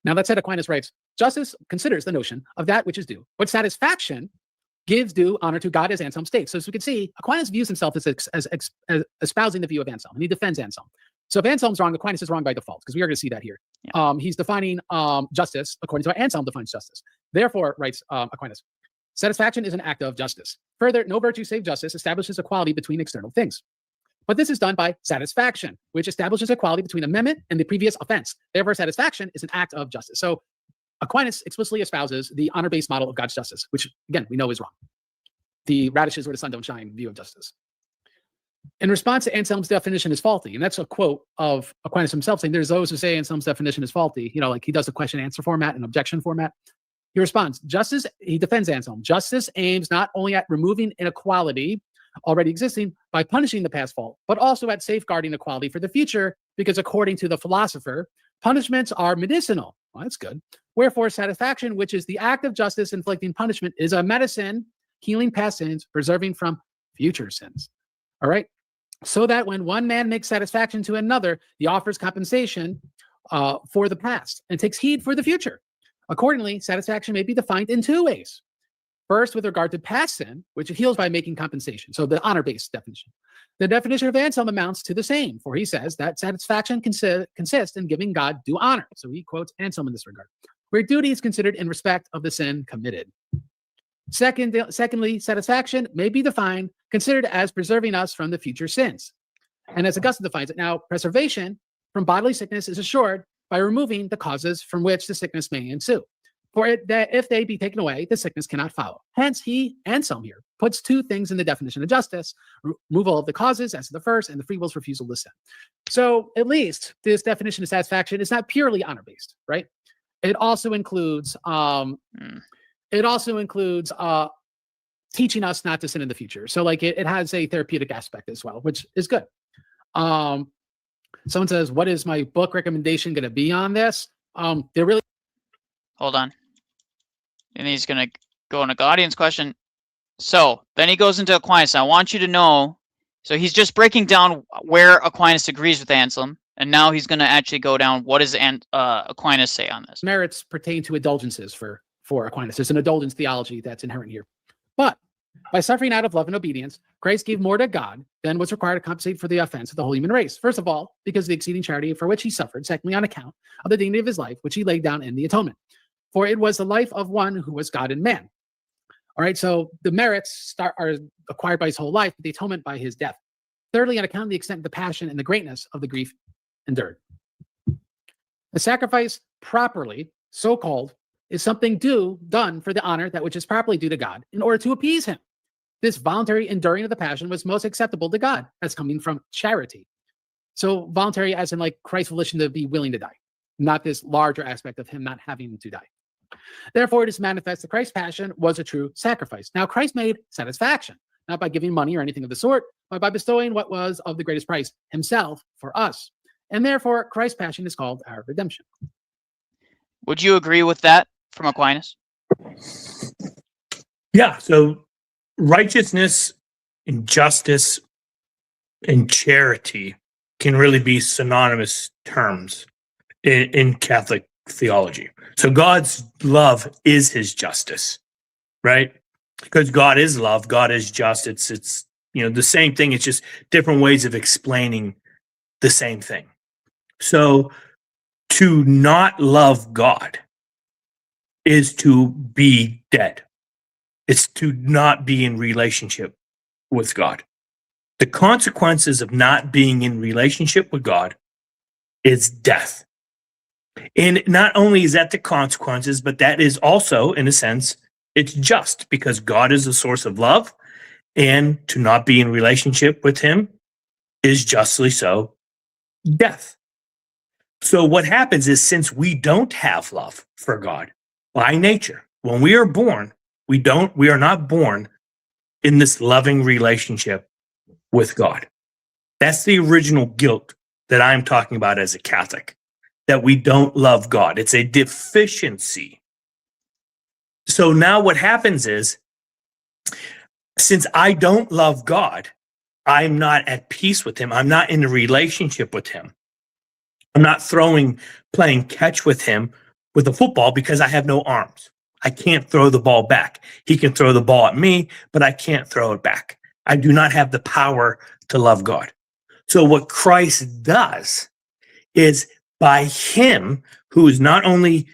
S14: Now, that said, Aquinas writes, justice considers the notion of that which is due, but satisfaction gives due honor to God, as Anselm states. So as we can see, Aquinas views himself as espousing the view of Anselm, and he defends Anselm. So if Anselm's wrong, Aquinas is wrong by default, because we are going to see that here. Yeah. He's defining justice according to how Anselm defines justice. Therefore, writes Aquinas, satisfaction is an act of justice. Further, no virtue save justice establishes equality between external things. But this is done by satisfaction, which establishes equality between amendment and the previous offense. Therefore, satisfaction is an act of justice. So Aquinas explicitly espouses the honor-based model of God's justice, which, again, we know is wrong. The radishes where the sun don't shine view of justice. In response to Anselm's definition is faulty, and that's a quote of Aquinas himself saying there's those who say Anselm's definition is faulty, like he does a question-answer format and objection format. He responds, he defends Anselm. Justice aims not only at removing inequality already existing by punishing the past fault, but also at safeguarding equality for the future, because according to the philosopher, punishments are medicinal. Well, that's good. Wherefore, satisfaction, which is the act of justice inflicting punishment, is a medicine, healing past sins, preserving from future sins. All right? So that when one man makes satisfaction to another, he offers compensation for the past and takes heed for the future. Accordingly, satisfaction may be defined in two ways. First, with regard to past sin, which it heals by making compensation. So the honor-based definition. The definition of Anselm amounts to the same, for he says that satisfaction consists in giving God due honor. So he quotes Anselm in this regard, where duty is considered in respect of the sin committed. Secondly, satisfaction may be considered as preserving us from the future sins. And as Augustine defines it, now, preservation from bodily sickness is assured by removing the causes from which the sickness may ensue. For if they be taken away, the sickness cannot follow. Hence, Anselm here, puts two things in the definition of justice: removal of the causes as to the first, and the free will's refusal to sin. So at least this definition of satisfaction is not purely honor-based, right? It also includes teaching us not to sin in the future. So like it has a therapeutic aspect as well, which is good. Someone says, what is my book recommendation going to be on this? They're really...
S1: Hold on. And he's going to go into audience question. So then he goes into Aquinas. I want you to know, so he's just breaking down where Aquinas agrees with Anselm. And now he's going to actually go down, what does Aquinas say on this?
S14: Merits pertain to indulgences for Aquinas. There's an indulgence theology that's inherent here. But by suffering out of love and obedience, Christ gave more to God than was required to compensate for the offense of the whole human race. First of all, because of the exceeding charity for which he suffered. Secondly, on account of the dignity of his life, which he laid down in the atonement. For it was the life of one who was God and man. All right, so the merits are acquired by his whole life, but the atonement by his death. Thirdly, on account of the extent of the passion and the greatness of the grief endured. The sacrifice properly, so-called, is something done for the honor that which is properly due to God in order to appease him. This voluntary enduring of the passion was most acceptable to God as coming from charity. So voluntary as in like Christ's volition to be willing to die, not this larger aspect of him not having to die. Therefore, it is manifest that Christ's passion was a true sacrifice. Now, Christ made satisfaction, not by giving money or anything of the sort, but by bestowing what was of the greatest price, himself, for us. And therefore, Christ's passion is called our redemption.
S1: Would you agree with that from Aquinas?
S13: Yeah, so righteousness and justice and charity can really be synonymous terms in Catholic theology. So God's love is his justice, right? Because God is love, God is just. It's the same thing. It's just different ways of explaining the same thing. So to not love God is to be dead. It's to not be in relationship with God. The consequences of not being in relationship with God is death. And not only is that the consequences, but that is also, in a sense, it's just, because God is the source of love, and to not be in relationship with him is justly so death. So what happens is, since we don't have love for God by nature, when we are born, we are not born in this loving relationship with God. That's the original guilt that I'm talking about as a Catholic, that we don't love God. It's a deficiency. So now what happens is, since I don't love God, I'm not at peace with him. I'm not in a relationship with him. I'm not playing catch with him with a football because I have no arms. I can't throw the ball back. He can throw the ball at me, but I can't throw it back. I do not have the power to love God. So what Christ does is, by him, who is not only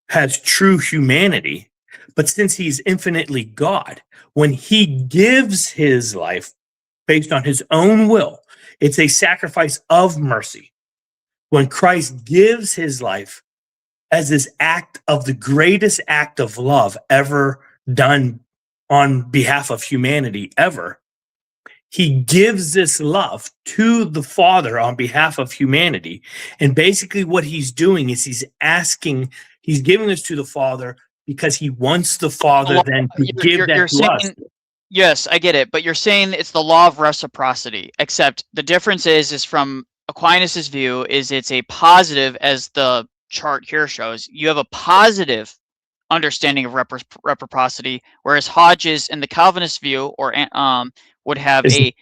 S13: has true humanity, but since he's infinitely God, when he gives his life based on his own will, it's a sacrifice of mercy. When Christ gives his life as this act of the greatest act of love ever done on behalf of humanity ever, he gives this love to the Father on behalf of humanity. And basically what he's doing is he's giving this to the Father because he wants the Father then to give that to us.
S1: Yes, I get it, but you're saying it's the law of reciprocity, except the difference is from Aquinas's view is it's a positive, as the chart here shows. You have a positive understanding of reciprocity, whereas Hodges in the Calvinist view would have a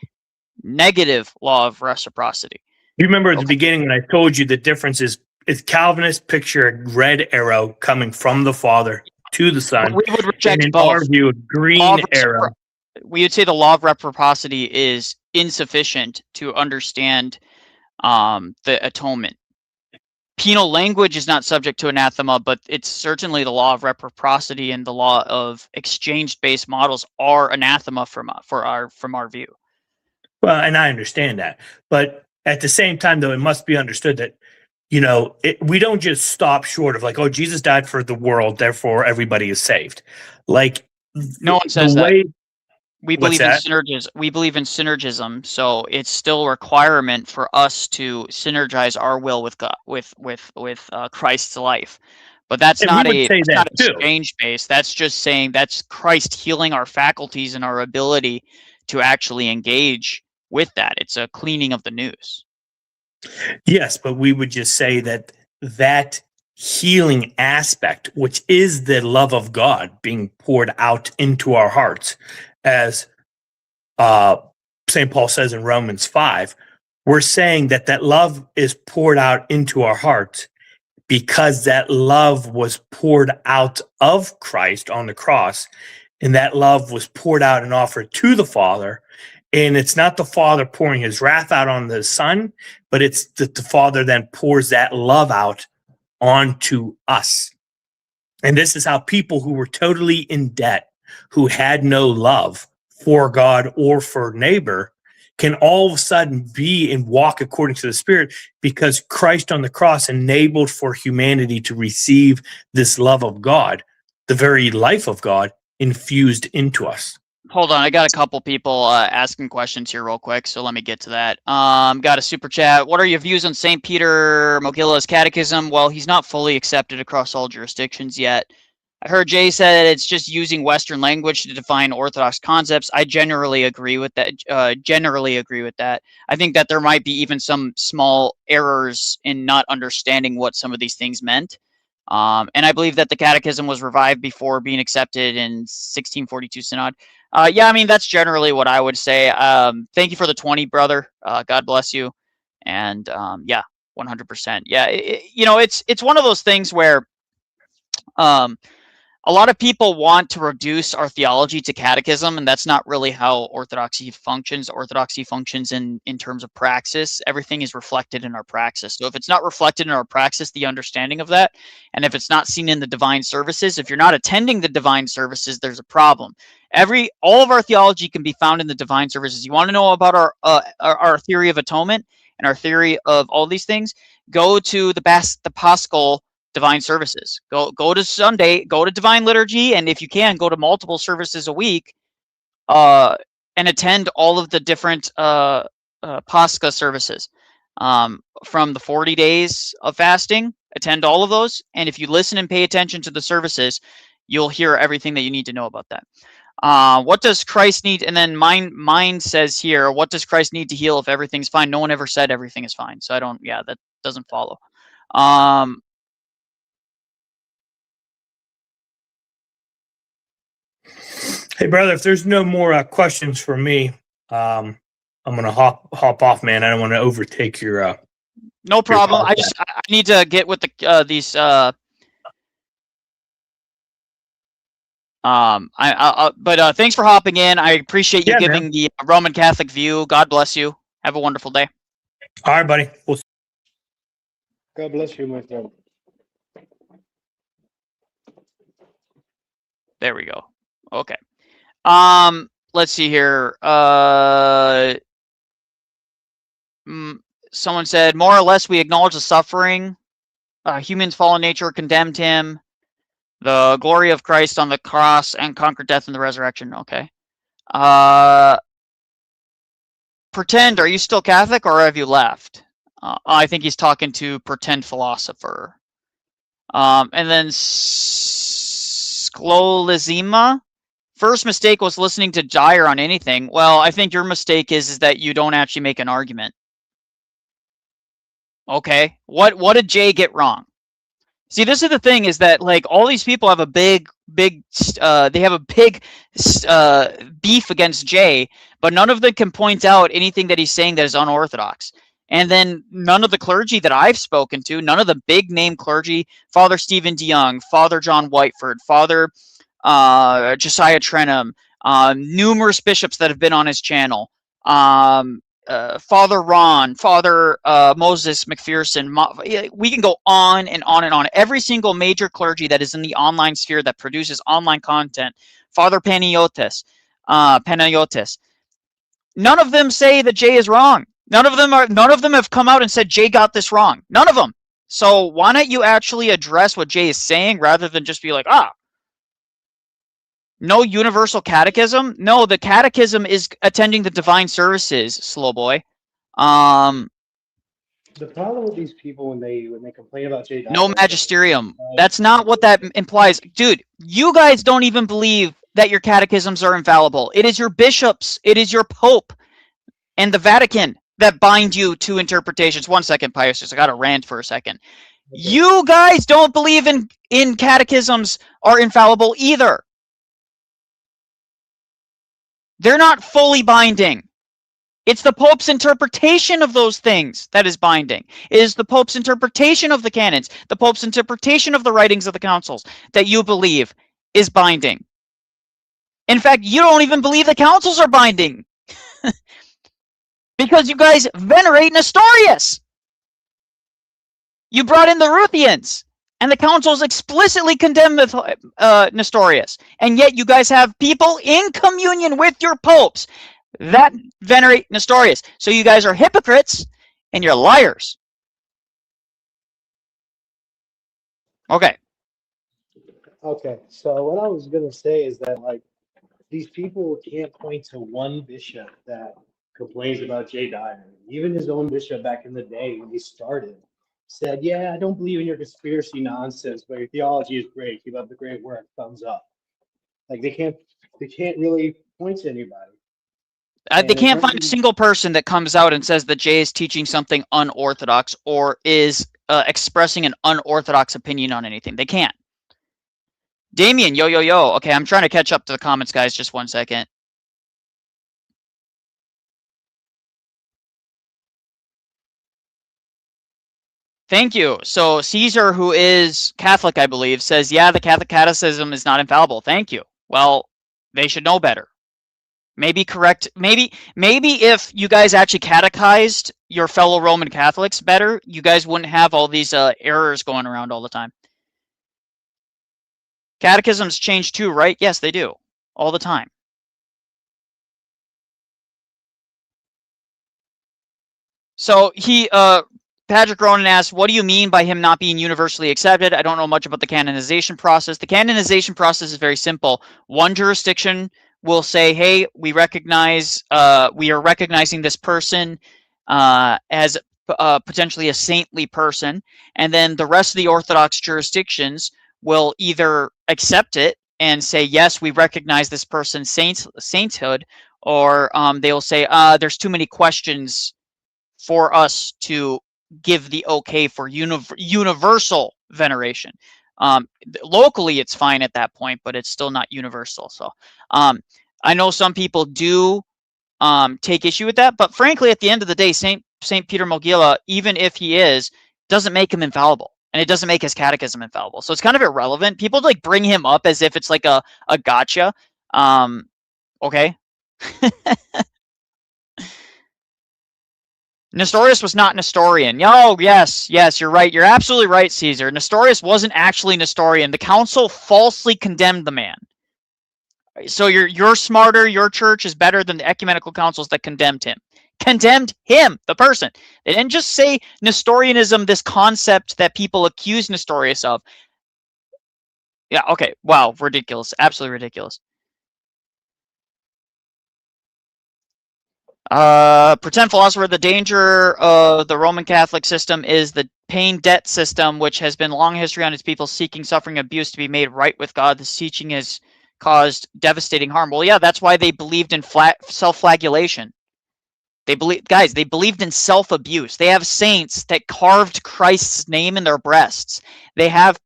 S1: negative law of reciprocity.
S13: You remember at the beginning when I told you the difference is Calvinists picture a red arrow coming from the Father to the Son.
S1: We would reject
S13: and in
S1: both.
S13: our view, a green arrow.
S1: We would say the law of reciprocity is insufficient to understand the atonement. Penal language is not subject to anathema, but it's certainly the law of reciprocity and the law of exchange-based models are anathema from our view.
S13: Well, and I understand that, but at the same time, though, it must be understood that we don't just stop short of like, oh, Jesus died for the world, therefore everybody is saved. Like,
S1: no one says that. We believe in synergism. We believe in synergism, so it's still a requirement for us to synergize our will with God, with Christ's life. But that's not exchange based. That's just saying that's Christ healing our faculties and our ability to actually engage with that. It's a cleaning of the news.
S13: Yes, but we would just say that healing aspect, which is the love of God being poured out into our hearts, as St. Paul says in Romans 5, we're saying that love is poured out into our hearts because that love was poured out of Christ on the cross, and that love was poured out and offered to the Father. And it's not the Father pouring his wrath out on the Son, but it's that the Father then pours that love out onto us. And this is how people who were totally in debt, who had no love for God or for neighbor, can all of a sudden be and walk according to the Spirit, because Christ on the cross enabled for humanity to receive this love of God, the very life of God infused into us.
S1: Hold on, I got a couple people asking questions here real quick, so let me get to that. Got a super chat. What are your views on St. Peter Mogilla's catechism? Well, he's not fully accepted across all jurisdictions yet. I heard Jay said it's just using Western language to define Orthodox concepts. I generally agree with that. I think that there might be even some small errors in not understanding what some of these things meant. And I believe that the catechism was revived before being accepted in 1642 Synod. Yeah, I mean, that's generally what I would say. Thank you for the 20, brother. God bless you. And yeah, 100%. Yeah, you know, it's one of those things where a lot of people want to reduce our theology to catechism, and that's not really how orthodoxy functions. Orthodoxy functions in terms of praxis. Everything is reflected in our praxis. So if it's not reflected in our praxis, the understanding of that, and if it's not seen in the divine services, if you're not attending the divine services, there's a problem. All of our theology can be found in the divine services. You want to know about our theory of atonement and our theory of all these things? Go to the Paschal divine services. Go to Sunday, go to divine liturgy, and if you can, go to multiple services a week, and attend all of the different Pascha services from the 40 days of fasting. Attend all of those, and if you listen and pay attention to the services, you'll hear everything that you need to know about that. What does Christ need? And then mine says here, what does Christ need to heal if everything's fine? No one ever said everything is fine, so I don't. Yeah, that doesn't follow.
S13: Hey, brother, if there's no more questions for me, I'm gonna hop off, man. I don't want to overtake your.
S1: No problem. I need to get with these. But thanks for hopping in. I appreciate you giving the Roman Catholic view. God bless you. Have a wonderful day.
S13: All right, buddy.
S12: God bless you, my friend.
S1: There we go. Okay. Let's see here. Someone said, more or less, we acknowledge the suffering. Humans' fallen nature condemned him. The glory of Christ on the cross and conquered death in the resurrection. Okay. Pretend, are you still Catholic or have you left? I think he's talking to pretend philosopher. And then Sklolizima. First mistake was listening to Dyer on anything. Well, I think your mistake is that you don't actually make an argument. Okay. What did Jay get wrong? See, this is the thing, is that like all these people have a big beef against Jay, but none of them can point out anything that he's saying that is unorthodox. And then none of the clergy that I've spoken to, none of the big name clergy, Father Stephen DeYoung, Father John Whiteford, Father Josiah Trenham, numerous bishops that have been on his channel, Father Ron, Father Moses McPherson. We can go on and on and on. Every single major clergy that is in the online sphere that produces online content, Father Panayotis, none of them say that Jay is wrong. None of them have come out and said Jay got this wrong. None of them. So why not you actually address what Jay is saying rather than just be like, no universal catechism? No, the catechism is attending the divine services, slow boy.
S12: The problem with these people when they complain about Jay Dyer,
S1: no magisterium. That's not what that implies. Dude, you guys don't even believe that your catechisms are infallible. It is your bishops, it is your pope, and the Vatican that bind you to interpretations. 1 second, Pius. I got to rant for a second. Okay. You guys don't believe in catechisms are infallible either. They're not fully binding. It's the Pope's interpretation of those things that is binding. It is the Pope's interpretation of the canons, the Pope's interpretation of the writings of the councils that you believe is binding. In fact, you don't even believe the councils are binding. Because you guys venerate Nestorius. You brought in the Ruthians. And the councils explicitly condemn Nestorius. And yet you guys have people in communion with your popes that venerate Nestorius. So you guys are hypocrites and you're liars. Okay.
S12: Okay. So what I was going to say is that, like, these people can't point to one bishop that complains about Jay Dyer. Even his own bishop back in the day when he started said, yeah, I don't believe in your conspiracy nonsense, but your theology is great. Keep up the great work. Thumbs up. Like they can't really point to anybody.
S1: They can't find a single person that comes out and says that Jay is teaching something unorthodox or is expressing an unorthodox opinion on anything. They can't. Damien, yo. Okay, I'm trying to catch up to the comments, guys. Just 1 second. Thank you. So Caesar, who is Catholic, I believe, says, yeah, the Catholic catechism is not infallible. Thank you. Well, they should know better. Maybe correct. Maybe if you guys actually catechized your fellow Roman Catholics better, you guys wouldn't have all these errors going around all the time. Catechisms change too, right? Yes, they do. All the time. So Patrick Ronan asks, what do you mean by him not being universally accepted? I don't know much about the canonization process. The canonization process is very simple. One jurisdiction will say, hey, we are recognizing this person as potentially a saintly person. And then the rest of the Orthodox jurisdictions will either accept it and say, yes, we recognize this person's sainthood, or they'll say, there's too many questions for us to give the okay for universal veneration. Locally, it's fine at that point, but it's still not universal. So I know some people do take issue with that, but frankly, at the end of the day, Saint Peter Mogila, even if he is, doesn't make him infallible, and it doesn't make his catechism infallible. So it's kind of irrelevant. People like bring him up as if it's like a gotcha. Okay. Nestorius was not Nestorian. Oh, yes, you're right. You're absolutely right, Caesar. Nestorius wasn't actually Nestorian. The council falsely condemned the man. So you're smarter. Your church is better than the ecumenical councils that condemned him. Condemned him, the person. They didn't just say Nestorianism, this concept that people accuse Nestorius of. Yeah, okay. Wow, ridiculous. Absolutely ridiculous. Pretend philosopher, the danger of the Roman Catholic system is the paying debt system, which has been long history on its people seeking, suffering, abuse to be made right with God. This teaching has caused devastating harm. Well, yeah, that's why they believed in self-flagellation. They believed in self-abuse. They have saints that carved Christ's name in their breasts. They have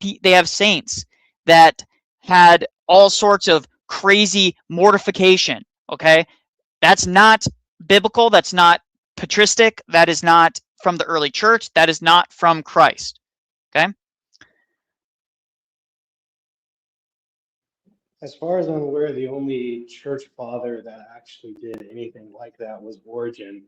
S1: saints that had all sorts of crazy mortification. Okay, that's not biblical. That's not patristic. That is not from the early church. That is not from Christ. Okay.
S12: As far as I'm aware, the only church father that actually did anything like that was Origen,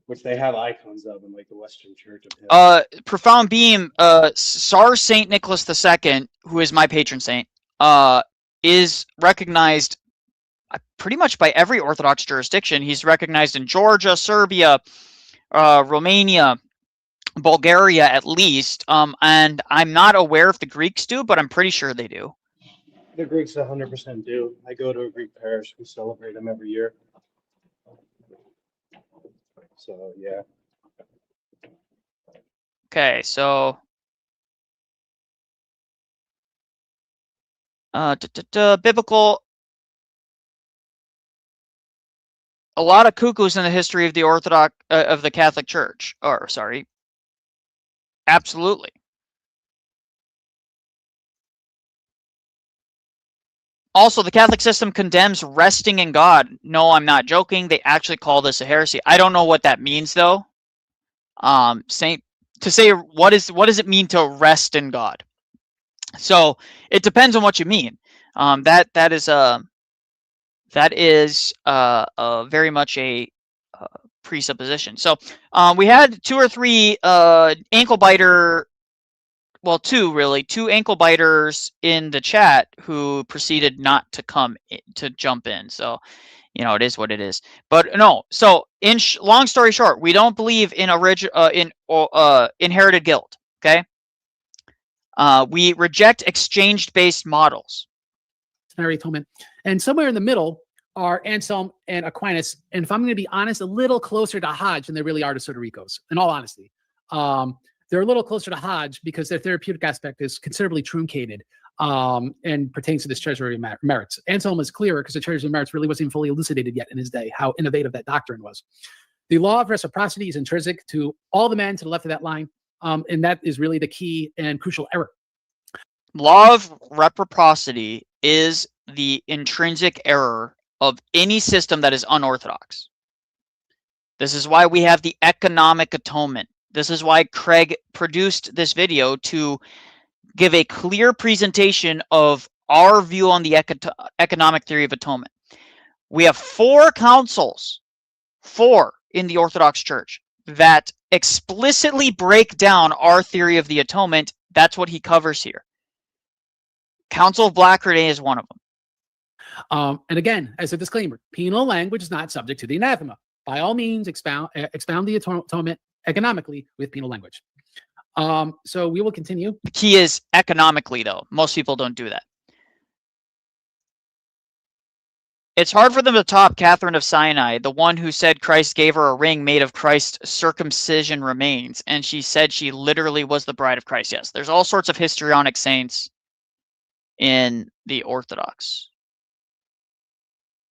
S12: which they have icons of in like the Western Church of him.
S1: Profound Beam, SARS Saint Nicholas II, who is my patron saint, is recognized pretty much by every Orthodox jurisdiction. He's recognized in Georgia, Serbia, Romania, Bulgaria, at least. And I'm not aware if the Greeks do, but I'm pretty sure they do.
S12: The Greeks 100% do. I go to a Greek parish. We celebrate them every year. So, yeah.
S1: Okay, so biblical. A lot of cuckoos in the history of the Orthodox of the Catholic Church. Or sorry, absolutely. Also, the Catholic system condemns resting in God. No, I'm not joking. They actually call this a heresy. I don't know what that means, though. To say what does it mean to rest in God? So it depends on what you mean. That is very much a presupposition. So we had 2 or 3 ankle biter. Well, 2 ankle biters in the chat who proceeded not to to jump in. So, it is what it is. But no. So, long story short, we don't believe in inherited guilt. Okay. We reject exchange-based models.
S14: Mary Tolman, and somewhere in the middle are Anselm and Aquinas. And if I'm going to be honest, a little closer to Hodge than they really are to Sotericos. In all honesty. They're a little closer to Hodge because their therapeutic aspect is considerably truncated and pertains to this treasury of merits. Anselm is clearer because the treasury of merits really wasn't even fully elucidated yet in his day, how innovative that doctrine was. The law of reciprocity is intrinsic to all the men to the left of that line, and that is really the key and crucial error.
S1: Law of reciprocity is the intrinsic error of any system that is unorthodox. This is why we have the economic atonement. This is why Craig produced this video, to give a clear presentation of our view on the economic theory of atonement. We have 4 councils, 4 in the Orthodox Church, that explicitly break down our theory of the atonement. That's what he covers here. Council of Blackfriday is one of them.
S14: And again, as a disclaimer, penal language is not subject to the anathema. By all means, expound the atonement economically with penal language. So we will continue.
S1: The key is economically, though. Most people don't do that. It's hard for them to top Catherine of Sinai, the one who said Christ gave her a ring made of Christ's circumcision remains, and she said she literally was the bride of Christ. Yes, there's all sorts of histrionic saints in the Orthodox.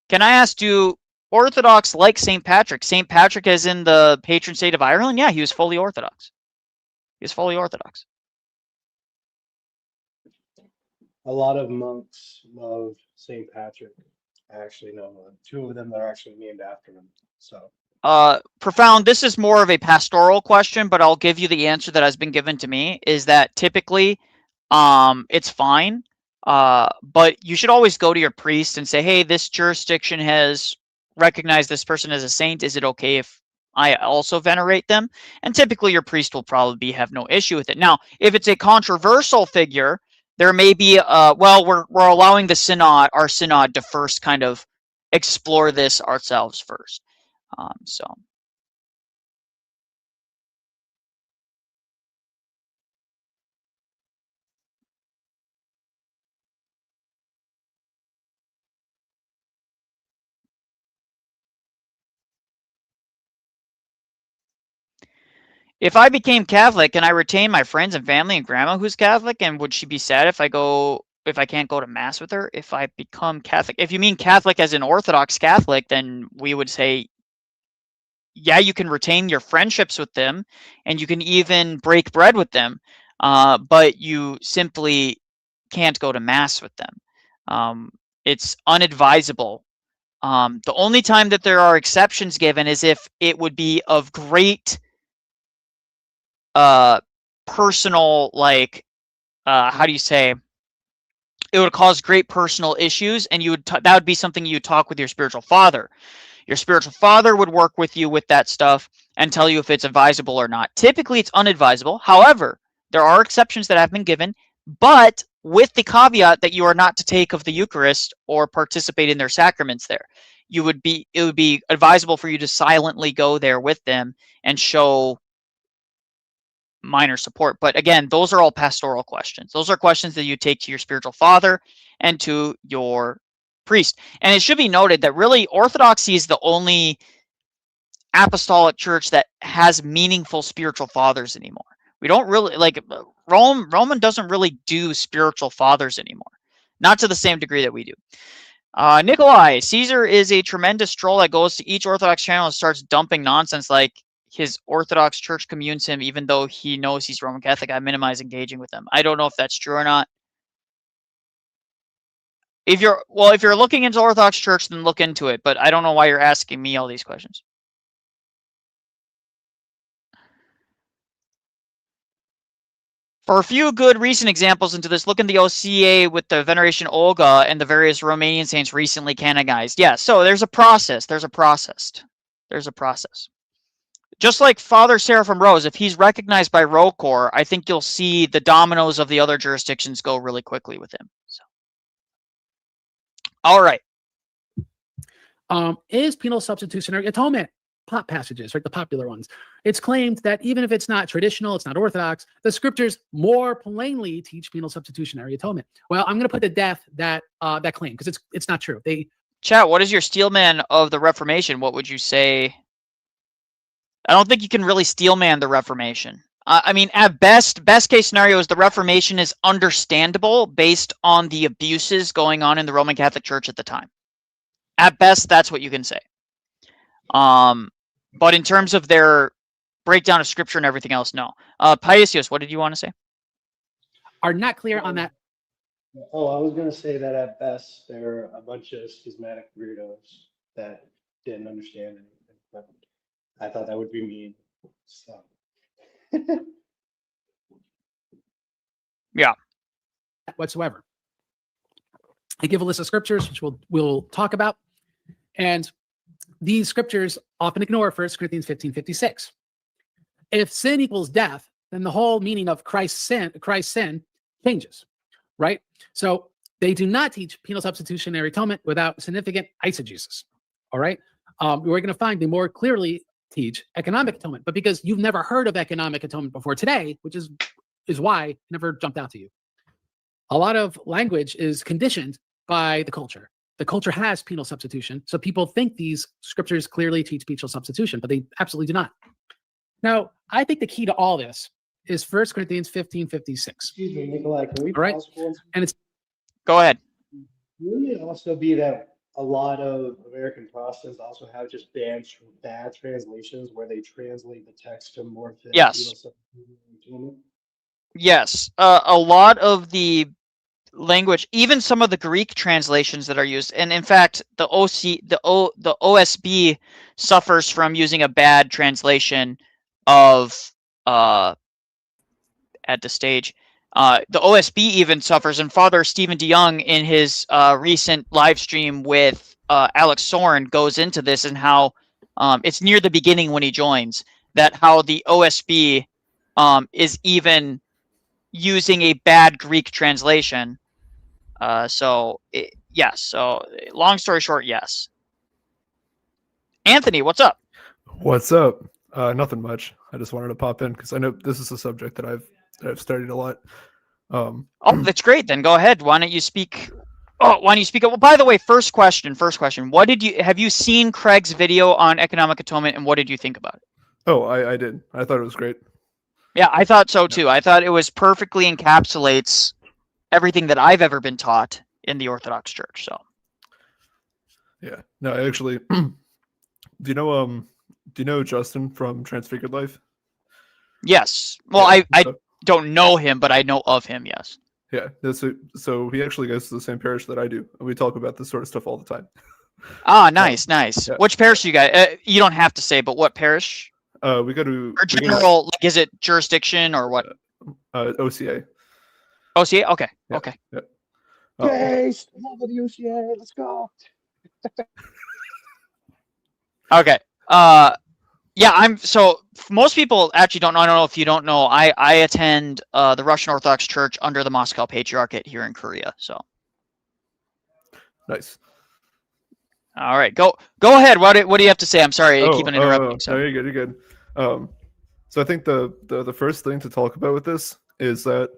S1: Can I ask, do Orthodox like St. Patrick? St. Patrick is in the patron saint of Ireland? Yeah, he was fully Orthodox. He was fully Orthodox.
S12: A lot of monks love St. Patrick. I actually know 2 of them that are actually named after him. So
S1: Profound, this is more of a pastoral question, but I'll give you the answer that has been given to me, is that typically it's fine, but you should always go to your priest and say, hey, this jurisdiction has recognized this person as a saint. Is it okay if I also venerate them? And typically your priest will probably have no issue with it. Now, if it's a controversial figure, there may be, well, we're allowing the synod, our synod, to first kind of explore this ourselves first. So. If I became Catholic and I retain my friends and family and grandma who's Catholic, and would she be sad if I can't go to mass with her? If I become Catholic, if you mean Catholic as an Orthodox Catholic, then we would say, yeah, you can retain your friendships with them, and you can even break bread with them, but you simply can't go to mass with them. It's unadvisable. The only time that there are exceptions given is if it would be of great personal, like, how do you say, it would cause great personal issues, and you would that would be something you would talk with your spiritual father. Your spiritual father would work with you with that stuff and tell you if it's advisable or not. Typically it's unadvisable. However, there are exceptions that have been given, but with the caveat that you are not to take of the Eucharist or participate in their sacraments there. It would be advisable for you to silently go there with them and show minor support. But again, those are all pastoral questions. Those are questions that you take to your spiritual father and to your priest. And it should be noted that really Orthodoxy is the only apostolic church that has meaningful spiritual fathers anymore. We don't really, like, Roman doesn't really do spiritual fathers anymore. Not to the same degree that we do. Nikolai, Caesar is a tremendous troll that goes to each Orthodox channel and starts dumping nonsense like his Orthodox church communes him even though he knows he's Roman Catholic. I minimize engaging with him. I don't know if that's true or not. If you're looking into Orthodox church, then look into it, but I don't know why you're asking me all these questions. For a few good recent examples into this, look in the OCA with the Veneration Olga and the various Romanian saints recently canonized. Yeah, so there's a process. There's a process. Just like Father Seraphim Rose, if he's recognized by ROCOR, I think you'll see the dominoes of the other jurisdictions go really quickly with him. So. All right.
S14: Is penal substitutionary atonement pop passages, right? The popular ones. It's claimed that even if it's not traditional, it's not Orthodox, the scriptures more plainly teach penal substitutionary atonement. Well, I'm going to put to death that claim because it's not true.
S1: Chat, what is your steelman of the Reformation? What would you say? I don't think you can really steelman the Reformation. I mean, at best case scenario is the Reformation is understandable based on the abuses going on in the Roman Catholic Church at the time. At best, that's what you can say. But in terms of their breakdown of scripture and everything else, no. Paisios, what did you want to say?
S14: Are not clear on that.
S12: Oh, I was going to say that at best, they're a bunch of schismatic weirdos that didn't understand anything. But I thought that would be mean. So.
S1: Yeah.
S14: Whatsoever. I give a list of scriptures, which we'll talk about. And these scriptures often ignore 1 Corinthians 15:56. If sin equals death, then the whole meaning of Christ's sin changes, right? So they do not teach penal substitutionary atonement without significant eisegesis, all right? We're going to find they more clearly teach economic atonement, but because you've never heard of economic atonement before today, which is why it never jumped out to you. A lot of language is conditioned by the culture. The culture has penal substitution, so people think these scriptures clearly teach penal substitution, but they absolutely do not. Now, I think the key to all this is 1 Corinthians 15:56.
S12: Excuse me, Nikolai, can we
S14: All right?
S12: pause for 1 second?
S14: And it's
S1: Go ahead.
S12: Wouldn't it also be that a lot of American Protestants also have just bad translations where they translate the text to more fit
S1: Yes.
S12: penal substitution and atonement?
S1: Yes, a lot of the language, even some of the Greek translations that are used, and in fact, the OSB suffers from using a bad translation of at the stage. The OSB even suffers, and Father Stephen DeYoung in his recent live stream with Alex Soren goes into this and how it's near the beginning when he joins that how the OSB is even using a bad Greek translation. Yes. So long story short, yes. Anthony, what's up?
S15: What's up? Nothing much. I just wanted to pop in because I know this is a subject that I've studied a lot.
S1: Oh, that's great. Then go ahead. Why don't you speak? Oh, why don't you speak up? Well, by the way, first question. What did you have you seen Craig's video on economic atonement, and what did you think about it?
S15: Oh, I did. I thought it was great.
S1: Yeah, I thought so too. I thought it was perfectly encapsulates everything that I've ever been taught in the Orthodox Church. So.
S15: Yeah. No, actually, do you know Justin from Transfigured Life?
S1: Yes. Well, I don't know him, but I know of him. Yes.
S15: Yeah. So he actually goes to the same parish that I do, and we talk about this sort of stuff all the time.
S1: Ah, nice. Yeah. Which parish you guys? You don't have to say, but what parish?
S15: We go to
S1: or general. Like, is it jurisdiction or what?
S15: OCA.
S1: OCA. Okay.
S15: Yeah.
S1: Okay.
S15: Yeah.
S12: Yes, love the UCA. Let's go.
S1: Okay. Yeah, so most people actually don't know. I don't know if you don't know. I attend the Russian Orthodox Church under the Moscow Patriarchate here in Korea. So.
S15: Nice.
S1: All right, go ahead. What do you have to say? I'm sorry, I keep on interrupting.
S15: No, you're good. You're good. So I think the first thing to talk about with this is that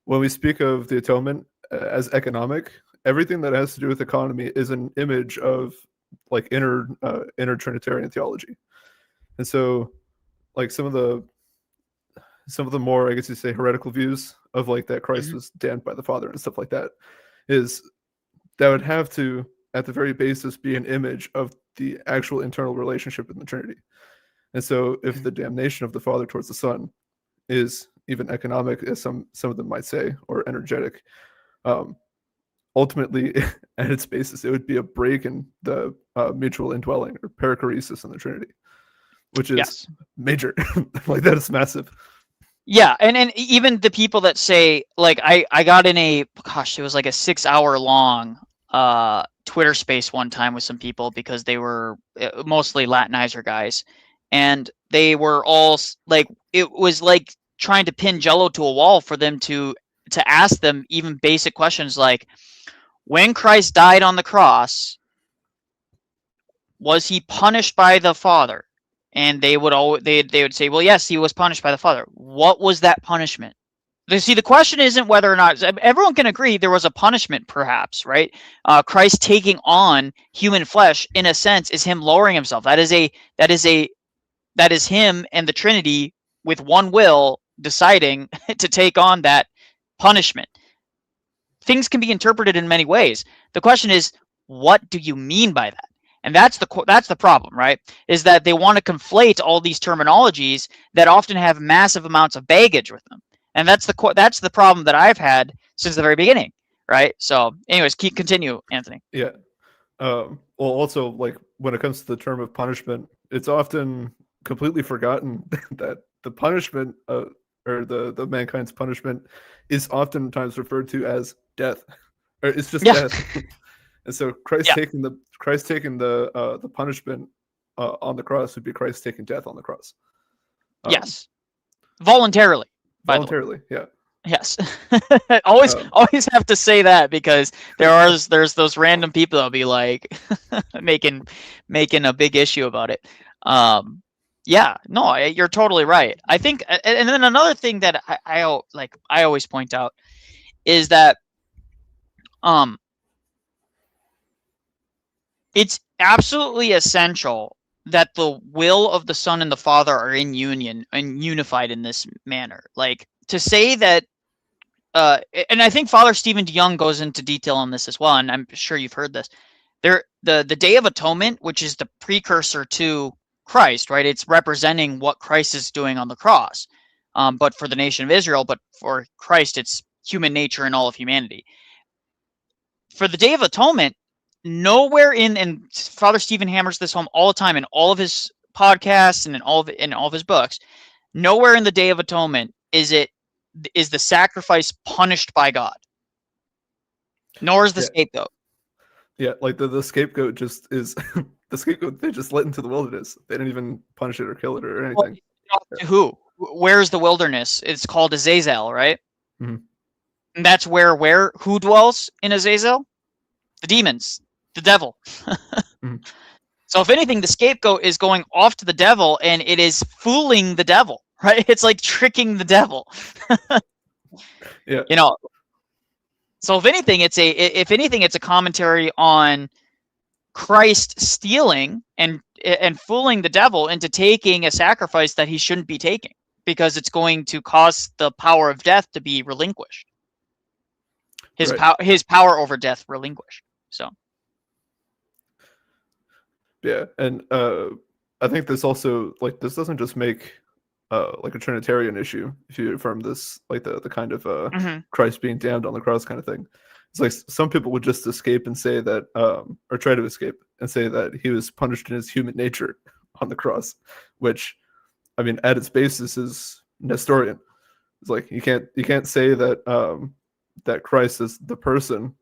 S15: when we speak of the atonement as economic, everything that has to do with economy is an image of like inner Trinitarian theology, and so like some of the more, I guess you say, heretical views of like that Christ was damned by the Father and stuff like that would have to, at the very basis, be an image of the actual internal relationship in the Trinity. And so if the damnation of the Father towards the Son is even economic, as some of them might say, or energetic, ultimately at its basis, it would be a break in the mutual indwelling or perichoresis in the Trinity, which is major. Like, that is massive.
S1: Yeah, and even the people that say, like, I got in it was like a 6-hour long Twitter space one time with some people because they were mostly Latinizer guys, and they were all like, it was like trying to pin Jello to a wall for them to ask them even basic questions like, when Christ died on the cross, was he punished by the Father? And they would say, well, yes, he was punished by the Father. What was that punishment? See, the question isn't whether or not everyone can agree there was a punishment, perhaps, right? Christ taking on human flesh, in a sense, is him lowering himself. That is him and the Trinity with one will deciding to take on that punishment. Things can be interpreted in many ways. The question is, what do you mean by that? And that's the problem, right? Is that they want to conflate all these terminologies that often have massive amounts of baggage with them. And that's the problem that I've had since the very beginning, right? So, anyways, continue, Anthony.
S15: Yeah. Well, also, like, when it comes to the term of punishment, it's often completely forgotten that the punishment or the mankind's punishment is oftentimes referred to as death, or it's just death. And so Christ taking the punishment on the cross would be Christ taking death on the cross.
S1: Yes, voluntarily.
S15: Voluntarily, yeah.
S1: Yes. always have to say that, because there's those random people that'll be like making a big issue about it. Yeah, no, you're totally right. I think, and then another thing that I always point out is that it's absolutely essential that the will of the Son and the Father are in union and unified in this manner. Like, to say that, and I think Father Stephen DeYoung goes into detail on this as well, and I'm sure you've heard this. The Day of Atonement, which is the precursor to Christ, right? It's representing what Christ is doing on the cross, but for the nation of Israel. But for Christ, it's human nature and all of humanity. For the Day of Atonement, nowhere and Father Stephen hammers this home all the time in all of his podcasts and in all of his books. Nowhere in the Day of Atonement is the sacrifice punished by God, nor is the scapegoat.
S15: Yeah, like the scapegoat just is the scapegoat. They just let into the wilderness. They didn't even punish it or kill it or anything.
S1: Well, who? Where's the wilderness? It's called Azazel, right?
S15: Mm-hmm.
S1: And that's where who dwells in Azazel? The demons, the devil.
S15: Mm-hmm.
S1: So if anything, the scapegoat is going off to the devil, and it is fooling the devil, right? It's like tricking the devil.
S15: Yeah.
S1: You know. So if anything, it's a commentary on Christ stealing and fooling the devil into taking a sacrifice that he shouldn't be taking, because it's going to cause the power of death to be relinquished. His power over death relinquished. So.
S15: Yeah, and I think this also, like, this doesn't just make like a Trinitarian issue if you affirm this, like the kind of Christ being damned on the cross kind of thing. It's like some people would just escape and say that, or try to escape and say that he was punished in his human nature on the cross, which, I mean, at its basis is Nestorian. It's like you can't say that that Christ as the person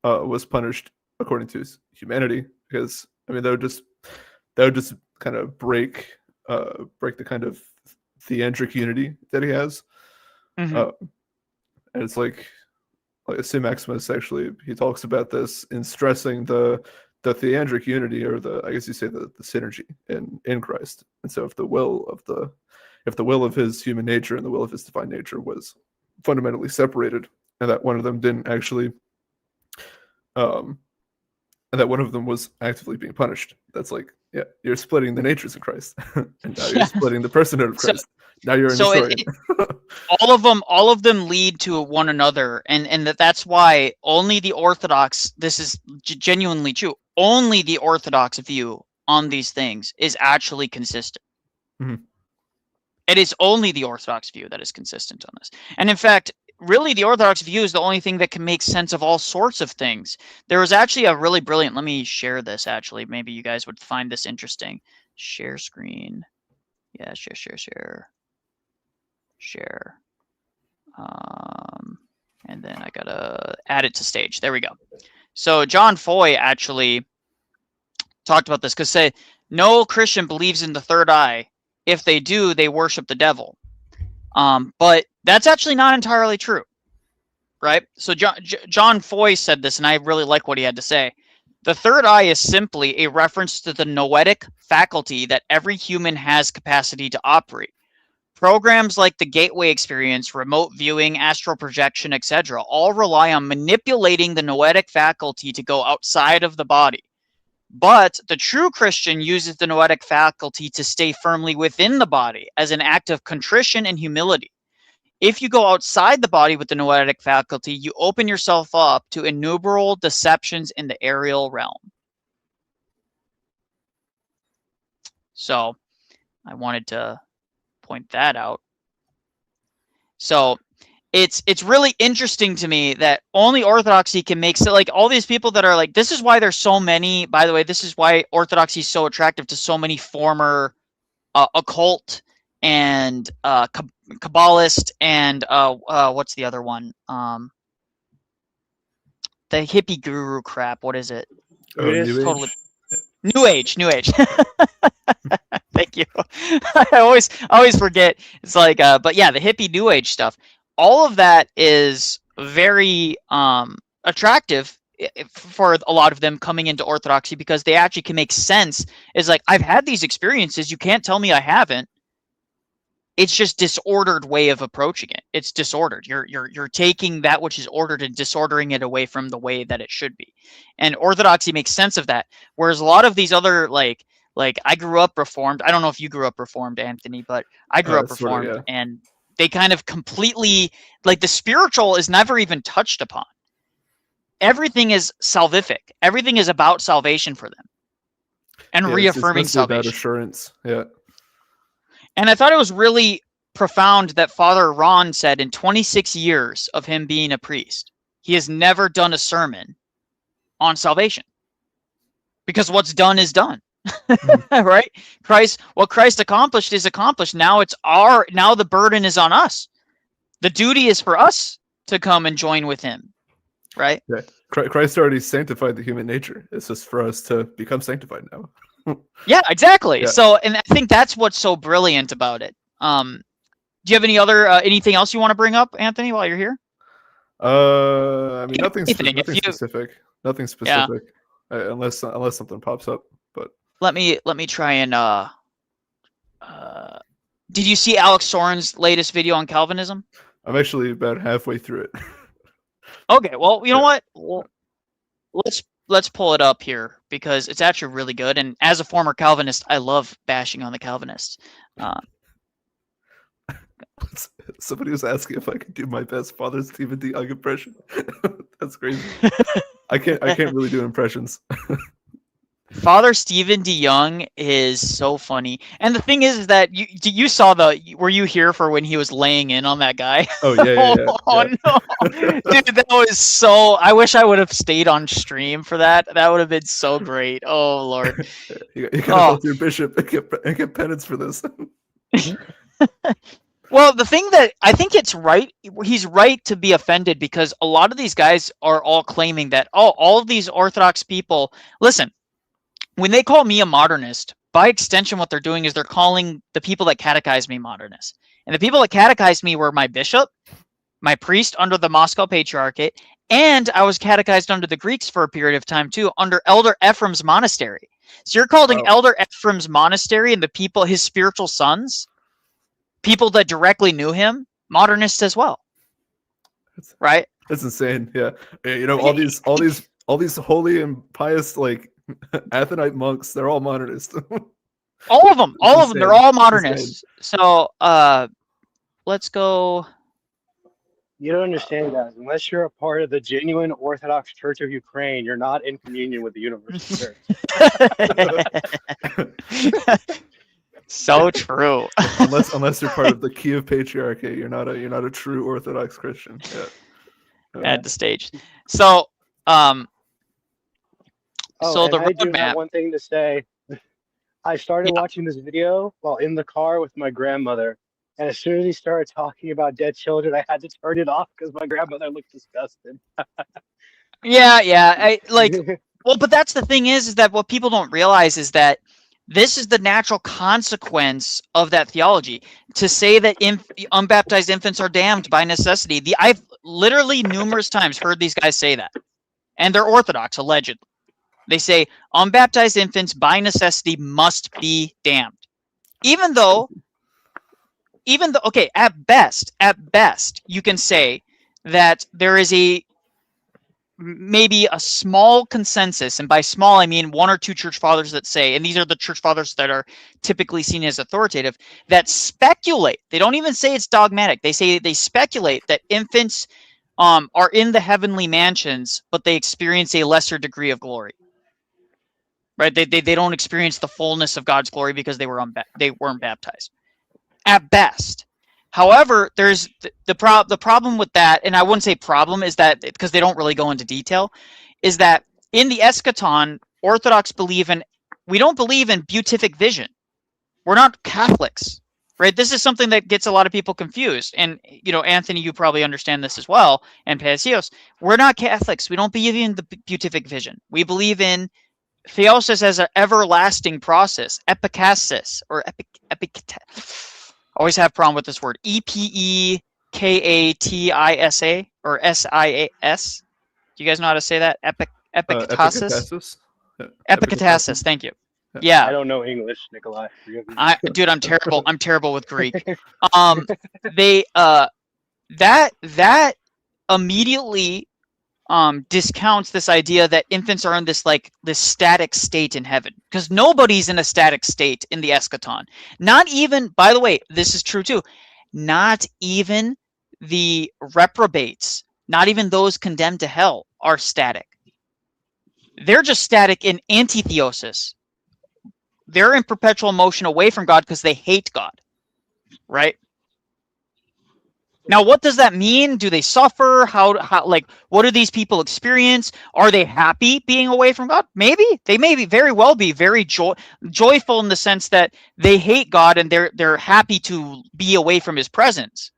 S15: was punished according to his humanity, because I mean that would just kind of break the kind of theandric unity that he has. And it's like St. Maximus, actually, he talks about this in stressing the theandric unity, or I guess you say the synergy in Christ. And so if the will of his human nature and the will of his divine nature was fundamentally separated, and that one of them didn't actually and that one of them was actively being punished, that's like, yeah, you're splitting the natures of Christ. And now you're splitting the personhood of Christ. Now you're a Nestorian.
S1: all of them lead to one another, and that's why only the Orthodox, this is genuinely true, only the Orthodox view on these things is actually consistent. It is only the Orthodox view that is consistent on this. And in fact, really, the Orthodox view is the only thing that can make sense of all sorts of things. There was actually a really brilliant, let me share this actually, maybe you guys would find this interesting. Share screen. Yeah, share. And then I gotta add it to stage. There we go. So John Foy actually talked about this, because say no Christian believes in the third eye. If they do, they worship the devil. But that's actually not entirely true, right? So John Foy said this, and I really like what he had to say. The third eye is simply a reference to the noetic faculty that every human has capacity to operate. Programs like the Gateway Experience, remote viewing, astral projection, etc., all rely on manipulating the noetic faculty to go outside of the body. But the true Christian uses the noetic faculty to stay firmly within the body as an act of contrition and humility. If you go outside the body with the noetic faculty, you open yourself up to innumerable deceptions in the aerial realm. So I wanted to point that out. So it's really interesting to me that only Orthodoxy can make so, like, all these people that are like, this is why there's so many, by the way, this is why Orthodoxy is so attractive to so many former occult and Kabbalist, and what's the other one? The hippie guru crap. What is it?
S15: Oh, New Age?
S1: Totally. New Age. Thank you. I always forget. It's like, but yeah, the hippie New Age stuff. All of that is very attractive for a lot of them coming into Orthodoxy, because they actually can make sense. It's like, I've had these experiences. You can't tell me I haven't. It's just disordered way of approaching it. It's disordered. You're taking that which is ordered and disordering it away from the way that it should be. And Orthodoxy makes sense of that. Whereas a lot of these other like I grew up Reformed. I don't know if you grew up Reformed, Anthony, but I grew up Reformed,
S15: sort of, yeah.
S1: and they kind of completely, like, the spiritual is never even touched upon. Everything is salvific. Everything is about salvation for them, and reaffirming
S15: it's mostly about
S1: salvation.
S15: assurance. Yeah.
S1: And I thought it was really profound that Father Ron said in 26 years of him being a priest, he has never done a sermon on salvation. Because what's done is done. Right? What Christ accomplished is accomplished. Now now the burden is on us. The duty is for us to come and join with him. Right?
S15: Yeah. Christ already sanctified the human nature. It's just for us to become sanctified now.
S1: Yeah, exactly.
S15: Yeah.
S1: So, and I think that's what's so brilliant about it. Do you have any other anything else you want to bring up, Anthony, while you're here?
S15: I mean, nothing
S1: Anything, if you-
S15: specific. Nothing specific. Unless something pops up. But
S1: Let me try and did you see Alex Soren's latest video on Calvinism?
S15: I'm actually about halfway through it.
S1: Okay, well, you know what? Well, let's pull it up here, because it's actually really good. And as a former Calvinist, I love bashing on the Calvinists.
S15: Somebody was asking if I could do my best Father Stephen D. Young impression. That's crazy. I can't really do impressions.
S1: Father Stephen D. Young is so funny. And the thing is that you saw were you here for when he was laying in on that guy?
S15: Oh, yeah.
S1: Oh no. Dude, that was so, I wish I would have stayed on stream for that. That would have been so great. Oh Lord.
S15: You gotta go to your bishop and get penance for this.
S1: Well, the thing that I think it's right, he's right to be offended, because a lot of these guys are all claiming that, all of these Orthodox people, listen, when they call me a modernist, by extension, what they're doing is they're calling the people that catechized me modernists. And the people that catechized me were my bishop, my priest under the Moscow Patriarchate, and I was catechized under the Greeks for a period of time too, under Elder Ephraim's monastery. So you're calling Elder Ephraim's monastery and the people, his spiritual sons, people that directly knew him, modernists as well. Right?
S15: That's insane. Yeah. You know, all these holy and pious, like, Athonite monks, they're all modernists.
S1: All of them, they're all modernists. So let's go.
S12: You don't understand, guys. Unless you're a part of the genuine Orthodox Church of Ukraine, you're not in communion with the universal church.
S1: So true.
S15: unless you're part of the Kiev Patriarchate, you're not a true Orthodox Christian. Yeah.
S1: At the stage. So
S12: so
S1: the
S12: I do
S1: roadmap.
S12: have one thing to say. I started watching this video while in the car with my grandmother, and as soon as he started talking about dead children, I had to turn it off because my grandmother looked disgusted.
S1: Yeah. Well, but that's the thing is that what people don't realize is that this is the natural consequence of that theology. To say that unbaptized infants are damned by necessity. I've literally numerous times heard these guys say that, and they're Orthodox, allegedly. They say unbaptized infants by necessity must be damned. Even though, okay, at best, you can say that there is maybe a small consensus, and by small I mean one or two church fathers that say, and these are the church fathers that are typically seen as authoritative, that speculate. They don't even say it's dogmatic. They say they speculate that infants are in the heavenly mansions, but they experience a lesser degree of glory. Right? They don't experience the fullness of God's glory because they weren't baptized. At best. However, there's the problem with that, and I wouldn't say problem, is that because they don't really go into detail, is that in the eschaton, Orthodox we don't believe in beatific vision. We're not Catholics. right? This is something that gets a lot of people confused. And, you know, Anthony, you probably understand this as well. And Pelagios, we're not Catholics. We don't believe in the beatific vision. We believe in theosis as an everlasting process, epikasis, or always have a problem with this word, EPEKATISA, or SIAS. Do you guys know how to say that? Epikatasis? Epikatasis, thank you. Yeah.
S12: I don't know English, Nikolai. Forgive me.
S1: Dude, I'm terrible. I'm terrible with Greek. That immediately discounts this idea that infants are in this static state in heaven, because nobody's in a static state in the eschaton. Not even, by the way, this is true too, not even the reprobates, not even those condemned to hell are static. They're just static in antitheosis. They're in perpetual motion away from God because they hate God, right? Now, what does that mean? Do they suffer? How like, what do these people experience? Are they happy being away from God? Maybe. They may very well be very joyful in the sense that they hate God and they're happy to be away from his presence.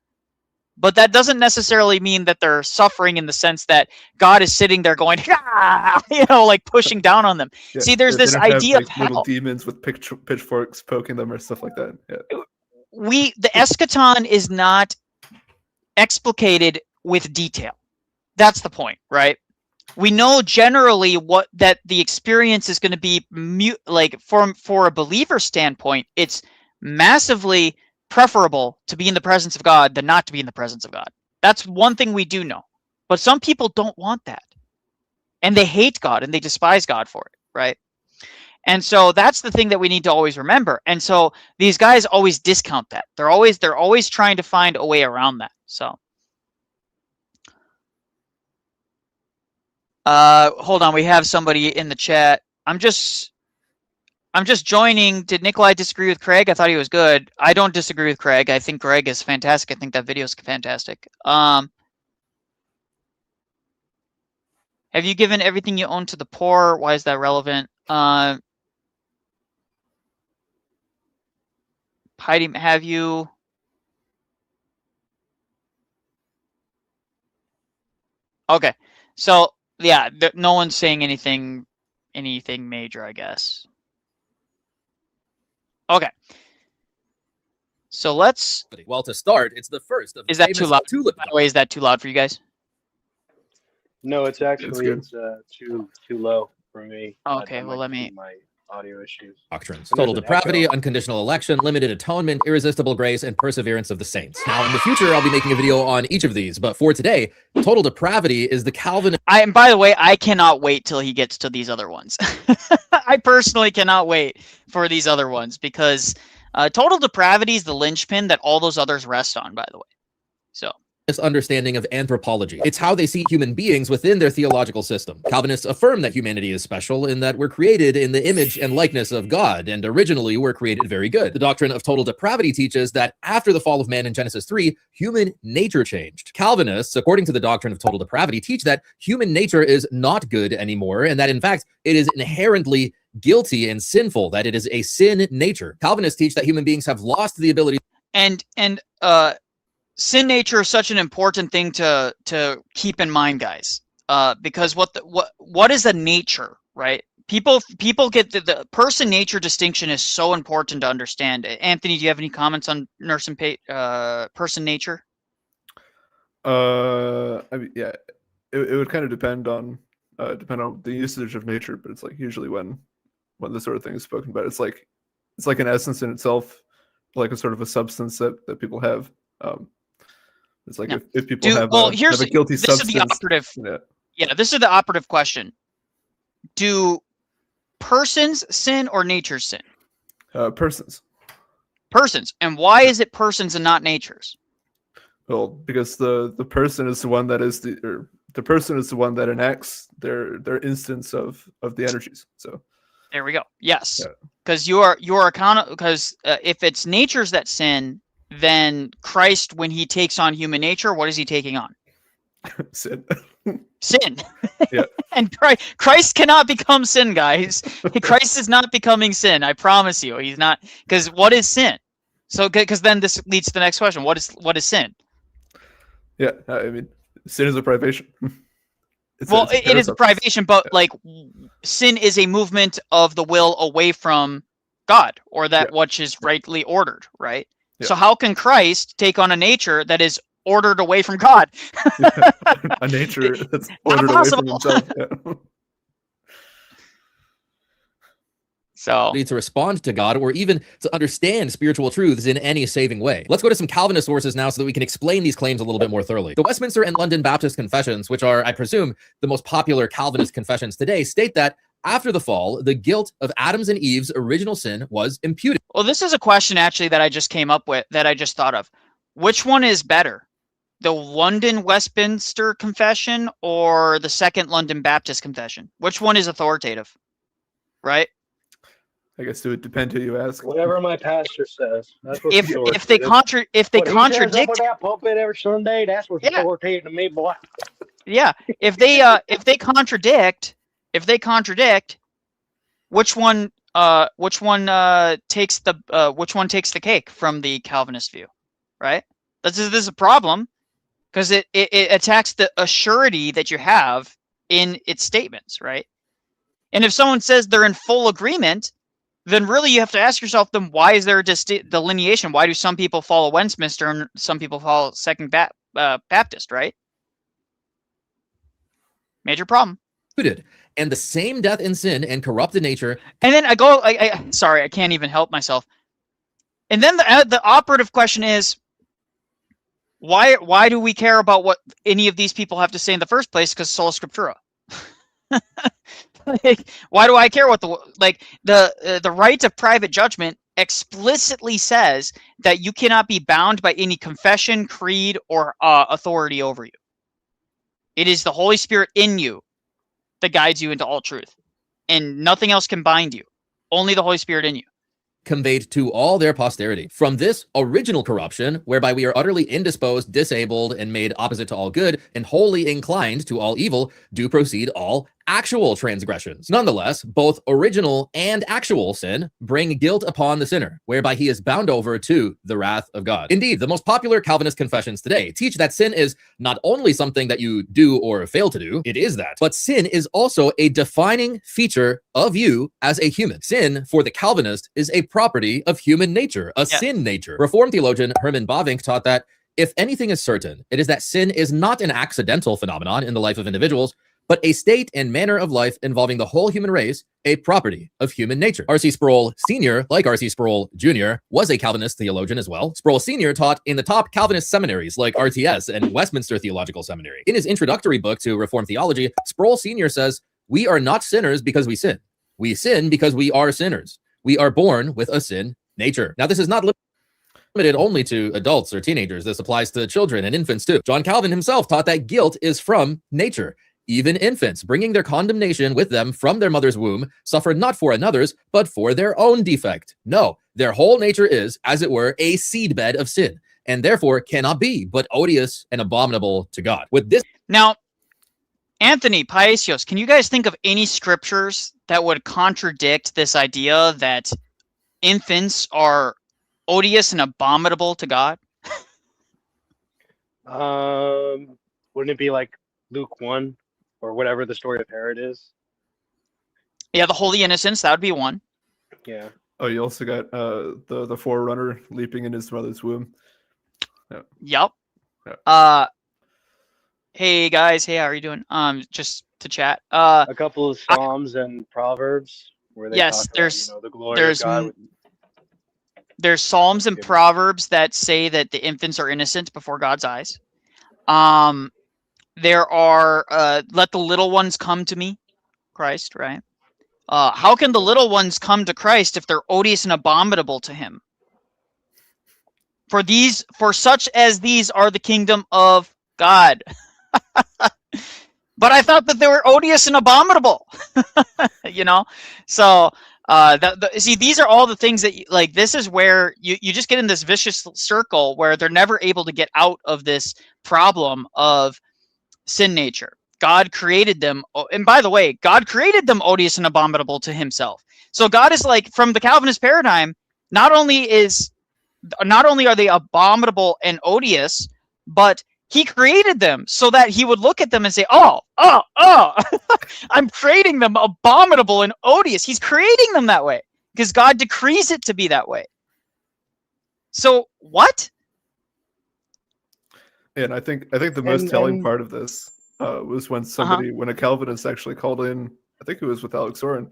S1: But that doesn't necessarily mean that they're suffering in the sense that God is sitting there going, ah, you know, like pushing down on them.
S15: Yeah,
S1: See, there's this idea of hell.
S15: Little demons with pitchforks poking them or stuff like that. Yeah.
S1: The eschaton is not explicated with detail. That's the point, right? We know generally that the experience is going to be like for a believer standpoint, it's massively preferable to be in the presence of God than not to be in the presence of God. That's one thing we do know. But some people don't want that. And they hate God and they despise God for it, right? And so that's the thing that we need to always remember. And so these guys always discount that. They're always trying to find a way around that. So hold on, we have somebody in the chat. I'm just joining. Did Nikolai disagree with Craig? I thought he was good. I don't disagree with Craig. I think Craig is fantastic. I think that video is fantastic. Have you given everything you own to the poor? Why is that relevant? Heidi, have you? Okay, so yeah, no one's saying anything major, I guess. Okay. So let's.
S10: Well, to start, it's the first of.
S1: Is that too loud? By the way, is that too loud for you guys?
S12: No, it's actually too low for me.
S1: Okay, well let me.
S12: My audio issues.
S10: Doctrines: total depravity, unconditional election, limited atonement, irresistible grace, and perseverance of the saints. Now, in the future, I'll be making a video on each of these, but for today, total depravity is the Calvinist.
S1: And by the way, I cannot wait till he gets to these other ones. I personally cannot wait for these other ones because total depravity is the linchpin that all those others rest on, by the way. So.
S10: Understanding of anthropology. It's how they see human beings within their theological system. Calvinists affirm that humanity is special in that we're created in the image and likeness of God, and originally we're created very good. The doctrine of total depravity teaches that after the fall of man in Genesis 3, human nature changed. Calvinists, according to the doctrine of total depravity, teach that human nature is not good anymore, and that in fact, it is inherently guilty and sinful, that it is a sin nature. Calvinists teach that human beings have lost the ability.
S1: Sin nature is such an important thing to keep in mind, guys. Because what is a nature, right? People get the person nature distinction is so important to understand. Anthony, do you have any comments on person nature?
S15: I mean, yeah, it would kind of depend on the usage of nature, but it's like usually when this sort of thing is spoken about, it's like an essence in itself, like a sort of a substance that people have. It's like if people have a guilty substance.
S1: This is the operative. Yeah, this is the operative question. Do persons sin or nature sin?
S15: Persons.
S1: Persons. And why is it persons and not natures?
S15: Well, because the person is the one that is the person is the one that enacts their instance of the energies. So
S1: there we go. Yes, because you are accountable. Because if it's natures that sin, then Christ, when he takes on human nature, what is he taking on?
S15: Sin.
S1: Sin.
S15: Yeah.
S1: And Christ cannot become sin, guys. Christ is not becoming sin. I promise you, he's not. Because what is sin? So, because then this leads to the next question: what is sin?
S15: Yeah, I mean, sin is a privation.
S1: Well, it is a privation, but like sin is a movement of the will away from God, or that which is rightly ordered, right?
S15: Yeah.
S1: So how can Christ take on a nature that is ordered away from God?
S15: A nature that's
S1: Not
S15: ordered away from
S1: possible.
S15: himself. Yeah.
S1: So
S10: to respond to God or even to understand spiritual truths in any saving way. Let's go to some Calvinist sources now so that we can explain these claims a little bit more thoroughly. The Westminster and London Baptist Confessions, which are, I presume, the most popular Calvinist confessions today, state that after the fall, the guilt of Adam's and Eve's original sin was imputed.
S1: Well, this is a question actually that I just came up with, that I just thought of. Which one is better? The London Westminster Confession or the Second London Baptist Confession? Which one is authoritative? Right?
S15: I guess it would depend who you ask.
S12: Whatever my pastor says. That's what's
S1: If they
S12: what he says
S1: contradict
S12: up in that pulpit every Sunday, that's what's authoritative to me, boy.
S1: Yeah, if they contradict, which one takes the cake from the Calvinist view, right? This is a problem because it attacks the assurity that you have in its statements, right? And if someone says they're in full agreement, then really you have to ask yourself, then why is there a delineation? Why do some people follow Westminster and some people follow Second Baptist, right? Major problem.
S10: And the same death in sin and corrupted nature.
S1: And then sorry, I can't even help myself. And then the operative question is, why do we care about what any of these people have to say in the first place? Because sola scriptura. Like, why do I care what the right of private judgment explicitly says that you cannot be bound by any confession, creed, or authority over you. It is the Holy Spirit in you that guides you into all truth, and nothing else can bind you. Only the Holy Spirit in you.
S10: Conveyed to all their posterity. From this original corruption, whereby we are utterly indisposed, disabled, and made opposite to all good, and wholly inclined to all evil, do proceed all actual transgressions. Nonetheless, both original and actual sin bring guilt upon the sinner, whereby he is bound over to the wrath of God. Indeed, the most popular Calvinist confessions today teach that sin is not only something that you do or fail to do, it is that, but sin is also a defining feature of you as a human. Sin, for the Calvinist, is a property of human nature, a sin nature. Reformed theologian Herman Bavinck taught that if anything is certain, it is that sin is not an accidental phenomenon in the life of individuals, but a state and manner of life involving the whole human race, a property of human nature. R.C. Sproul Sr., like R.C. Sproul Jr., was a Calvinist theologian as well. Sproul Sr. taught in the top Calvinist seminaries like RTS and Westminster Theological Seminary. In his introductory book to Reformed Theology, Sproul Sr. says, "We are not sinners because we sin. We sin because we are sinners. We are born with a sin nature." Now, this is not limited only to adults or teenagers. This applies to children and infants too. John Calvin himself taught that guilt is from nature. Even infants, bringing their condemnation with them from their mother's womb, suffer not for another's, but for their own defect. No, their whole nature is, as it were, a seedbed of sin, and therefore cannot be but odious and abominable to God. With this
S1: now, Anthony, Paisios, can you guys think of any scriptures that would contradict this idea that infants are odious and abominable to God?
S12: Wouldn't it be like Luke 1 or whatever the story of Herod is?
S1: Yeah, the holy innocents, that would be one.
S12: Yeah.
S15: Oh, you also got the forerunner leaping in his mother's womb.
S1: Yep.
S15: Yeah.
S1: Hey guys, hey, how are you doing? Just to chat.
S12: A couple of Psalms and Proverbs where they
S1: yes,
S12: talk
S1: there's
S12: about, the glory of God.
S1: There's Psalms and Proverbs that say that the infants are innocent before God's eyes. There are let the little ones come to me, Christ, right? How can the little ones come to Christ if they're odious and abominable to him? For such as these are the kingdom of God. But I thought that they were odious and abominable. You know? So see, these are all the things that like this is where you just get in this vicious circle where they're never able to get out of this problem of sin nature. God created them, and by the way, God created them odious and abominable to himself. So God is like, from the Calvinist paradigm, not only is not only are they abominable and odious, but he created them so that he would look at them and say, oh, I'm creating them abominable and odious. He's creating them that way because God decrees it to be that way. So what?
S15: And I think the most telling part of this was when somebody, when a Calvinist actually called in, I think it was with Alex Soren,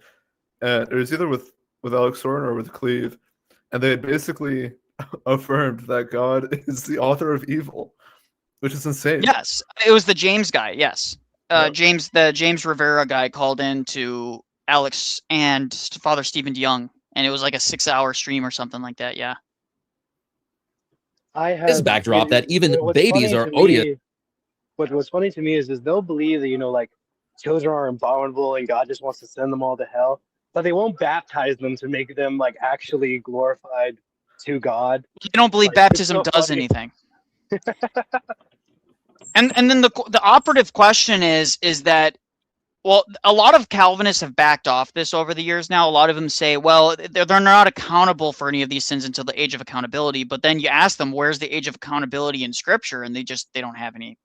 S15: it was either with Alex Soren or with Cleve, and they had basically affirmed that God is the author of evil, which is insane.
S1: Yes, it was the James guy. Yes, the James Rivera guy called in to Alex and Father Stephen DeYoung, and it was like a 6-hour stream or something like that. Yeah.
S10: This backdrop that even babies are odious.
S12: What's funny to me is they'll believe that, like, children are abominable and God just wants to send them all to hell, but they won't baptize them to make them like actually glorified to God.
S1: You don't believe baptism does anything. and then the operative question is that, well, a lot of Calvinists have backed off this over the years now. A lot of them say, well, they're not accountable for any of these sins until the age of accountability. But then you ask them, where's the age of accountability in Scripture? And they don't have any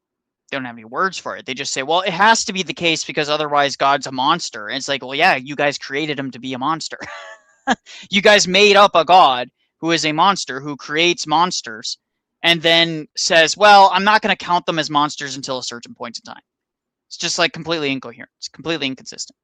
S1: words for it. They just say, well, it has to be the case because otherwise God's a monster. And it's like, well, yeah, you guys created him to be a monster. You guys made up a God who is a monster, who creates monsters, and then says, well, I'm not going to count them as monsters until a certain point in time. It's just like completely incoherent. It's completely inconsistent.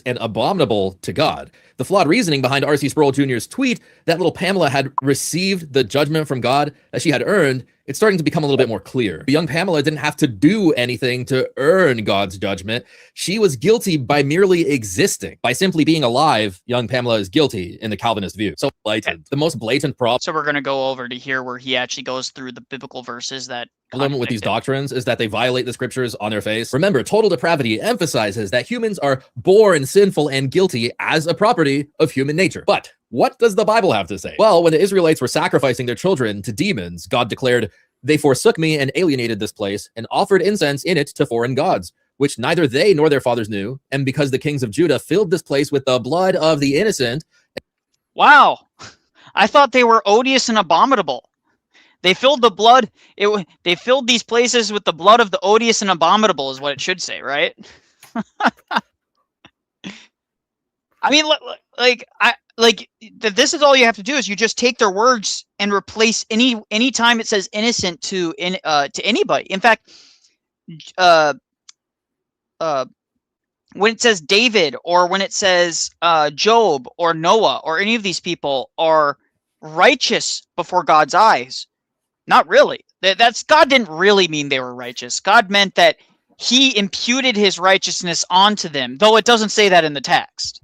S10: And abominable to God. The flawed reasoning behind R.C. Sproul Jr.'s tweet that little Pamela had received the judgment from God that she had earned, it's starting to become a little bit more clear. Young Pamela didn't have to do anything to earn God's judgment. She was guilty by merely existing. By simply being alive, young Pamela is guilty in the Calvinist view. So blatant. The most blatant problem.
S1: So we're going to go over to here where he actually goes through the biblical verses that
S10: problem with these doctrines is that they violate the scriptures on their face. Remember, total depravity emphasizes that humans are born sinful and guilty as a property of human nature. But what does the Bible have to say? Well, when the Israelites were sacrificing their children to demons, God declared, "They forsook me and alienated this place and offered incense in it to foreign gods, which neither they nor their fathers knew. And because the kings of Judah filled this place with the blood of the innocent."
S1: Wow. I thought they were odious and abominable. They filled the blood. They filled these places with the blood of the odious and abominable is what it should say, right? I mean, this is all you have to do is you just take their words and replace any time it says innocent to anybody. In fact, when it says David or when it says Job or Noah or any of these people are righteous before God's eyes, not really. That's God didn't really mean they were righteous. God meant that he imputed his righteousness onto them, though it doesn't say that in the text.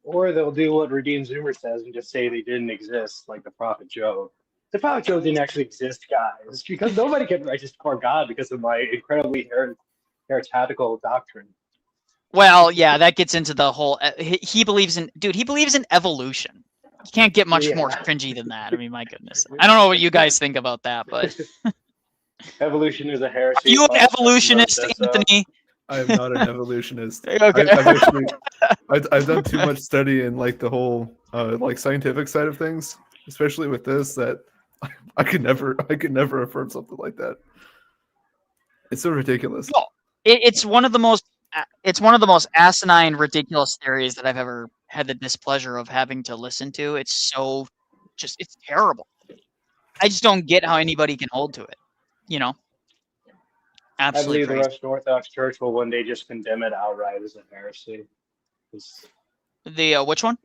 S12: Or they'll do what Redeemed Zoomer says and just say they didn't exist, like the prophet Job. The prophet Job didn't actually exist, guys, because nobody can be righteous before God because of my incredibly heretical doctrine.
S1: Well, yeah, that gets into the whole. He believes in evolution. You can't get much more cringy than that. I mean, my goodness. I don't know what you guys think about that, but
S12: evolution is a heresy.
S1: Are you an evolutionist, Anthony?
S15: I am not an evolutionist.
S1: Okay.
S15: I've done too much study in like the whole like scientific side of things, especially with this, that I could never affirm something like that. It's so ridiculous.
S1: No, it's one of the most asinine, ridiculous theories that I've ever had the displeasure of having to listen to. It's terrible. I just don't get how anybody can hold to it. You know. Absolutely.
S12: I believe the Russian Orthodox Church will one day just condemn it outright as a heresy.
S1: The which one?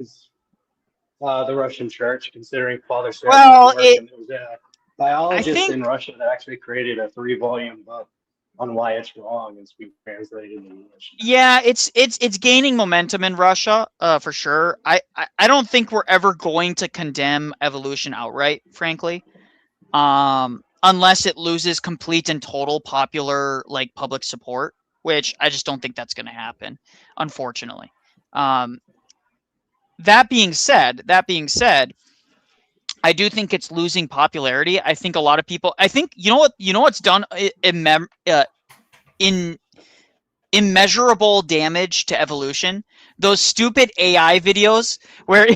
S12: The Russian Church, considering Father Sarah's
S1: work,
S12: and there was a biologist in Russia that actually created a 3-volume book on why it's wrong, and it's being translated into English.
S1: Yeah, it's gaining momentum in Russia, for sure. I don't think we're ever going to condemn evolution outright, frankly. Unless it loses complete and total popular public support, which I just don't think that's going to happen, unfortunately. That being said, I do think it's losing popularity. I think a lot of people. I think you know what's done in immeasurable damage to evolution. those stupid AI videos where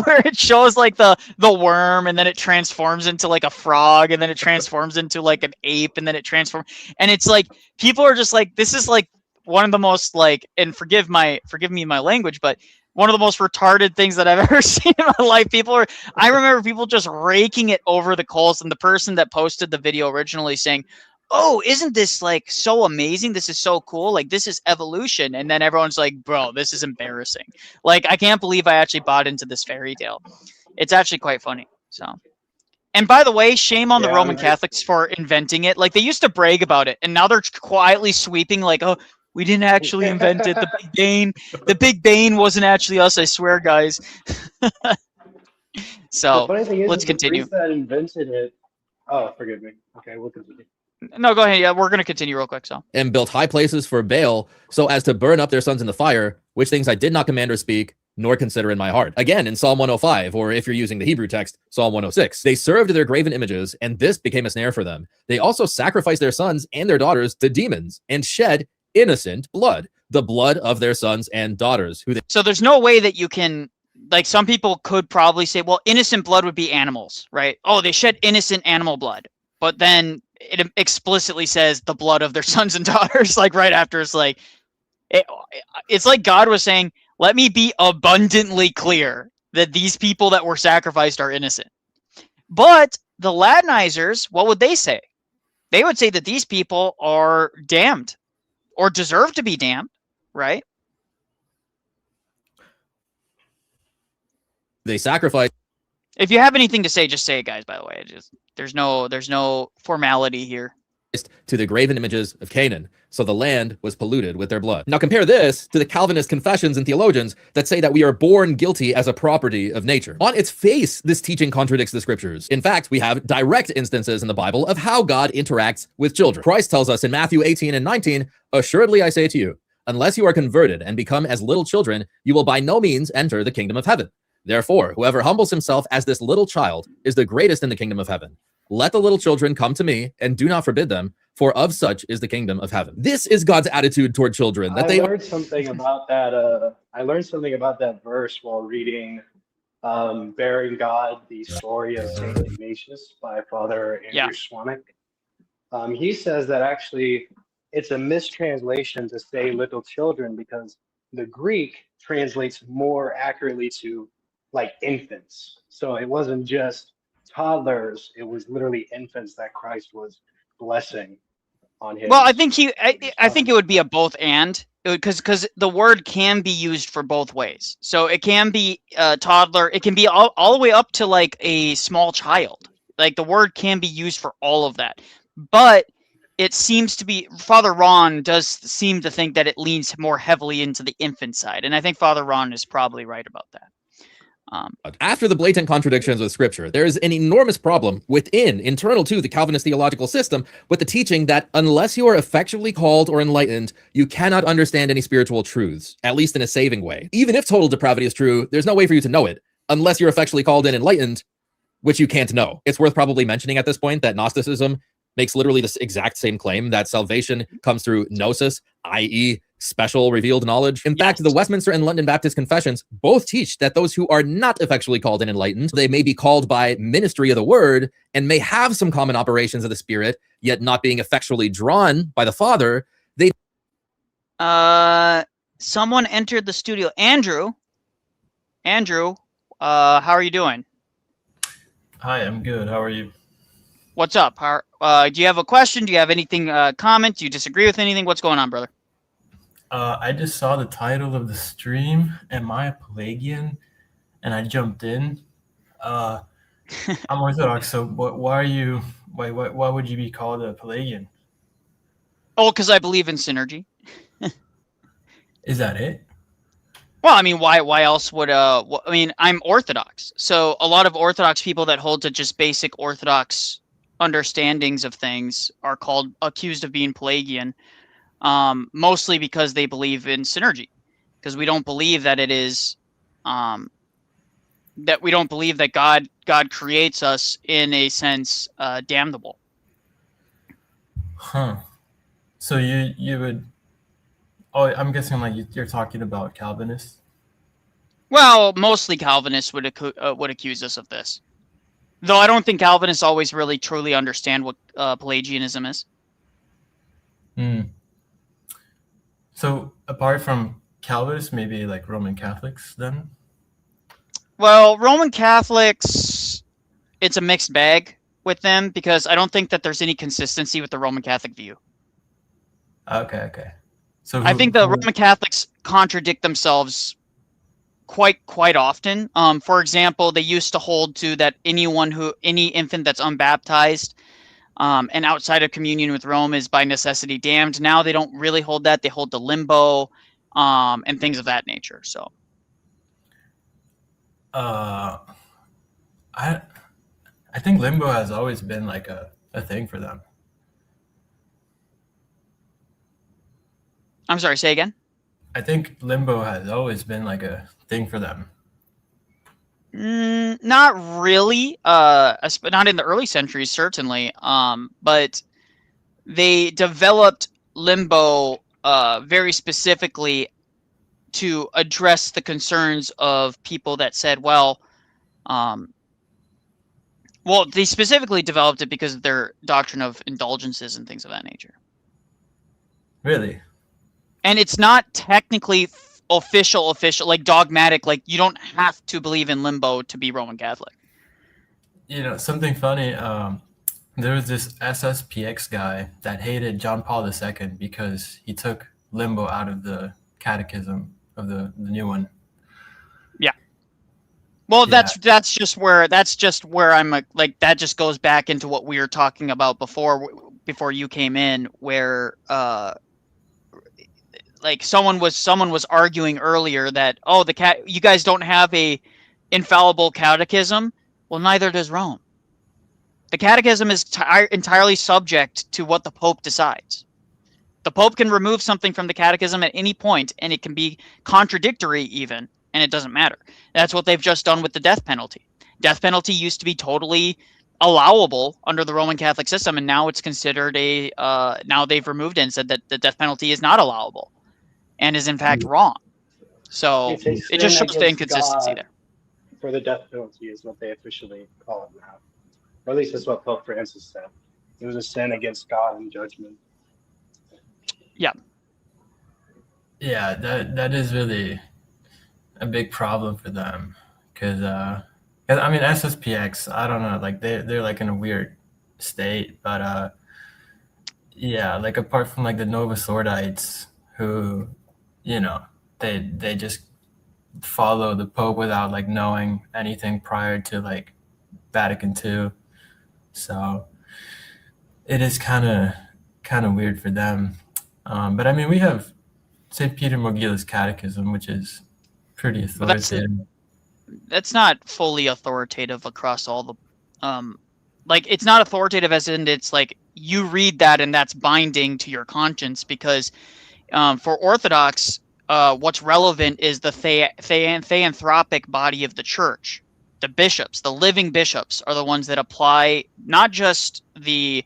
S1: where it shows like the worm and then it transforms into like a frog and then it transforms into like an ape and then it transforms, and it's like people are just like, this is like one of the most like, and forgive me my language, but one of the most retarded things that I've ever seen in my life. I remember people just raking it over the coals, and the person that posted the video originally saying, "Oh, isn't this like so amazing? This is so cool. Like, this is evolution." And then everyone's like, "Bro, this is embarrassing. Like, I can't believe I actually bought into this fairy tale." It's actually quite funny. So, and by the way, shame on the Roman Catholics for inventing it. Like, they used to brag about it, and now they're quietly sweeping like, "Oh, we didn't actually invent it. The Big Bane wasn't actually us, I swear, guys." So,
S12: the funny thing is,
S1: let's
S12: the
S1: continue.
S12: priest that invented it. Oh, forgive me. Okay, we'll continue.
S1: No, go ahead. Yeah, we're going to continue real quick. So,
S10: and built high places for Baal, so as to burn up their sons in the fire, which things I did not command or speak, nor consider in my heart. Again, in Psalm 105, or if you're using the Hebrew text, Psalm 106, they served their graven images, and this became a snare for them. They also sacrificed their sons and their daughters to demons, and shed innocent blood, the blood of their sons and daughters.
S1: So there's no way that you can, like, some people could probably say, well, innocent blood would be animals, right? Oh, they shed innocent animal blood. But then it explicitly says the blood of their sons and daughters, like right after. It's like, it's like God was saying, let me be abundantly clear that these people that were sacrificed are innocent. But the Latinizers, what would they say? They would say that these people are damned or deserve to be damned, right?
S10: They sacrificed.
S1: If you have anything to say, just say it, guys, by the way. There's no formality here.
S10: To the graven images of Canaan, so the land was polluted with their blood. Now compare this to the Calvinist confessions and theologians that say that we are born guilty as a property of nature. On its face, this teaching contradicts the scriptures. In fact, we have direct instances in the Bible of how God interacts with children. Christ tells us in Matthew 18 and 19, "Assuredly I say to you, unless you are converted and become as little children, you will by no means enter the kingdom of heaven. Therefore, whoever humbles himself as this little child is the greatest in the kingdom of heaven. Let the little children come to me, and do not forbid them, for of such is the kingdom of heaven." This is God's attitude toward children. That
S12: I learned something about that. I learned something about that verse while reading "Bearing God: The Story of Saint Ignatius" by Father Andrew Swanek. He says that actually it's a mistranslation to say "little children" because the Greek translates more accurately to like infants. So it wasn't just toddlers, it was literally infants that Christ was blessing on his.
S1: Well, I think I think it would be a both and, because the word can be used for both ways. So it can be toddler, it can be all the way up to like a small child. Like the word can be used for all of that. But it seems to be, Father Ron does seem to think that it leans more heavily into the infant side. And I think Father Ron is probably right about that.
S10: After the blatant contradictions with scripture, there is an enormous problem internal to the Calvinist theological system, with the teaching that unless you are effectually called or enlightened, you cannot understand any spiritual truths, at least in a saving way. Even if total depravity is true, there's no way for you to know it unless you're effectually called and enlightened, which you can't know. It's worth probably mentioning at this point that Gnosticism makes literally this exact same claim, that salvation comes through gnosis, i.e. special revealed knowledge. In fact, the Westminster and London Baptist confessions both teach that those who are not effectually called and enlightened, they may be called by ministry of the word and may have some common operations of the Spirit, yet not being effectually drawn by the Father. They
S1: someone entered the studio. Andrew, how are you doing?
S16: Hi, I'm good. How are you?
S1: What's up? Do you have a question? Do you have anything, comment? Do you disagree with anything? What's going on, brother?
S16: I just saw the title of the stream, Am I a Pelagian? And I jumped in. I'm Orthodox, so why would you be called a Pelagian?
S1: Oh, because I believe in synergy.
S16: Is that it?
S1: Well, I mean, why else would I mean, I'm Orthodox. So a lot of Orthodox people that hold to just basic Orthodox understandings of things are accused of being Pelagian, mostly because they believe in synergy, because we don't believe that it is that we don't believe that God creates us in a sense damnable.
S16: Huh. So you would, oh, I'm guessing like you're talking about Calvinists.
S1: Well, mostly Calvinists would accuse us of this. Though I don't think Calvinists always really truly understand what Pelagianism is.
S16: Hmm. So apart from Calvinists, maybe like Roman Catholics then?
S1: Well, Roman Catholics, it's a mixed bag with them because I don't think that there's any consistency with the Roman Catholic view.
S16: Okay. So
S1: I think the Roman Catholics contradict themselves quite often. For example, they used to hold to that any infant that's unbaptized and outside of communion with Rome is by necessity damned. Now they don't really hold that. They hold to limbo and things of that nature. So
S16: I think limbo has always been like a thing for them.
S1: I'm sorry, say again?
S16: I think limbo has always been like a thing for them.
S1: Not really. Not in the early centuries, certainly. But they developed limbo very specifically to address the concerns of people that said, well, they specifically developed it because of their doctrine of indulgences and things of that nature.
S16: Really?
S1: And it's not technically official, like dogmatic, like you don't have to believe in limbo to be Roman Catholic.
S16: You know, something funny, there was this SSPX guy that hated John Paul II because he took limbo out of the catechism of the new one.
S1: Yeah. Well, that's just where I'm like that just goes back into what we were talking about before you came in, where like someone was arguing earlier that you guys don't have a infallible catechism. Well, neither does Rome. The catechism is entirely subject to what the Pope decides. The Pope can remove something from the catechism at any point, and it can be contradictory even, and it doesn't matter. That's what they've just done with the death penalty. Death penalty used to be totally allowable under the Roman Catholic system, and now it's considered now they've removed it and said that the death penalty is not allowable and is in fact wrong. So it just shows the inconsistency there.
S12: For the death penalty is what they officially call it now. Or at least that's what Pope Francis said. It was a sin against God in judgment.
S1: Yeah.
S16: Yeah, that is really a big problem for them. Because, I mean, SSPX, I don't know, like they're like in a weird state. But, yeah, like apart from like the Novus Ordites who, you know, they just follow the Pope without like knowing anything prior to like Vatican II. So it is kind of weird for them. But I mean, we have St. Peter Mogila's Catechism, which is pretty authoritative.
S1: That's not fully authoritative across all the like it's not authoritative as in it's like you read that and that's binding to your conscience, because for Orthodox what's relevant is the theanthropic body of the church. The bishops, the living bishops, are the ones that apply not just the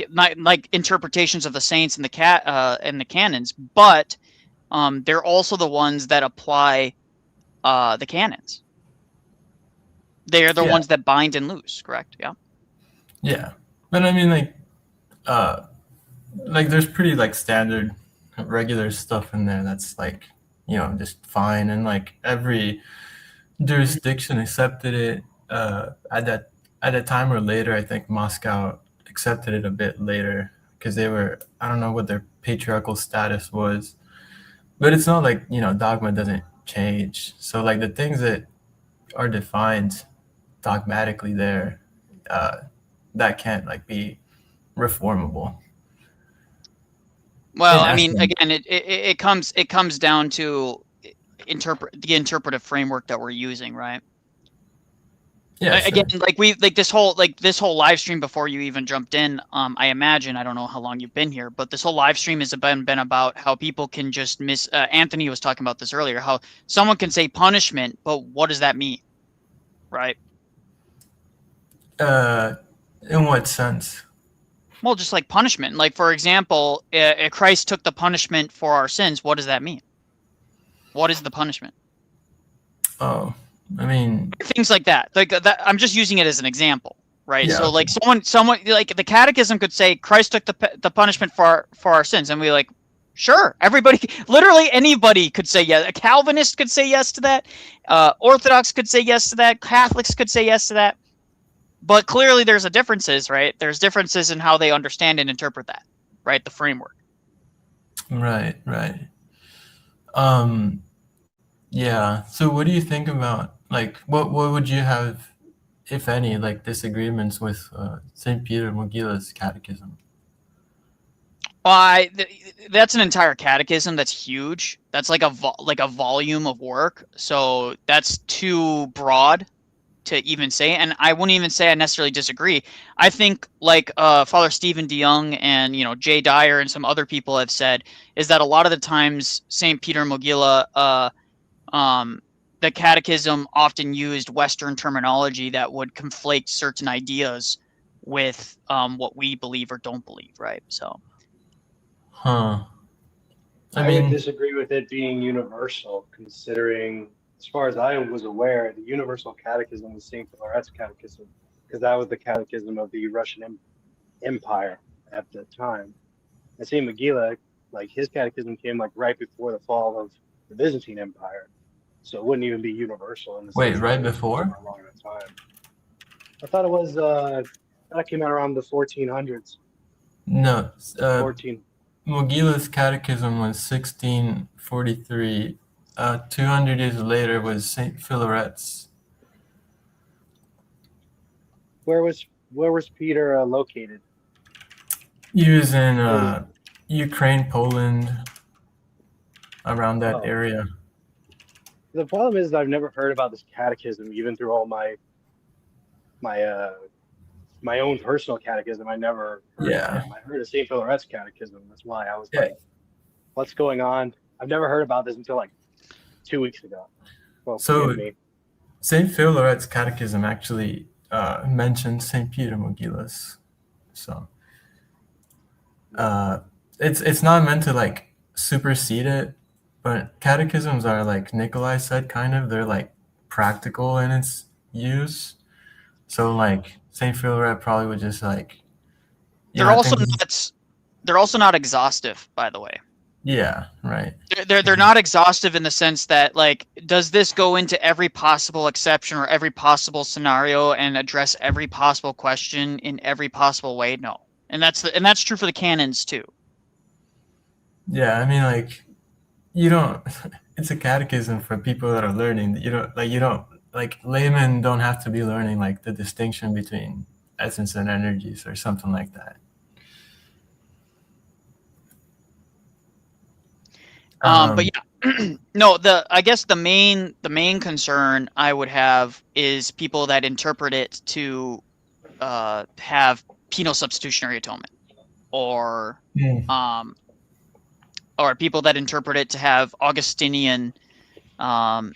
S1: like interpretations of the saints and the canons, but they're also the ones that apply the canons. They are the ones that bind and loose, correct? Yeah.
S16: Yeah, but I mean, like there's pretty like standard, regular stuff in there that's like, you know, just fine, and like every jurisdiction accepted it at that time or later. I think Moscow accepted it a bit later because they were, I don't know what their patriarchal status was, but it's not like, you know, dogma doesn't change. So like the things that are defined dogmatically there, that can't like be reformable.
S1: Well, I mean, again, it comes down to the interpretive framework that we're using, right?
S16: Yeah.
S1: Again, like this whole live stream before you even jumped in, I imagine, I don't know how long you've been here, but this whole live stream has been about how people can just Anthony was talking about this earlier, how someone can say punishment, but what does that mean? Right?
S16: In what sense?
S1: Well, just like punishment. Like, for example, Christ took the punishment for our sins. What does that mean? What is the punishment?
S16: Oh, I mean,
S1: Things like that. Like that. I'm just using it as an example, right?
S16: Yeah,
S1: So
S16: okay.
S1: like someone like the Catechism could say Christ took the punishment for our sins, and we like, sure, everybody, literally anybody could say yes. A Calvinist could say yes to that. Orthodox could say yes to that. Catholics could say yes to that. But clearly, there's differences, right? There's differences in how they understand and interpret that, right? The framework.
S16: Right, right. Yeah. So what do you think about, like, what would you have, if any, like disagreements with St. Peter Mogila's catechism?
S1: That's an entire catechism. That's huge. That's like a volume of work. So that's too broad to even say. And I wouldn't even say I necessarily disagree. I think like Father Stephen DeYoung and Jay Dyer and some other people have said is that a lot of the times St. Peter Mogila, the catechism often used Western terminology that would conflate certain ideas with what we believe or don't believe, right? So.
S16: Huh.
S12: I would disagree with it being universal, considering, as far as I was aware, the Universal Catechism was St. Philaret's Catechism, because that was the catechism of the Russian Empire at the time. And St. Mogila, like his catechism came like right before the fall of the Byzantine Empire, so it wouldn't even be universal in the
S16: Wait,
S12: sense
S16: right
S12: that it
S16: before?
S12: was for a long time. I thought it was. That came out around the 1400s.
S16: No.
S12: 14.
S16: Mogila's catechism was 1643. 200 years later was St. Philaret's.
S12: Where was Peter located?
S16: He was in Ukraine, Poland, around that area.
S12: The problem is I've never heard about this catechism, even through all my own personal catechism. I never heard of him. I heard of St. Philaret's catechism. That's why I was like, what's going on? I've never heard about this until like 2 weeks ago. Well,
S16: So St. Philaret's catechism actually mentions St. Peter Mogila's. So it's not meant to like supersede it, but catechisms are, like Nikolai said, kind of, they're like practical in its use. So like St. Philaret probably would just like,
S1: They're also not exhaustive, by the way.
S16: Yeah, right.
S1: They're not exhaustive in the sense that, like, does this go into every possible exception or every possible scenario and address every possible question in every possible way? No, and that's true for the canons too.
S16: Yeah, I mean, like, you don't. It's a catechism for people that are learning. You don't like laymen don't have to be learning like the distinction between essence and energies or something like that.
S1: But yeah, no. I guess the main concern I would have is people that interpret it to have penal substitutionary atonement, or people that interpret it to have Augustinian or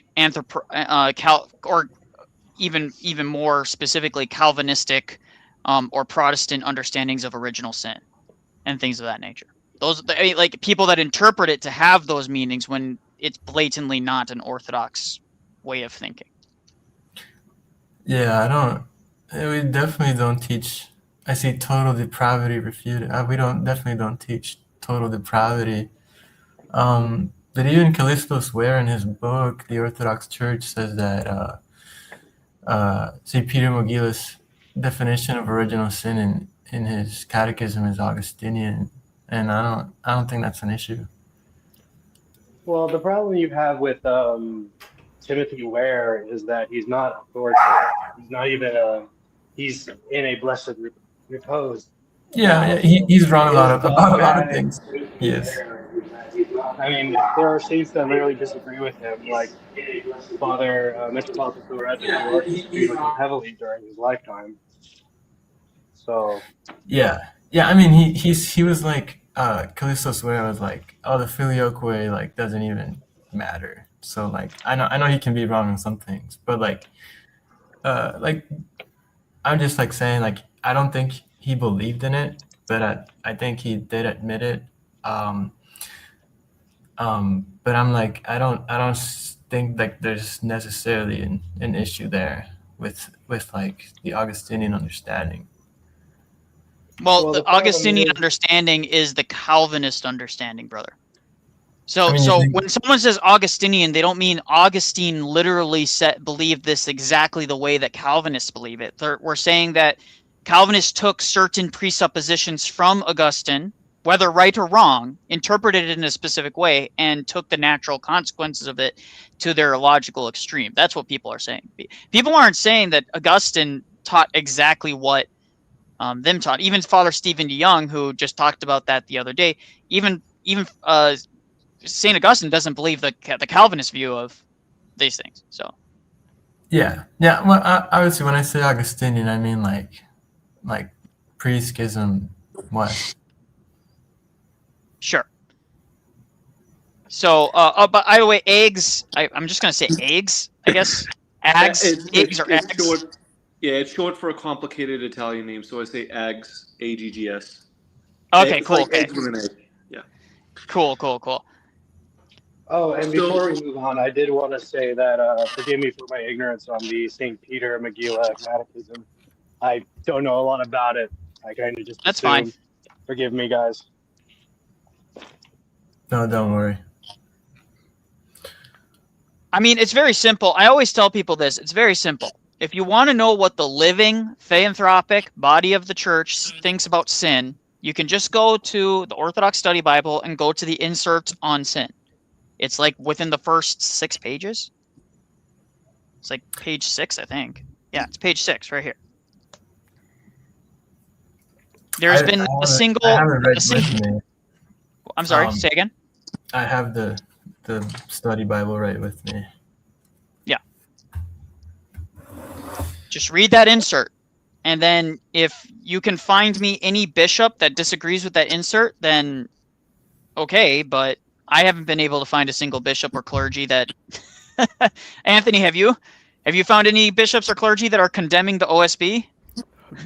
S1: even more specifically Calvinistic or Protestant understandings of original sin and things of that nature. Like people that interpret it to have those meanings when it's blatantly not an Orthodox way of thinking.
S16: Yeah, we definitely don't teach. I see total depravity refuted. We definitely don't teach total depravity. But even Callisto Swear in his book, The Orthodox Church, says that St. Peter Mogila's definition of original sin in his catechism is Augustinian, and I don't think that's an issue.
S12: Well, the problem you have with Timothy Ware is that he's not authoritative. He's not even he's in a blessed repose.
S16: Yeah, he's wrong about a lot of things. Yes.
S12: I mean, there are saints that literally disagree with him, like Father Metropolitan Philaret of New York disagreed with him heavily during his lifetime. So
S16: yeah. I mean, he was like Callisto Swear was like, oh, the filioque like doesn't even matter. So like I know he can be wrong on some things, but like I'm just like saying, like, I don't think he believed in it, but I think he did admit it. But I'm like, I don't think like there's necessarily an issue there with like the Augustinian understanding.
S1: Well,
S12: Well,
S1: the
S12: the problem
S1: Augustinian
S12: is-
S1: understanding is the Calvinist understanding, brother. So,
S16: I mean, you
S1: so
S16: think-
S1: when someone says Augustinian, they don't mean Augustine literally believed this exactly the way that Calvinists believe it. We're saying that Calvinists took certain presuppositions from Augustine, whether right or wrong, interpreted it in a specific way, and took the natural consequences of it to their logical extreme. That's what people are saying. People aren't saying that Augustine taught exactly what them taught. Even Father Stephen DeYoung, who just talked about that the other day, even St. Augustine doesn't believe the Calvinist view of these things. So
S16: Yeah. Well, obviously, when I say Augustinian, I mean like pre-schism. What?
S1: sure. So, but by the way, eggs. I'm just gonna say eggs. I guess eggs, eggs or eggs.
S17: Short, yeah, it's short for a complicated Italian name, so I say Aggs, AGGS.
S1: Okay,
S17: It's
S1: cool.
S17: like
S1: Okay.
S17: eggs with an egg. Yeah.
S1: Cool.
S12: Oh, and before we move on, I did want to say that forgive me for my ignorance on the St. Peter Megillah Catechism. I don't know a lot about it. I kind of just
S1: That's
S12: assumed.
S1: fine.
S12: Forgive me, guys.
S16: No, don't worry.
S1: I mean, it's very simple. I always tell people this. It's very simple. If you want to know what the living, theanthropic body of the church thinks about sin, you can just go to the Orthodox Study Bible and go to the inserts on sin. It's like within the first 6 pages. It's like page 6, I think. Yeah, it's page 6 right here. There's been a single.
S16: I have it right with me.
S1: I'm sorry. Say again.
S16: I have the study Bible right with me.
S1: Yeah. Just read that insert. And then if you can find me any bishop that disagrees with that insert, then okay, but I haven't been able to find a single bishop or clergy that Anthony, have you found any bishops or clergy that are condemning the OSB?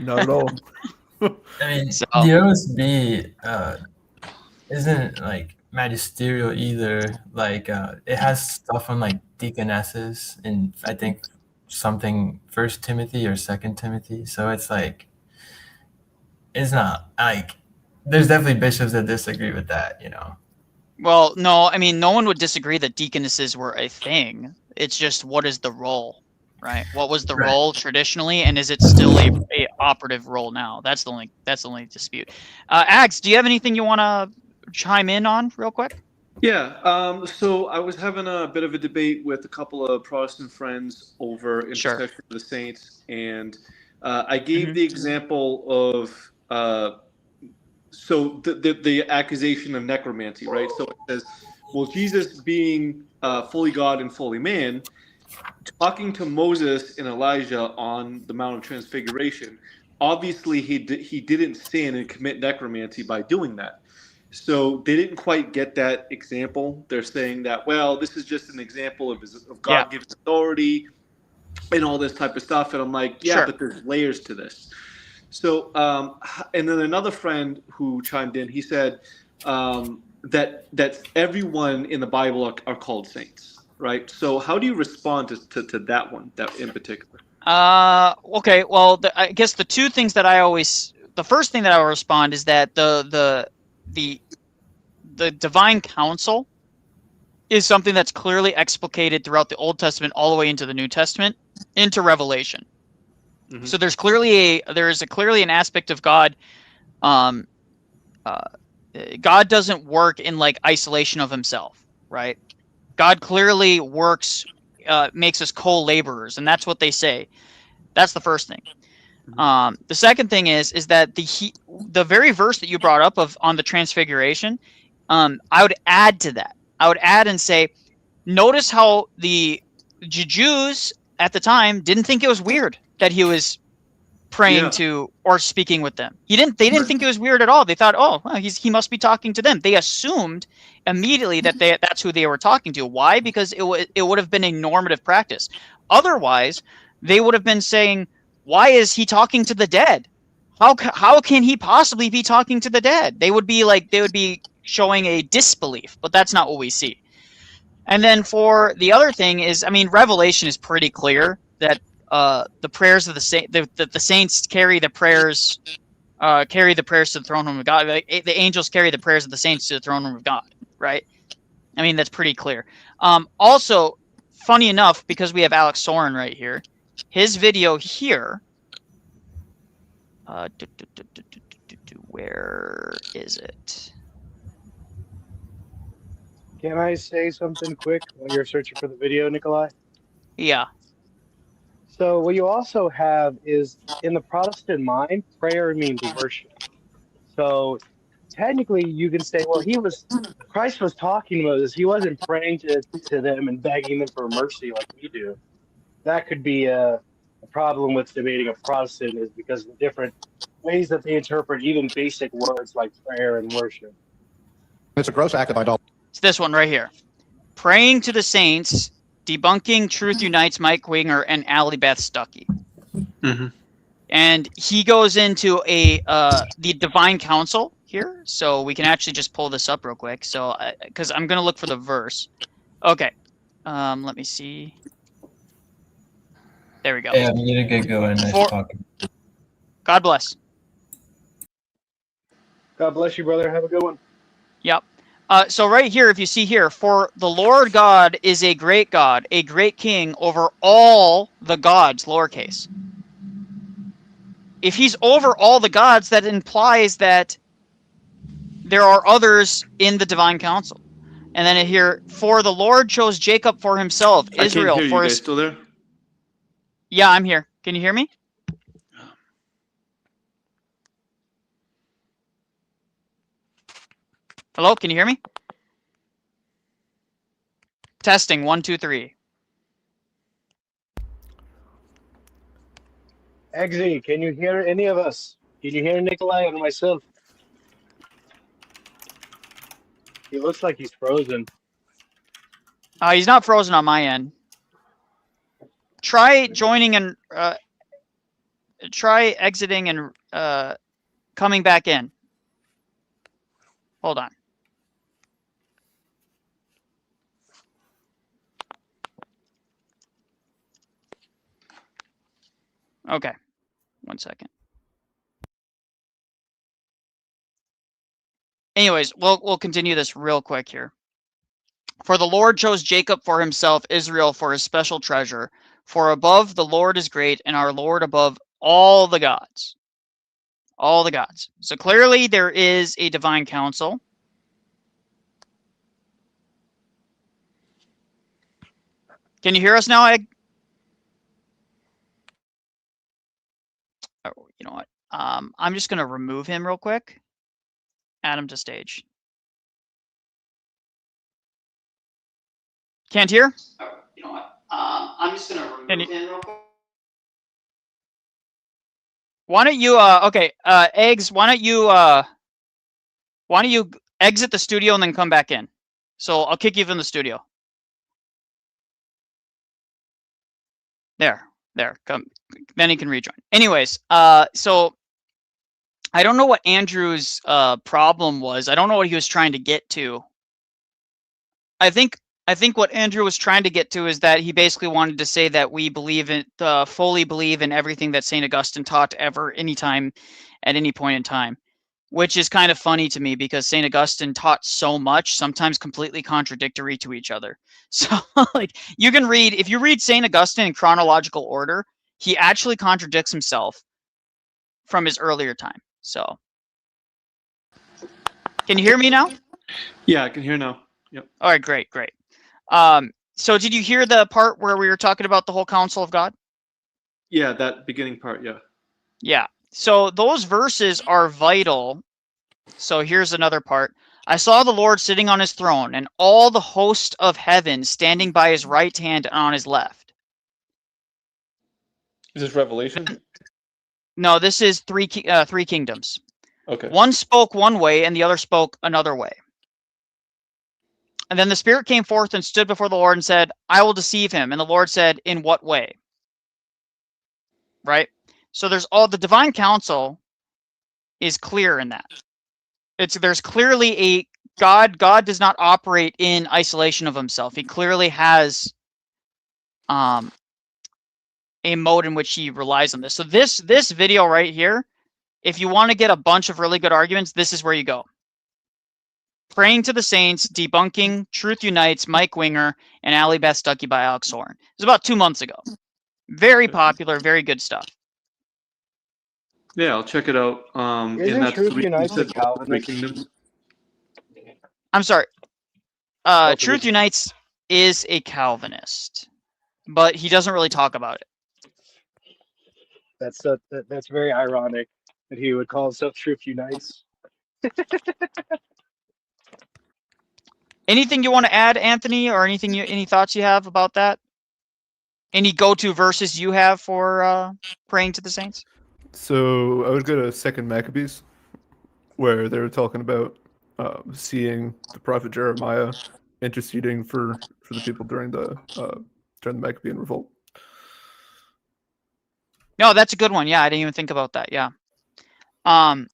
S15: Not at all.
S16: I mean, the OSB isn't like magisterial either. Like it has stuff on like deaconesses and I think something 1 Timothy or 2 Timothy. So it's like it's not like there's definitely bishops that disagree with that, you know.
S1: Well, no, I mean no one would disagree that deaconesses were a thing. It's just what is the role, right? What was the role traditionally, and is it still a operative role now? That's the only dispute. Ags, do you have anything you want to chime in on real quick?
S17: Yeah. So I was having a bit of a debate with a couple of Protestant friends over intercession of the saints, and I gave the example of so the accusation of necromancy, right? So it says, well, Jesus being fully God and fully man, talking to Moses and Elijah on the Mount of Transfiguration, obviously he didn't sin and commit necromancy by doing that. So they didn't quite get that example. They're saying that, well, this is just an example of God-given authority and all this type of stuff. And I'm like, yeah, but there's layers to this. So, and then another friend who chimed in, he said that everyone in the Bible are called saints, right? So how do you respond to that one, that in particular?
S1: Okay, well, I guess the two things that the first thing that I will respond is that the divine counsel is something that's clearly explicated throughout the Old Testament all the way into the New Testament, into Revelation. So there's clearly an aspect of God. God doesn't work in like isolation of himself, right? God clearly works, makes us co-laborers, and that's what they say. That's the first thing. The second thing is that the very verse that you brought up on the Transfiguration, I would add to that. I would add and say, notice how the Jews at the time didn't think it was weird that he was praying to or speaking with them. They didn't think it was weird at all. They thought, oh, well, he must be talking to them. They assumed immediately that that's who they were talking to. Why? Because it would have been a normative practice. Otherwise, they would have been saying, why is he talking to the dead? How can he possibly be talking to the dead? They would be showing a disbelief, but that's not what we see. And then for the other thing is, I mean, Revelation is pretty clear that the prayers of the saints carry the prayers to the throne room of God. The angels carry the prayers of the saints to the throne room of God, right? I mean, that's pretty clear. Also, funny enough, because we have Alex Soren right here, his video here. Where is it?
S12: Can I say something quick while you're searching for the video, Nikolai?
S1: Yeah.
S12: So what you also have is, in the Protestant mind, prayer means worship. So technically you can say, well, Christ was talking to Moses. He wasn't praying to them and begging them for mercy like we do. That could be a problem with debating a Protestant, is because of the different ways that they interpret even basic words like prayer and worship.
S18: It's a gross act of idolatry.
S1: It's this one right here. Praying to the Saints, Debunking Truth Unites, Mike Winger, and Allie Beth Stuckey. And he goes into the Divine Council here, so we can actually just pull this up real quick. So, because I'm going to look for the verse. Okay. Let me see. There we go.
S16: Yeah, I'm gonna get going. Nice talking.
S1: God bless.
S12: God bless you, brother. Have a good one.
S1: Yep. So right here, if you see here, for the Lord God is a great God, a great king over all the gods, lowercase. If he's over all the gods, that implies that there are others in the divine council. And then here, for the Lord chose Jacob for himself, Israel
S17: I can't hear
S1: for
S17: you
S1: his...
S17: guys still there?
S1: Yeah, I'm here. Can you hear me? Hello, can you hear me? Testing, 1, 2, 3.
S12: Eggsy, can you hear any of us? Can you hear Nikolai or myself? He looks like he's frozen.
S1: He's not frozen on my end. Try joining and try exiting and coming back in. Hold on. Okay, 1 second. Anyways, we'll continue this real quick here. For the Lord chose Jacob for himself, Israel for his special treasure. For above the Lord is great, and our Lord above all the gods. All the gods. So clearly there is a divine council. Can you hear us now, Egg? Oh, you know what? I'm just going to remove him real quick. Add him to stage. Can't hear? Oh, you know what? I'm just going to remove him real quick. Why don't you, Eggs, why don't you exit the studio and then come back in? So I'll kick you from the studio. There, come. Then he can rejoin. Anyways, so I don't know what Andrew's problem was. I don't know what he was trying to get to. I think what Andrew was trying to get to is that he basically wanted to say that we believe in, fully believe in everything that St. Augustine taught ever, anytime, at any point in time, which is kind of funny to me because St. Augustine taught so much, sometimes completely contradictory to each other. So like you can read, if you read St. Augustine in chronological order, he actually contradicts himself from his earlier time. So can you hear me now?
S17: Yeah, I can hear now. Yep.
S1: All right, great. So did you hear the part where we were talking about the whole counsel of God?
S17: Yeah, that beginning part, yeah.
S1: Yeah. So those verses are vital. So here's another part. I saw the Lord sitting on his throne and all the host of heaven standing by his right hand and on his left.
S17: Is this Revelation?
S1: No, this is three kingdoms.
S17: Okay.
S1: One spoke one way and the other spoke another way. And then the Spirit came forth and stood before the Lord and said, I will deceive him. And the Lord said, in what way? Right? So there's all the divine counsel is clear in that. There's clearly a God does not operate in isolation of himself. He clearly has a mode in which he relies on this. So this video right here, if you want to get a bunch of really good arguments, this is where you go. Praying to the Saints, debunking Truth Unites, Mike Winger, and Allie Beth Stuckey by Alex Soren. It was about 2 months ago. Very popular, very good stuff.
S17: Yeah, I'll check it out. And
S12: Isn't
S17: that's
S12: Truth
S17: three, you
S12: Unites a
S17: said three
S12: Calvinist?
S17: kingdoms.
S1: I'm sorry.
S12: Oh,
S1: Truth Unites is a Calvinist, but he doesn't really talk about it.
S12: That's very ironic that he would call himself Truth Unites.
S1: Anything you want to add, Anthony, or any thoughts you have about that? Any go-to verses you have for praying to the saints?
S15: So I would go to 2 Maccabees, where they were talking about seeing the prophet Jeremiah interceding for the people during the Maccabean revolt.
S1: No, that's a good one. Yeah, I didn't even think about that. Yeah. I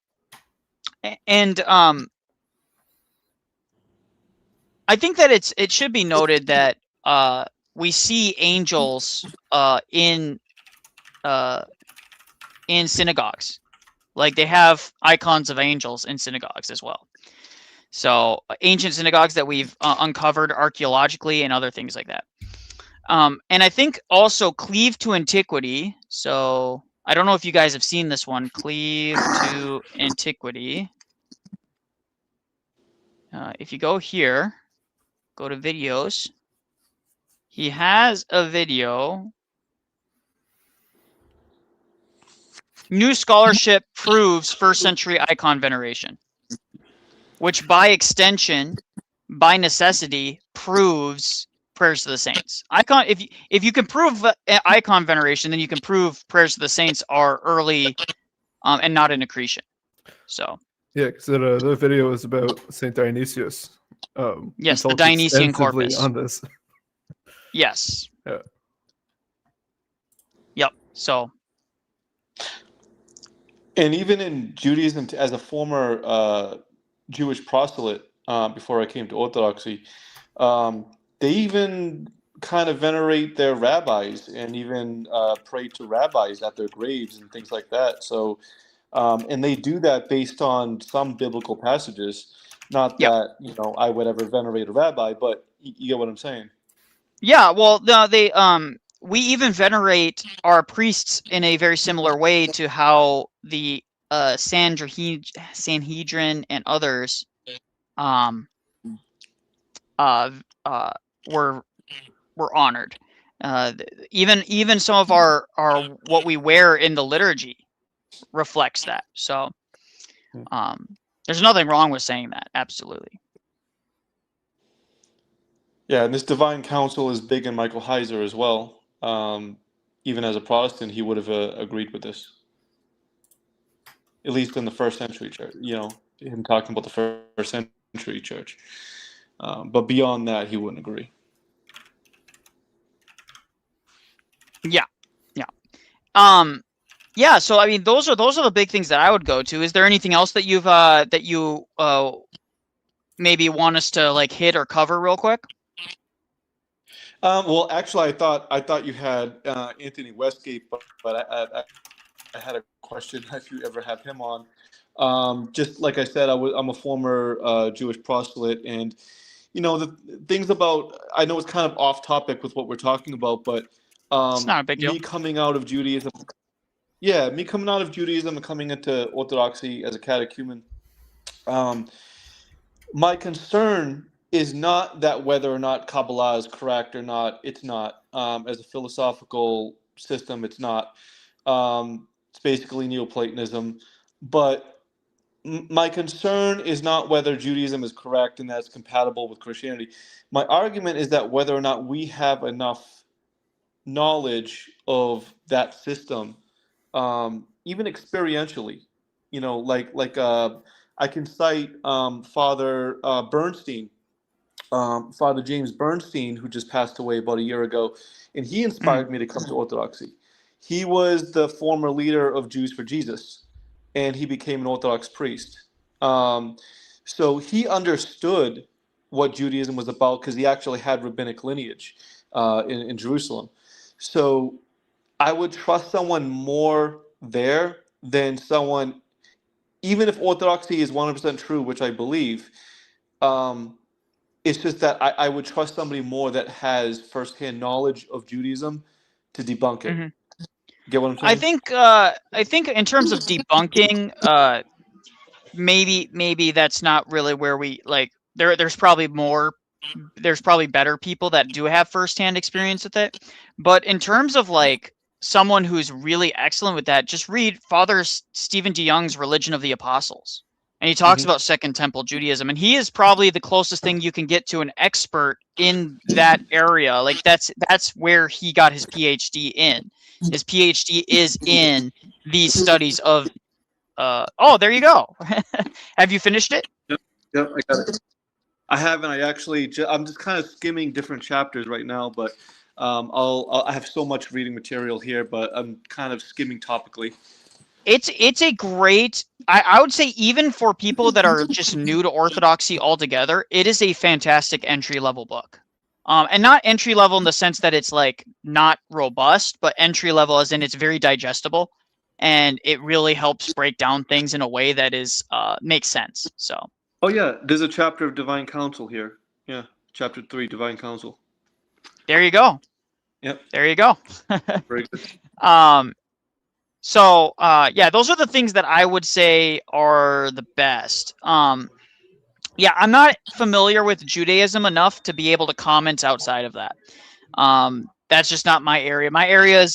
S1: think that it should be noted that we see angels in synagogues. Like they have icons of angels in synagogues as well. So ancient synagogues that we've uncovered archaeologically and other things like that. And I think also cleave to antiquity. So I don't know if you guys have seen this one, cleave to antiquity. If you go here, go to videos. He has a video. New scholarship proves first century icon veneration, which by extension, by necessity, proves prayers to the saints. Icon, if you can prove icon veneration, then you can prove prayers to the saints are early and not an accretion. So
S15: yeah, because the video is about Saint Dionysius.
S1: Yes, the Dionysian corpus.
S15: On this.
S1: Yes.
S15: Yeah.
S1: Yep. So.
S17: And even in Judaism, as a former Jewish proselyte before I came to Orthodoxy, they even kind of venerate their rabbis and even pray to rabbis at their graves and things like that. So, and they do that based on some biblical passages. Not that I would ever venerate a rabbi, but you get what I'm saying.
S1: Yeah. Well, no, we even venerate our priests in a very similar way to how the Sanhedrin and others were honored. Even some of our what we wear in the liturgy reflects that. So there's nothing wrong with saying that. Absolutely.
S17: Yeah, and this divine council is big in Michael Heiser as well. Even as a Protestant, he would have agreed with this. At least in the first century church, him talking about the first century church. But beyond that, he wouldn't agree.
S1: Yeah. Yeah. So I mean, those are the big things that I would go to. Is there anything else that you've maybe want us to like hit or cover real quick?
S17: Well, actually, I thought you had Anthony Westgate, but I had a question if you ever have him on. Just like I said, I'm a former Jewish proselyte, and the things about, I know it's kind of off topic with what we're talking about, but
S1: it's not a big deal.
S17: Me coming out of Judaism and coming into Orthodoxy as a catechumen, my concern is not that whether or not Kabbalah is correct or not. It's not. As a philosophical system, it's not. It's basically Neoplatonism. But my concern is not whether Judaism is correct and that it's compatible with Christianity. My argument is that whether or not we have enough knowledge of that system, even experientially, I can cite Father Bernstein, Father James Bernstein, who just passed away about a year ago, and he inspired me to come to Orthodoxy. He was the former leader of Jews for Jesus, and he became an Orthodox priest. So he understood what Judaism was about because he actually had rabbinic lineage in Jerusalem. So I would trust someone more there than someone, even if orthodoxy is 100% true, which I believe. It's just that I would trust somebody more that has firsthand knowledge of Judaism to debunk it. Get what I'm saying?
S1: I think in terms of debunking, maybe that's not really where we like. There's probably better people that do have firsthand experience with it. But in terms of like someone who's really excellent with that, just read Father Stephen DeYoung's Religion of the Apostles. And he talks about Second Temple Judaism, and he is probably the closest thing you can get to an expert in that area. Like that's where he got his PhD in. His PhD is in these studies of. Oh, there you go. Have you finished it?
S17: Yep, I got it. I haven't. I'm just kind of skimming different chapters right now, but I have so much reading material here, but I'm kind of skimming topically.
S1: It's a great, I would say even for people that are just new to Orthodoxy altogether, it is a fantastic entry-level book. And not entry-level in the sense that it's like not robust, but entry-level as in it's very digestible, and it really helps break down things in a way that is makes sense. So.
S17: Oh yeah, there's a chapter of Divine Counsel here. Yeah, chapter 3, Divine Counsel.
S1: There you go.
S17: Yep.
S1: There you go.
S17: Very good.
S1: So, yeah, those are the things that I would say are the best. Yeah, I'm not familiar with Judaism enough to be able to comment outside of that. That's just not my area. My area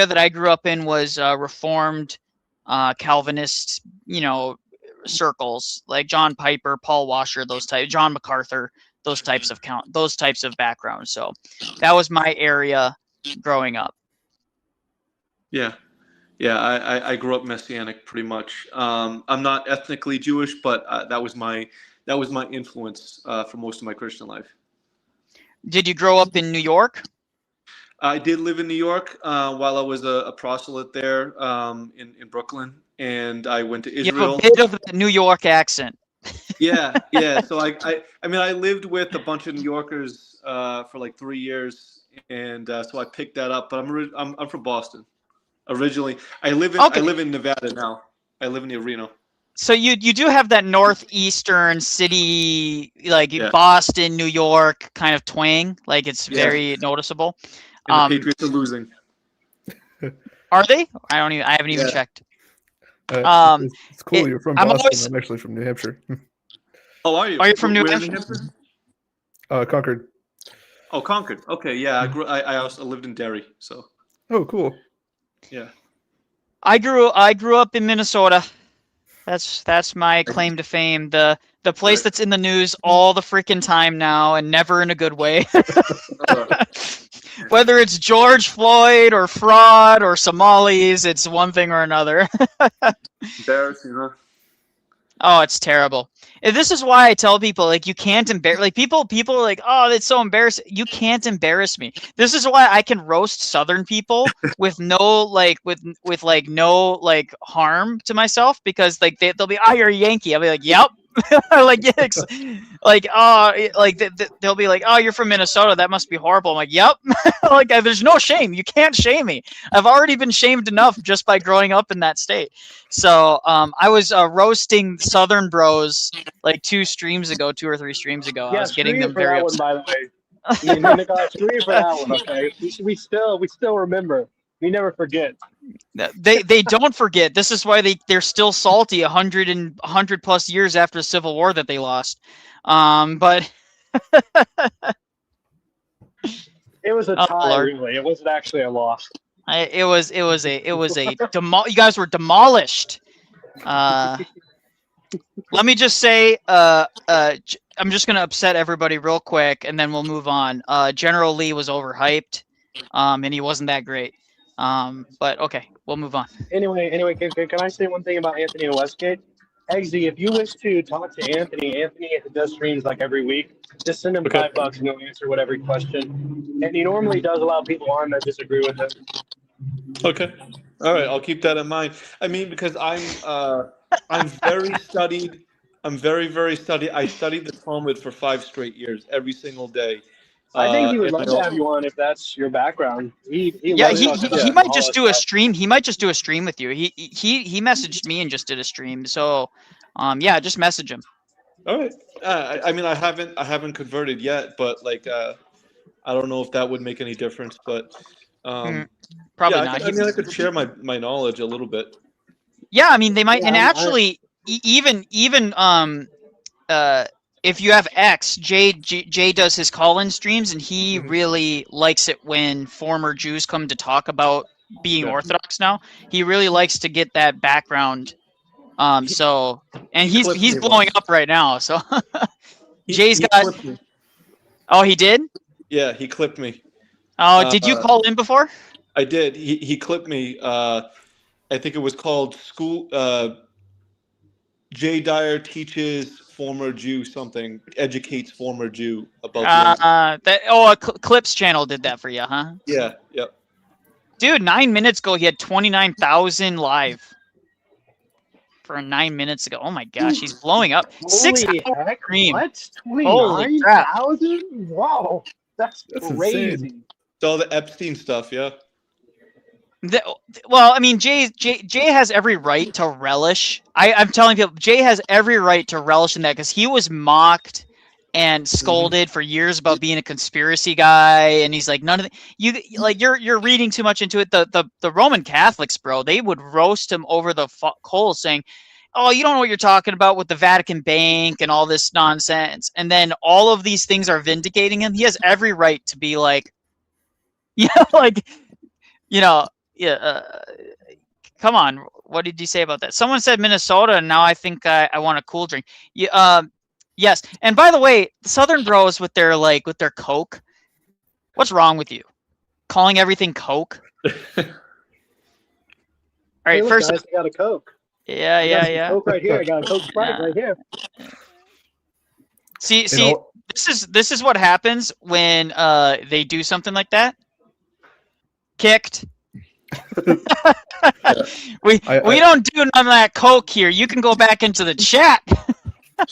S1: that I grew up in was Reformed, Calvinist, circles like John Piper, Paul Washer, John MacArthur, those types of backgrounds. So that was my area growing up.
S17: Yeah. I grew up Messianic pretty much. I'm not ethnically Jewish, but that was my influence for most of my Christian life.
S1: Did you grow up in New York?
S17: I did live in New York while I was a proselyte there in Brooklyn, and I went to Israel.
S1: You have a bit of a New York accent.
S17: Yeah. So I lived with a bunch of New Yorkers for like 3 years, and so I picked that up. But I'm from Boston originally. I live in Nevada now. I live near Reno.
S1: So you do have that northeastern city, like Boston, New York kind of twang. Like it's very noticeable.
S17: And the Patriots are losing.
S1: Are they? I haven't even checked.
S15: It's cool. You're from Boston. I'm actually from New Hampshire.
S17: Oh, are you?
S1: Are you from New Hampshire?
S15: Concord.
S17: Oh, Concord. Okay, yeah. I also lived in Derry. So.
S15: Oh, cool.
S17: Yeah.
S1: I grew up in Minnesota. That's my claim to fame. The place that's in the news all the freaking time now, and never in a good way. Whether it's George Floyd or fraud or Somalis, it's one thing or another.
S17: Embarrassing, huh?
S1: Oh, it's terrible. And this is why I tell people, like, you can't embarrass, like, people are like, oh, that's so embarrassing. You can't embarrass me. This is why I can roast Southern people with no, like, with no, like, harm to myself, because, like, they'll be, oh, you're a Yankee. I'll be like, yep. Like, they'll be like, oh, you're from Minnesota. That must be horrible. I'm like, yep. Like, there's no shame. You can't shame me. I've already been shamed enough just by growing up in that state. So I was roasting Southern bros like 2 or 3 streams ago. I was getting them very upset.
S12: By the way, Nicholas, scream for that one. Okay, we still remember. We never forget.
S1: They don't forget. This is why they're still salty 100 plus years after the Civil War that they lost. But
S12: it was a tie, really. It wasn't actually a loss.
S1: It was a you guys were demolished. Let me just say, I'm just gonna upset everybody real quick, and then we'll move on. General Lee was overhyped, and he wasn't that great. But okay, we'll move on.
S12: Anyway, can I say one thing about Anthony and Westgate? Eggsy, if you wish to talk to Anthony does streams like every week. Just send him $5 and he'll answer whatever question. And he normally does allow people on that disagree with him.
S17: Okay. All right, I'll keep that in mind. I mean, because I'm very studied. I'm very, very I studied the Talmud for 5 straight years, every single day.
S12: I think he would
S17: And
S12: love to have you on if that's your background. He
S1: Yeah,
S12: loves talking about
S1: he might
S12: all
S1: just
S12: that
S1: do a
S12: stuff.
S1: stream. He might just do a stream with you. He messaged me and just did a stream. So, yeah, just message him.
S17: All right. I mean, I haven't converted yet, but like, I don't know if that would make any difference. But
S1: probably
S17: yeah,
S1: not.
S17: I mean, I could share my knowledge a little bit.
S1: Yeah, I mean, they might.
S12: Yeah,
S1: And actually, even if you have X, Jay does his call-in streams, and he really likes it when former Jews come to talk about being Orthodox now. He really likes to get that background. So, and he's blowing up right now. So, Jay's got.
S17: Clipped me.
S1: Oh, he did?
S17: Yeah, he clipped me.
S1: Oh, did you call in before?
S17: I did. He clipped me. I think it was called School. Jay Dyer teaches former Jew something, educates former Jew about
S1: Clips channel did that for you, huh?
S17: Yeah, yep.
S1: Dude, 9 minutes ago he had 29,000 live. For 9 minutes ago. Oh my gosh, he's blowing up. 6
S12: Holy
S1: hours
S12: heck,
S1: stream.
S12: what?
S1: Holy crap.
S12: 29,000? Wow, that's crazy.
S17: Insane. It's all the Epstein stuff, yeah.
S1: Well, I mean, Jay has every right to relish. I'm telling people, Jay has every right to relish in that because he was mocked and scolded for years about being a conspiracy guy, and he's like, none of you're reading too much into it. The Roman Catholics, bro, they would roast him over the coals, saying, "Oh, you don't know what you're talking about with the Vatican Bank and all this nonsense." And then all of these things are vindicating him. He has every right to be like, come on, what did you say about that? Someone said Minnesota, and now I think I want a cool drink. Yes, and by the way, the Southern Bros with their Coke. What's wrong with you? Calling everything Coke? All right,
S12: Hey, look,
S1: first.
S12: guys, I got a Coke.
S1: Yeah,
S12: I got some Coke right here. I got a Coke Sprite right here.
S1: See, this is what happens when they do something like that. Kicked. we don't do none of that Coke here. You can go back into the chat.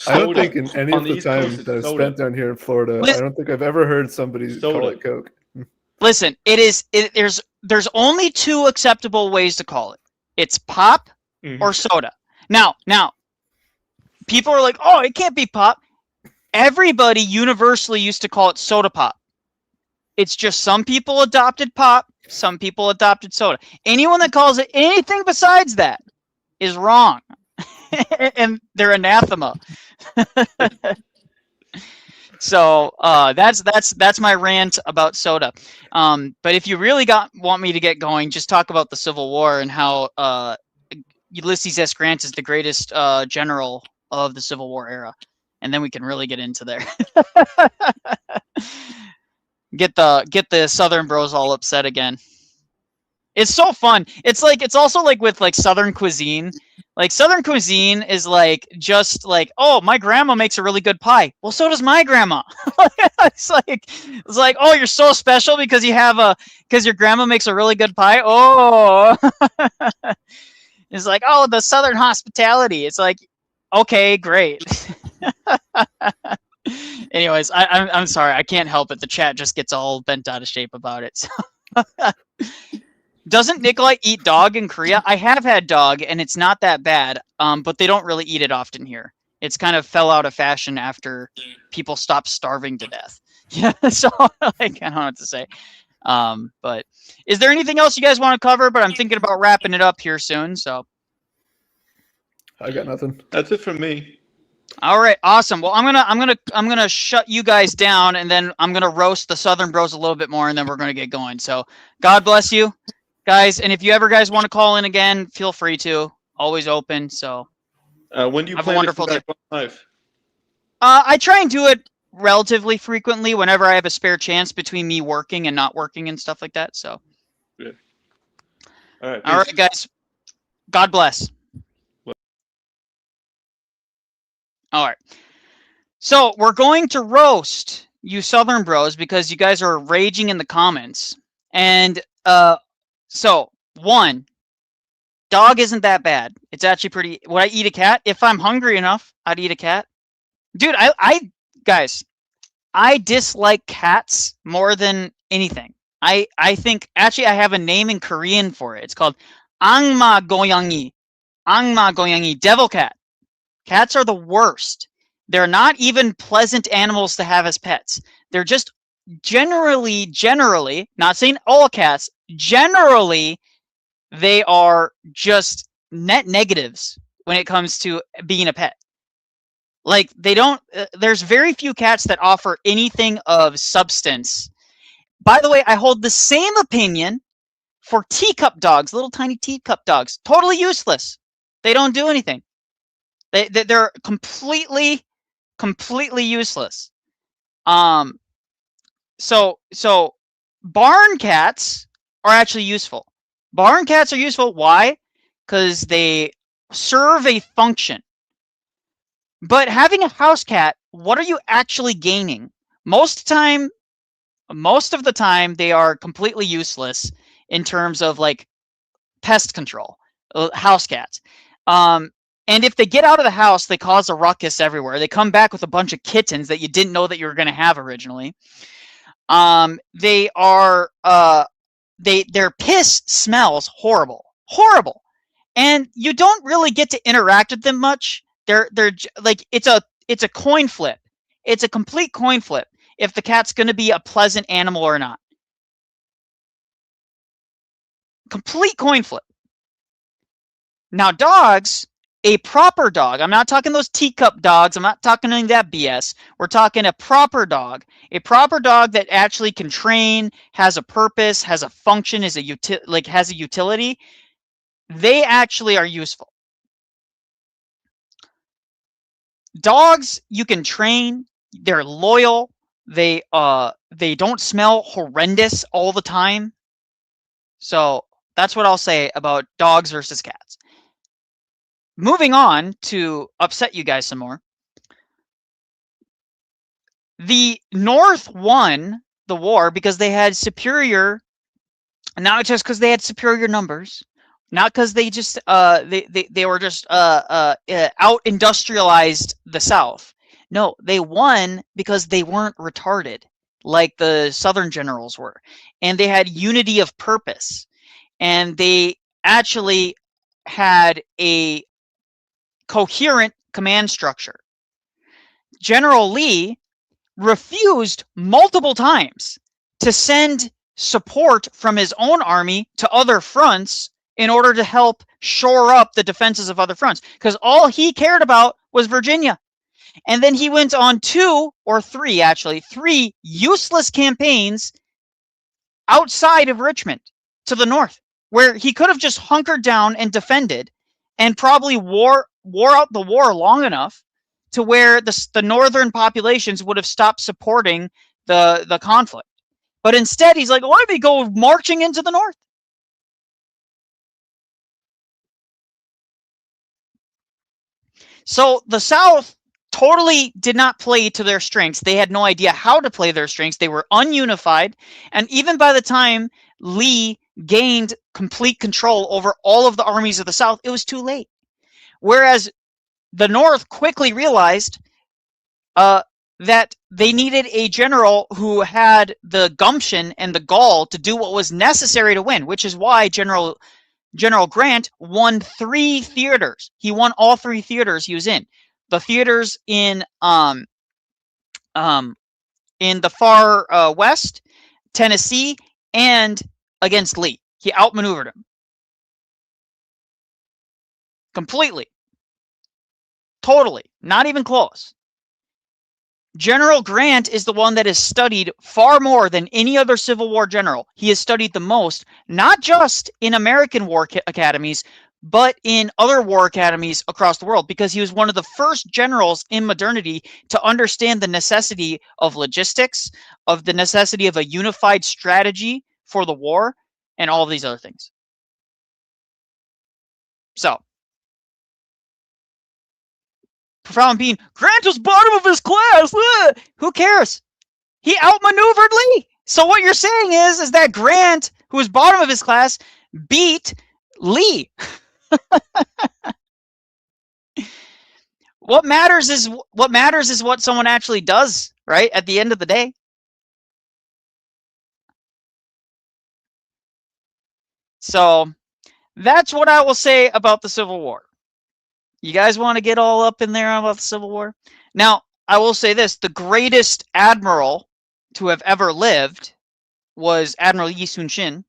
S15: I don't think in any of the time that I've spent down here in Florida, I don't think I've ever heard somebody call it Coke.
S1: Listen, there's only 2 acceptable ways to call it. It's pop or soda. Now, people are like, "Oh, it can't be pop." Everybody universally used to call it soda pop. It's just some people adopted pop, some people adopted soda. Anyone that calls it anything besides that is wrong. And they're anathema. So that's my rant about soda. But if you really want me to get going, just talk about the Civil War and how Ulysses S. Grant is the greatest general of the Civil War era, and then we can really get into there. Get the Southern Bros all upset again. It's so fun. It's also like with Southern cuisine. Like Southern cuisine is just like, "Oh, my grandma makes a really good pie." Well, so does my grandma. It's like, "Oh, you're so special because your grandma makes a really good pie." Oh, it's like, "Oh, the Southern hospitality." It's like, okay, great. Anyways, I'm sorry, I can't help it. The chat just gets all bent out of shape about it. So. Doesn't Nikolai eat dog in Korea? I have had dog, and it's not that bad, but they don't really eat it often here. It's kind of fell out of fashion after people stopped starving to death. Yeah, so I don't know what to say. But is there anything else you guys want to cover? But I'm thinking about wrapping it up here soon. So
S15: I got nothing.
S17: That's it from me.
S1: All right, awesome. Well, I'm gonna shut you guys down, and then I'm gonna roast the Southern Bros a little bit more, and then we're gonna get going. So God bless you, guys. And if you ever guys want to call in again, feel free to. Always open. So
S17: when do you
S1: have
S17: plan
S1: a wonderful
S17: to
S1: day.
S17: come back live?
S1: I try and do it relatively frequently whenever I have a spare chance between me working and not working and stuff like that. So.
S17: Yeah. All right.
S1: All right, guys. God bless. All right. So we're going to roast you Southern Bros because you guys are raging in the comments. And so, one, Dog isn't that bad. It's actually pretty. Would I eat a cat? If I'm hungry enough, I'd eat a cat. Dude, guys, I dislike cats more than anything. I think, actually, I have a name in Korean for it. It's called Angma Goyangi. Angma Goyangi, devil cat. Cats are the worst. They're not even pleasant animals to have as pets. They're just generally, not saying all cats, generally, they are just net negatives when it comes to being a pet. Like, they don't, there's very few cats that offer anything of substance. By the way, I hold the same opinion for teacup dogs, little tiny teacup dogs. Totally useless. They don't do anything. They're completely useless. So barn cats are actually useful. Barn cats are useful. Why? Because they serve a function. But having a house cat, what are you actually gaining? Most of the time, they are completely useless in terms of like pest control. House cats. And if they get out of the house, they cause a ruckus everywhere. They come back with a bunch of kittens that you didn't know that you were going to have originally. They are their piss smells horrible, and you don't really get to interact with them much. They're like, it's a coin flip. It's a complete coin flip if the cat's going to be a pleasant animal or not. Complete coin flip. Now, dogs, a proper dog, I'm not talking those teacup dogs, I'm not talking any of that BS. We're talking a proper dog that actually can train, has a purpose, has a function, has a utility. They actually are useful. Dogs you can train, they're loyal, they don't smell horrendous all the time. So that's what I'll say about dogs versus cats. Moving on to upset you guys some more. The North won the war because they had superior, not just because they had superior numbers, not because they just they were just out industrialized the South. No, they won because they weren't retarded like the Southern generals were, and they had unity of purpose, and they actually had a coherent command structure. General Lee refused multiple times to send support from his own army to other fronts in order to help shore up the defenses of other fronts, because all he cared about was Virginia. And then he went on three useless campaigns outside of Richmond to the north, where he could have just hunkered down and defended and probably wore out the war long enough to where the northern populations would have stopped supporting the conflict. But instead, he's like, why don't we go marching into the north? So the South totally did not play to their strengths. They had no idea how to play their strengths. They were ununified. And even by the time Lee gained complete control over all of the armies of the South, it was too late. Whereas the North quickly realized that they needed a general who had the gumption and the gall to do what was necessary to win, which is why General Grant won 3 theaters. He won all 3 theaters he was in. The theaters in the far west, Tennessee, and against Lee. He outmaneuvered him completely. Totally. Not even close. General Grant is the one that has studied far more than any other Civil War general. He has studied the most, not just in American war academies, but in other war academies across the world, because he was one of the first generals in modernity to understand the necessity of logistics, of the necessity of a unified strategy for the war, and all of these other things. So, Profound Being, Grant was bottom of his class. Who cares? He outmaneuvered Lee. So what you're saying is that Grant, who was bottom of his class, beat Lee. What matters is what someone actually does, right? At the end of the day. So that's what I will say about the Civil War. You guys want to get all up in there about the Civil War? Now, I will say this. The greatest admiral to have ever lived was Admiral Yi Sun-shin.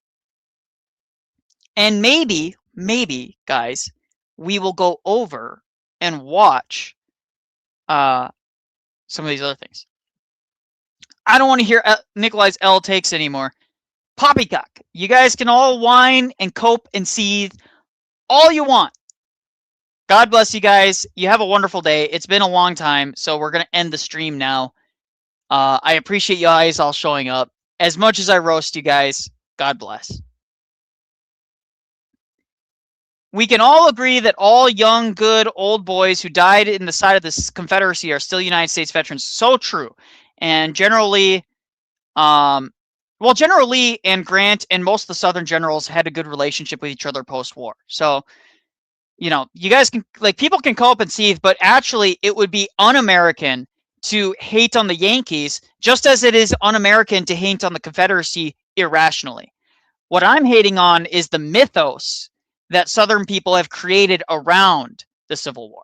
S1: And maybe, guys, we will go over and watch some of these other things. I don't want to hear Nikolai's L takes anymore. Poppycock. You guys can all whine and cope and seethe all you want. God bless you guys. You have a wonderful day. It's been a long time, so we're going to end the stream now. I appreciate you guys all showing up. As much as I roast you guys, God bless. We can all agree that all young, good, old boys who died in the side of this Confederacy are still United States veterans. So true. And General Lee, General Lee and Grant and most of the Southern generals had a good relationship with each other post-war. So, you know, you guys can, like, people can cope and seethe, but actually it would be un-American to hate on the Yankees, just as it is un-American to hate on the Confederacy irrationally. What I'm hating on is the mythos that Southern people have created around the Civil War.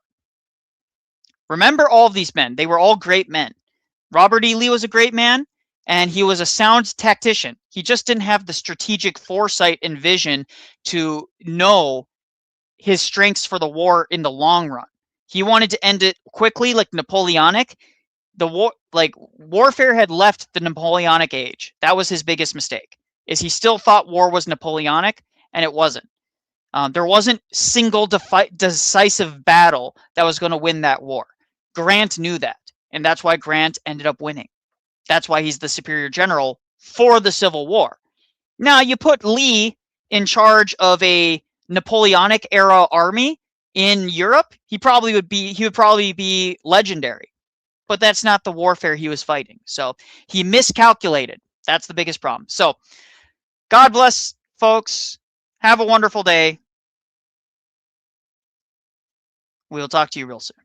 S1: Remember all of these men. They were all great men. Robert E. Lee was a great man, and he was a sound tactician. He just didn't have the strategic foresight and vision to know his strengths for the war in the long run. He wanted to end it quickly, like Napoleonic. The war, like warfare had left the Napoleonic age. That was his biggest mistake, is he still thought war was Napoleonic, and it wasn't. There wasn't single decisive battle that was going to win that war. Grant knew that, and that's why Grant ended up winning. That's why he's the superior general for the Civil War. Now, you put Lee in charge of a Napoleonic era army in Europe, he would probably be legendary. But that's not the warfare he was fighting. So he miscalculated. That's the biggest problem. So God bless, folks. Have a wonderful day. We'll talk to you real soon.